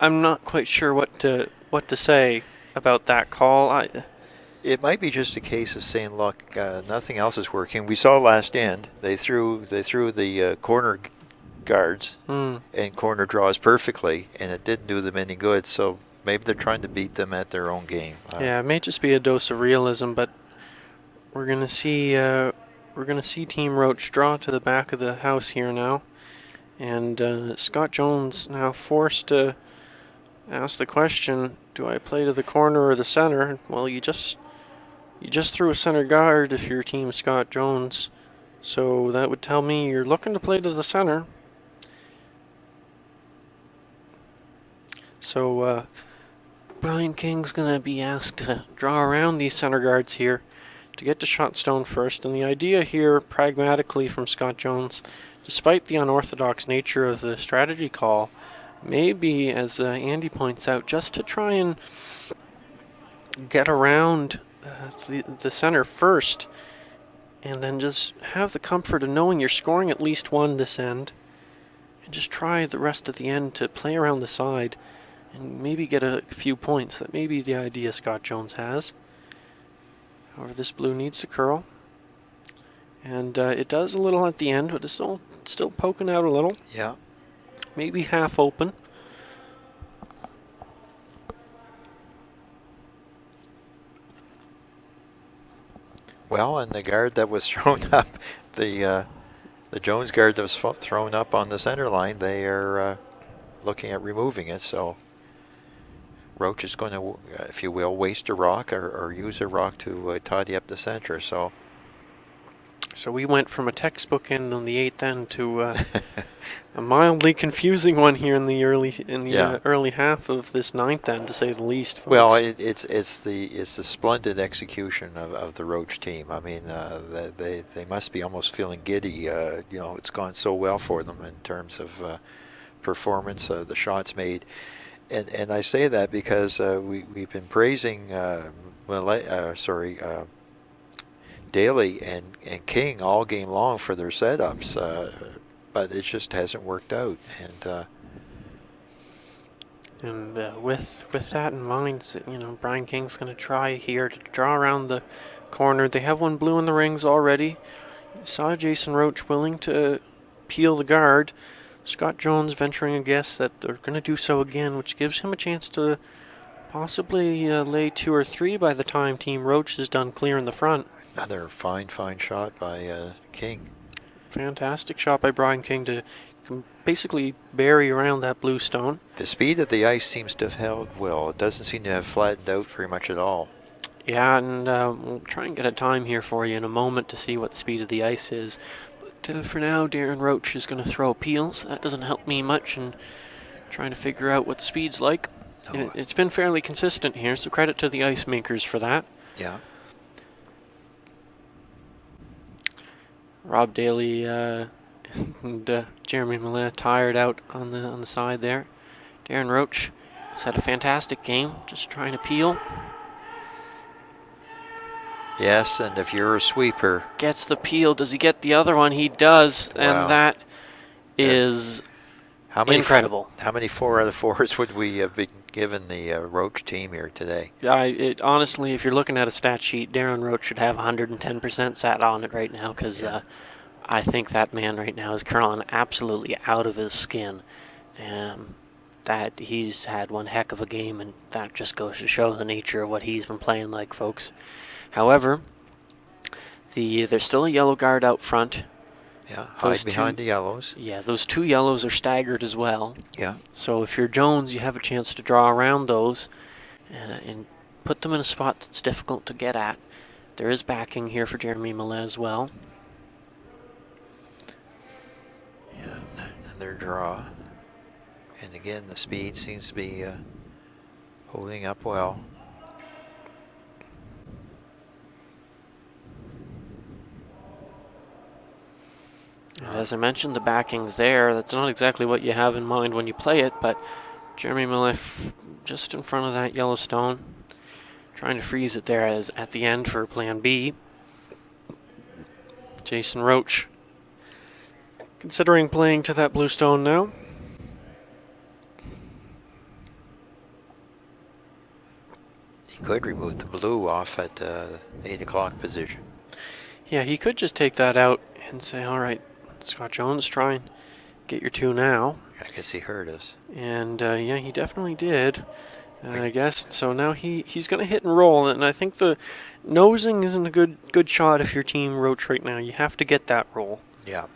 I'm not quite sure what to say about that call. It might be just a case of saying, look, nothing else is working. We saw last end they threw the corner guards and corner draws perfectly, and it didn't do them any good. So maybe they're trying to beat them at their own game. Yeah, it may just be a dose of realism, but we're gonna see Team Roach draw to the back of the house here now, and Scott Jones now forced to ask the question: do I play to the corner or the center? Well, you just threw a center guard if you're Team Scott Jones, so that would tell me you're looking to play to the center. So Brian King's gonna be asked to draw around these center guards here to get to shot stone first, and the idea here, pragmatically from Scott Jones, despite the unorthodox nature of the strategy call, may be, as Andy points out, just to try and get around the center first, and then just have the comfort of knowing you're scoring at least one this end, and just try the rest of the end to play around the side, and maybe get a few points. That may be the idea Scott Jones has. However, this blue needs to curl, and it does a little at the end, but it's still poking out a little. Yeah. Maybe half open. Well, and the guard that was thrown up, the Jones guard that was thrown up on the center line, they are looking at removing it. So Roach is going to, if you will, waste a rock or use a rock to tidy up the center. So we went from a textbook end on the eighth end to a mildly confusing one here in the early half of this ninth end, to say the least. Folks. Well, it's the splendid execution of the Roach team. I mean, they must be almost feeling giddy. It's gone so well for them in terms of performance, the shots made. And I say that because we've been praising Daly and King all game long for their setups, but it just hasn't worked out. And with that in mind, Brian King's going to try here to draw around the corner. They have one blue in the rings already. Saw Jason Roach willing to peel the guard. Scott Jones venturing a guess that they're going to do so again, which gives him a chance to possibly lay 2 or 3 by the time Team Roach is done clearing the front. Another fine shot by King. Fantastic shot by Brian King to basically bury around that blue stone. The speed of the ice seems to have held well. It doesn't seem to have flattened out very much at all. Yeah, and we'll try and get a time here for you in a moment to see what the speed of the ice is. But for now, Darren Roach is going to throw peels. That doesn't help me much in trying to figure out what the speed's like. No. It's been fairly consistent here, so credit to the ice makers for that. Yeah. Rob Daly and Jeremy Millett tired out on the side there. Darren Roach has had a fantastic game, just trying to peel. Yes, and if you're a sweeper... Gets the peel. Does he get the other one? He does, wow. And that is incredible. How many 4 out of 4s would we have been given the Roach team here today? Honestly, if you're looking at a stat sheet, Darren Roach should have 110% sat on it right now, because I think that man right now is curling absolutely out of his skin. That he's had one heck of a game, and that just goes to show the nature of what he's been playing like, folks. However, there's still a yellow guard out front. Yeah, hide behind the yellows. Yeah, those 2 yellows are staggered as well. Yeah. So if you're Jones, you have a chance to draw around those and put them in a spot that's difficult to get at. There is backing here for Jeremy Millett as well. Yeah, another draw. And again, the speed seems to be holding up well. As I mentioned, the backing's there. That's not exactly what you have in mind when you play it, but Jeremy Millett just in front of that yellow stone, trying to freeze it there as at the end for plan B. Jason Roach considering playing to that blue stone now. He could remove the blue off at 8 o'clock position. Yeah, he could just take that out and say, all right, Scott Jones, try and get your 2 now. I guess he heard us. And, yeah, he definitely did. I guess, so now he's going to hit and roll, and I think the nosing isn't a good shot if you're Team Roach right now. You have to get that roll. Yeah.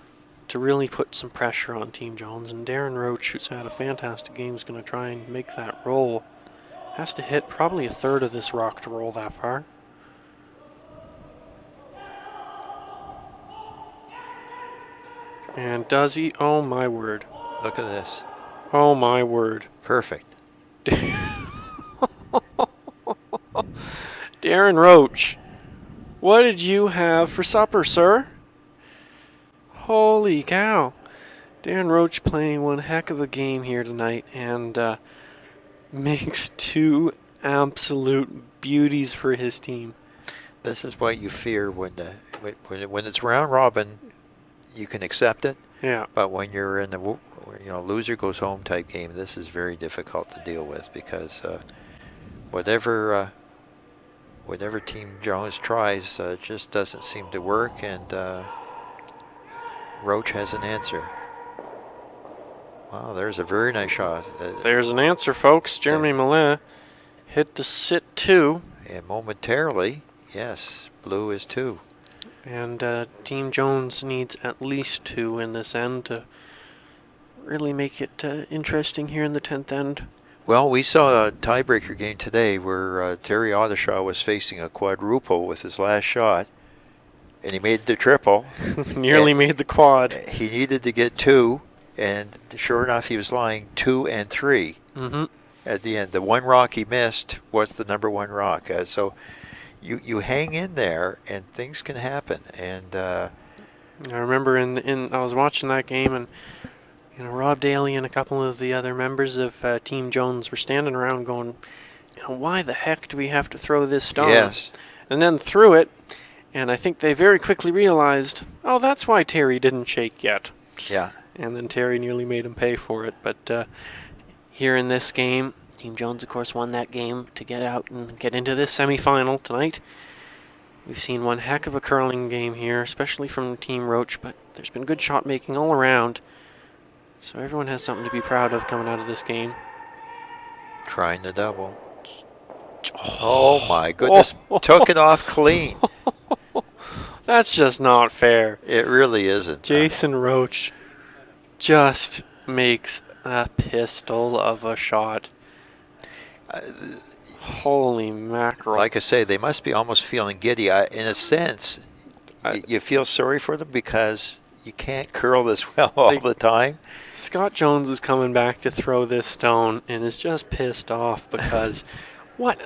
To really put some pressure on Team Jones. And Darren Roach, who's had a fantastic game, is going to try and make that roll. Has to hit probably a third of this rock to roll that far. And does he? Oh, my word. Look at this. Oh, my word. Perfect. Darren Roach, what did you have for supper, sir? Holy cow. Darren Roach playing one heck of a game here tonight, and makes 2 absolute beauties for his team. This is what you fear when it's round robin. You can accept it. Yeah. But when you're in the loser goes home type game, this is very difficult to deal with, because whatever Team Jones tries just doesn't seem to work, and Roach has an answer. Wow, there's a very nice shot. There's an answer, folks. Jeremy Millett hit the sit 2. And momentarily, yes, blue is 2. And Team Jones needs at least 2 in this end to really make it interesting here in the 10th end. Well, we saw a tiebreaker game today where Terry Ottershaw was facing a quadruple with his last shot, and he made the triple. Nearly made the quad. He needed to get 2, and sure enough, he was lying 2 and 3 at the end. The one rock he missed was the number 1 rock. So you hang in there, and things can happen. And I remember I was watching that game, and Rob Daly and a couple of the other members of Team Jones were standing around going, why the heck do we have to throw this stone? Yes. And then threw it, and I think they very quickly realized, oh, that's why Terry didn't shake yet. Yeah. And then Terry nearly made him pay for it. But here in this game, Team Jones, of course, won that game to get out and get into this semifinal tonight. We've seen one heck of a curling game here, especially from Team Roach, but there's been good shot making all around. So everyone has something to be proud of coming out of this game. Trying the double. Oh my goodness, took it off clean. That's just not fair. It really isn't. Jason Roach just makes a pistol of a shot. Holy mackerel. Like I say, they must be almost feeling giddy. In a sense, you feel sorry for them because you can't curl this well all the time. Scott Jones is coming back to throw this stone and is just pissed off because what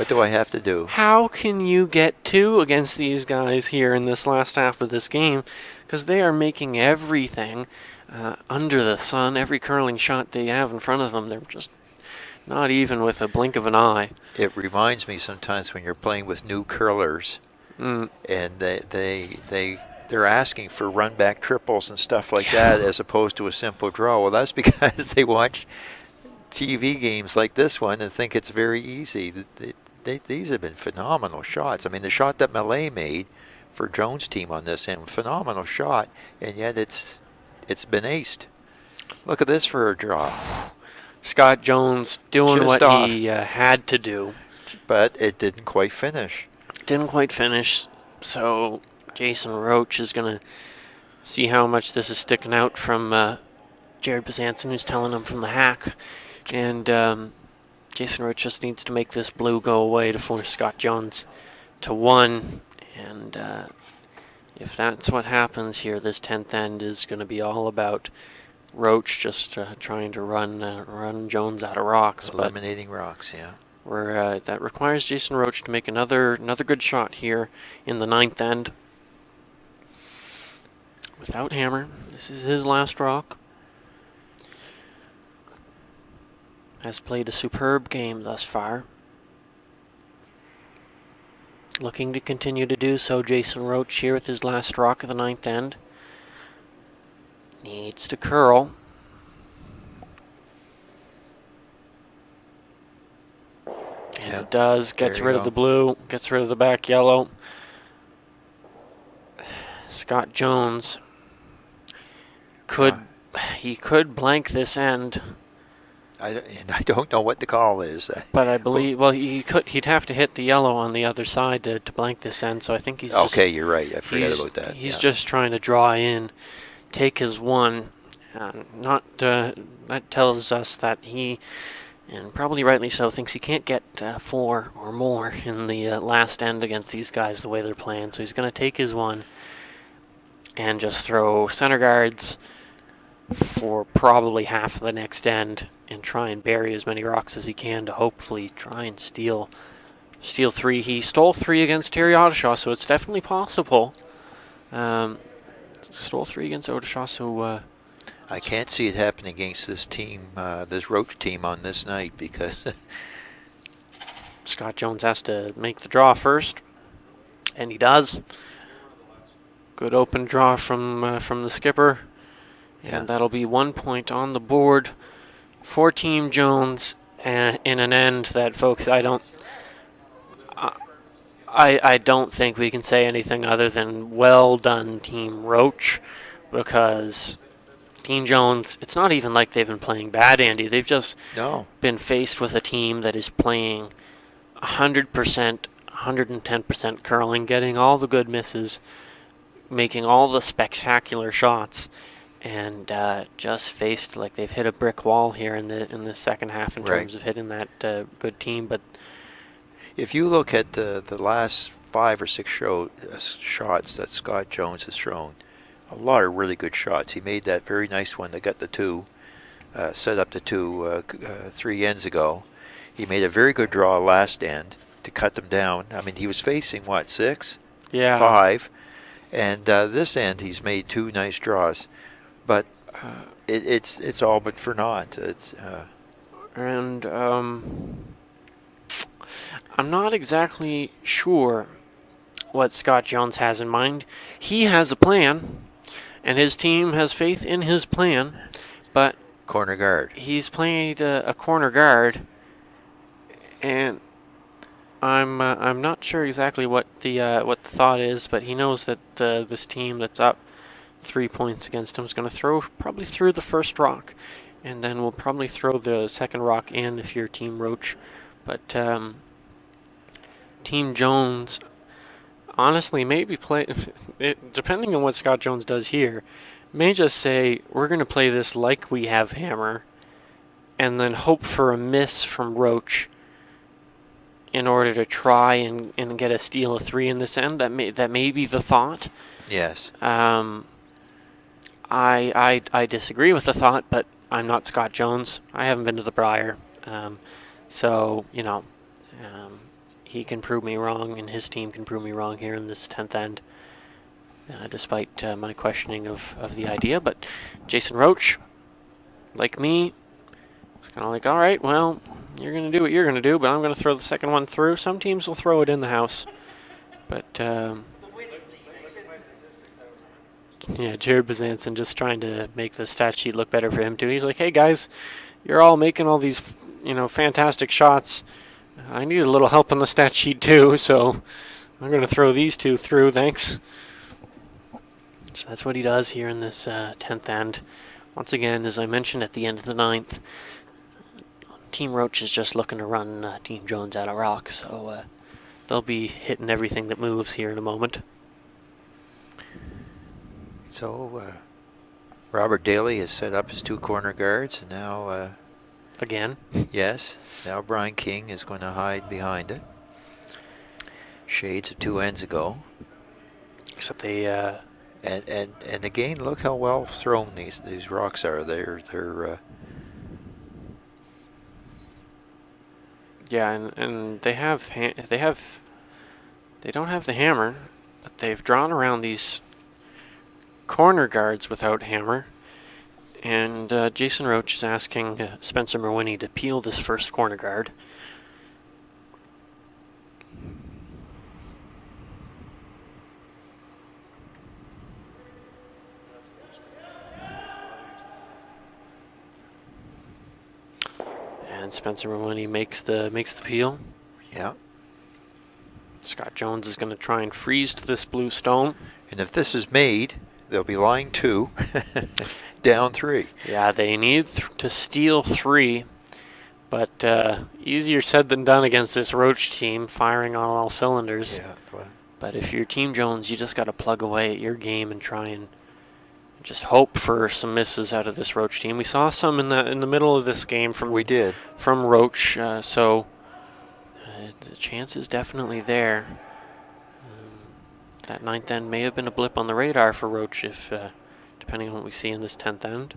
do I have to do? How can you get two against these guys here in this last half of this game? Because they are making everything under the sun. Every curling shot they have in front of them, they're just not even with a blink of an eye. It reminds me sometimes when you're playing with new curlers, and they're asking for run-back triples and stuff like that as opposed to a simple draw. Well, that's because they watch TV games like this one and think it's very easy. These have been phenomenal shots. I mean, the shot that Millet made for Jones' team on this end, phenomenal shot, and yet it's been aced. Look at this for a draw. Scott Jones doing Just what off. he had to do. But it didn't quite finish. Didn't quite finish, so Jason Roach is going to see how much this is sticking out from Jared Bezanson, who's telling him from the hack. And Jason Roach just needs to make this blue go away to force Scott Jones to 1. And if that's what happens here, this 10th end is going to be all about Roach just trying to run Jones out of rocks. Eliminating rocks, yeah. That requires Jason Roach to make another good shot here in the 9th end. Without hammer, this is his last rock. Has played a superb game thus far. Looking to continue to do so, Jason Roach here with his last rock of the 9th end. Needs to curl. And it does. Gets rid of the blue. Gets rid of the back yellow. Scott Jones could blank this end. I don't know what the call is. But I believe, he'd have to hit the yellow on the other side to blank this end, so I think he's just... Okay, you're right. I forgot about that. He's just trying to draw in, take his 1. That tells us that he, and probably rightly so, thinks he can't get 4 or more in the last end against these guys the way they're playing, so he's going to take his 1 and just throw center guards for probably half of the next end and try and bury as many rocks as he can to hopefully try and steal 3. He stole 3 against Terry Ottershaw, so it's definitely possible. Stole 3 against Ottershaw, so... I can't see it happening against this team, this Roach team on this night because... Scott Jones has to make the draw first, and he does. Good open draw from the skipper. Yeah. And that'll be 1 point on the board for Team Jones in an end that, folks, I don't think we can say anything other than well done, Team Roach, because Team Jones, it's not even like they've been playing bad, Andy. They've just been faced with a team that is playing 100%, 110% curling, getting all the good misses, making all the spectacular shots, and just faced like they've hit a brick wall here in the second half in terms of hitting that good team. But if you look at the last 5 or 6 shots that Scott Jones has thrown, a lot of really good shots. He made that very nice one that got the 2, set up the 2 3 ends ago. He made a very good draw last end to cut them down. I mean, he was facing, 6? Yeah. 5. And this end, he's made 2 nice draws. But it's all but for naught. I'm not exactly sure what Scott Jones has in mind. He has a plan, and his team has faith in his plan, but corner guard. He's played a corner guard, and I'm not sure exactly what the thought is, but he knows that this team that's up 3 points against him is going to throw probably through the first rock, and then we'll probably throw the second rock in if you're Team Roach. But Team Jones, honestly, maybe play depending on what Scott Jones does here, may just say we're going to play this like we have hammer, and then hope for a miss from Roach in order to try and get a steal of 3 in this end. That may be the thought. Yes. I disagree with the thought, but I'm not Scott Jones. I haven't been to the Briar, so he can prove me wrong, and his team can prove me wrong here in this 10th end, despite my questioning of the idea. But Jason Roach, like me, it's kind of like, all right, well, you're going to do what you're going to do, but I'm going to throw the second one through. Some teams will throw it in the house, but yeah, Jared Bazanson just trying to make the stat sheet look better for him too. He's like, hey guys, you're all making all these fantastic shots. I need a little help on the stat sheet too, so I'm going to throw these 2 through, thanks. So that's what he does here in this 10th end. Once again, as I mentioned at the end of the 9th, Team Roach is just looking to run Team Jones out of rock, so they'll be hitting everything that moves here in a moment. So Robert Daly has set up his 2 corner guards, and now Again? Yes. Now Brian King is going to hide behind it. Shades of 2 ends ago. Except they and again, look how well thrown these rocks are. They're yeah, and they don't have the hammer, but they've drawn around these corner guards without hammer. And Jason Roach is asking Spencer Merwinny to peel this first corner guard. And Spencer Merwinny makes the peel. Yeah. Scott Jones is going to try and freeze to this blue stone. And if this is made, they'll be line 2, down 3. Yeah, they need to steal 3, but easier said than done against this Roach team, firing on all cylinders. Yeah. Well. But if you're Team Jones, you just got to plug away at your game and try and just hope for some misses out of this Roach team. We saw some in the middle of this game from Roach, so the chance is definitely there. That 9th end may have been a blip on the radar for Roach, if depending on what we see in this 10th end.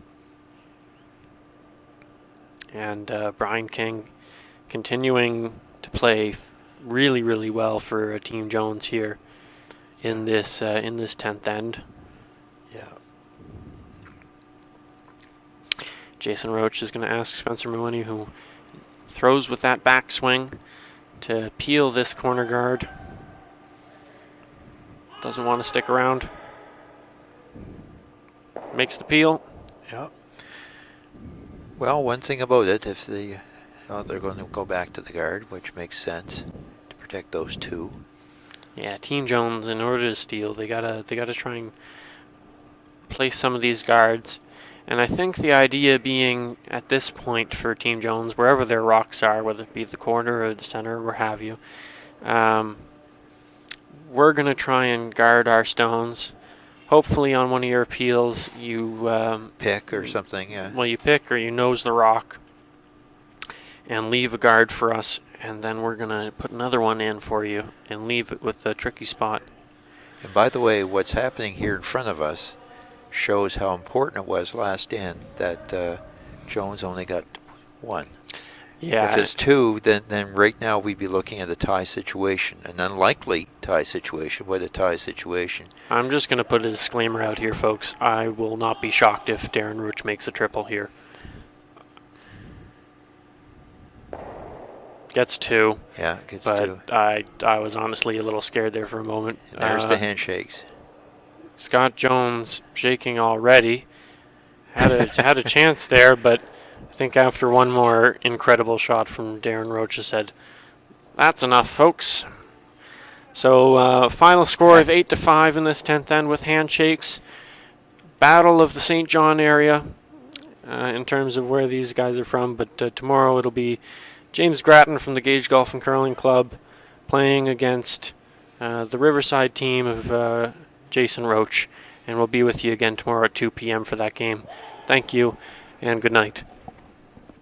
And Brian King continuing to play really, really well for Team Jones here in this 10th end. Yeah. Jason Roach is going to ask Spencer Merwinny, who throws with that backswing, to peel this corner guard. Doesn't want to stick around. Makes the peel. Yeah. Well, one thing about it, if they're going to go back to the guard, which makes sense to protect those 2. Yeah, Team Jones, in order to steal, they gotta try and place some of these guards. And I think the idea being at this point for Team Jones, wherever their rocks are, whether it be the corner or the center or what have you, we're going to try and guard our stones. Hopefully on one of your appeals you pick or something, yeah. Well, you pick or you nose the rock and leave a guard for us, and then we're going to put another one in for you and leave it with a tricky spot. And by the way, what's happening here in front of us shows how important it was last end that Jones only got 1. Yeah. If it's 2, then right now we'd be looking at a tie situation, an unlikely tie situation, but a tie situation. I'm just going to put a disclaimer out here, folks. I will not be shocked if Darren Roach makes a triple here. Gets 2. Yeah, gets 2. But I was honestly a little scared there for a moment. And there's the handshakes. Scott Jones shaking already. Had a chance there, but I think after one more incredible shot from Darren Roach, said, That's enough, folks. So final score of 8-5 in this 10th end with handshakes. Battle of the St. John area in terms of where these guys are from. But tomorrow it'll be James Grattan from the Gage Golf and Curling Club playing against the Riverside team of Jason Roach. And we'll be with you again tomorrow at 2 p.m. for that game. Thank you, and good night.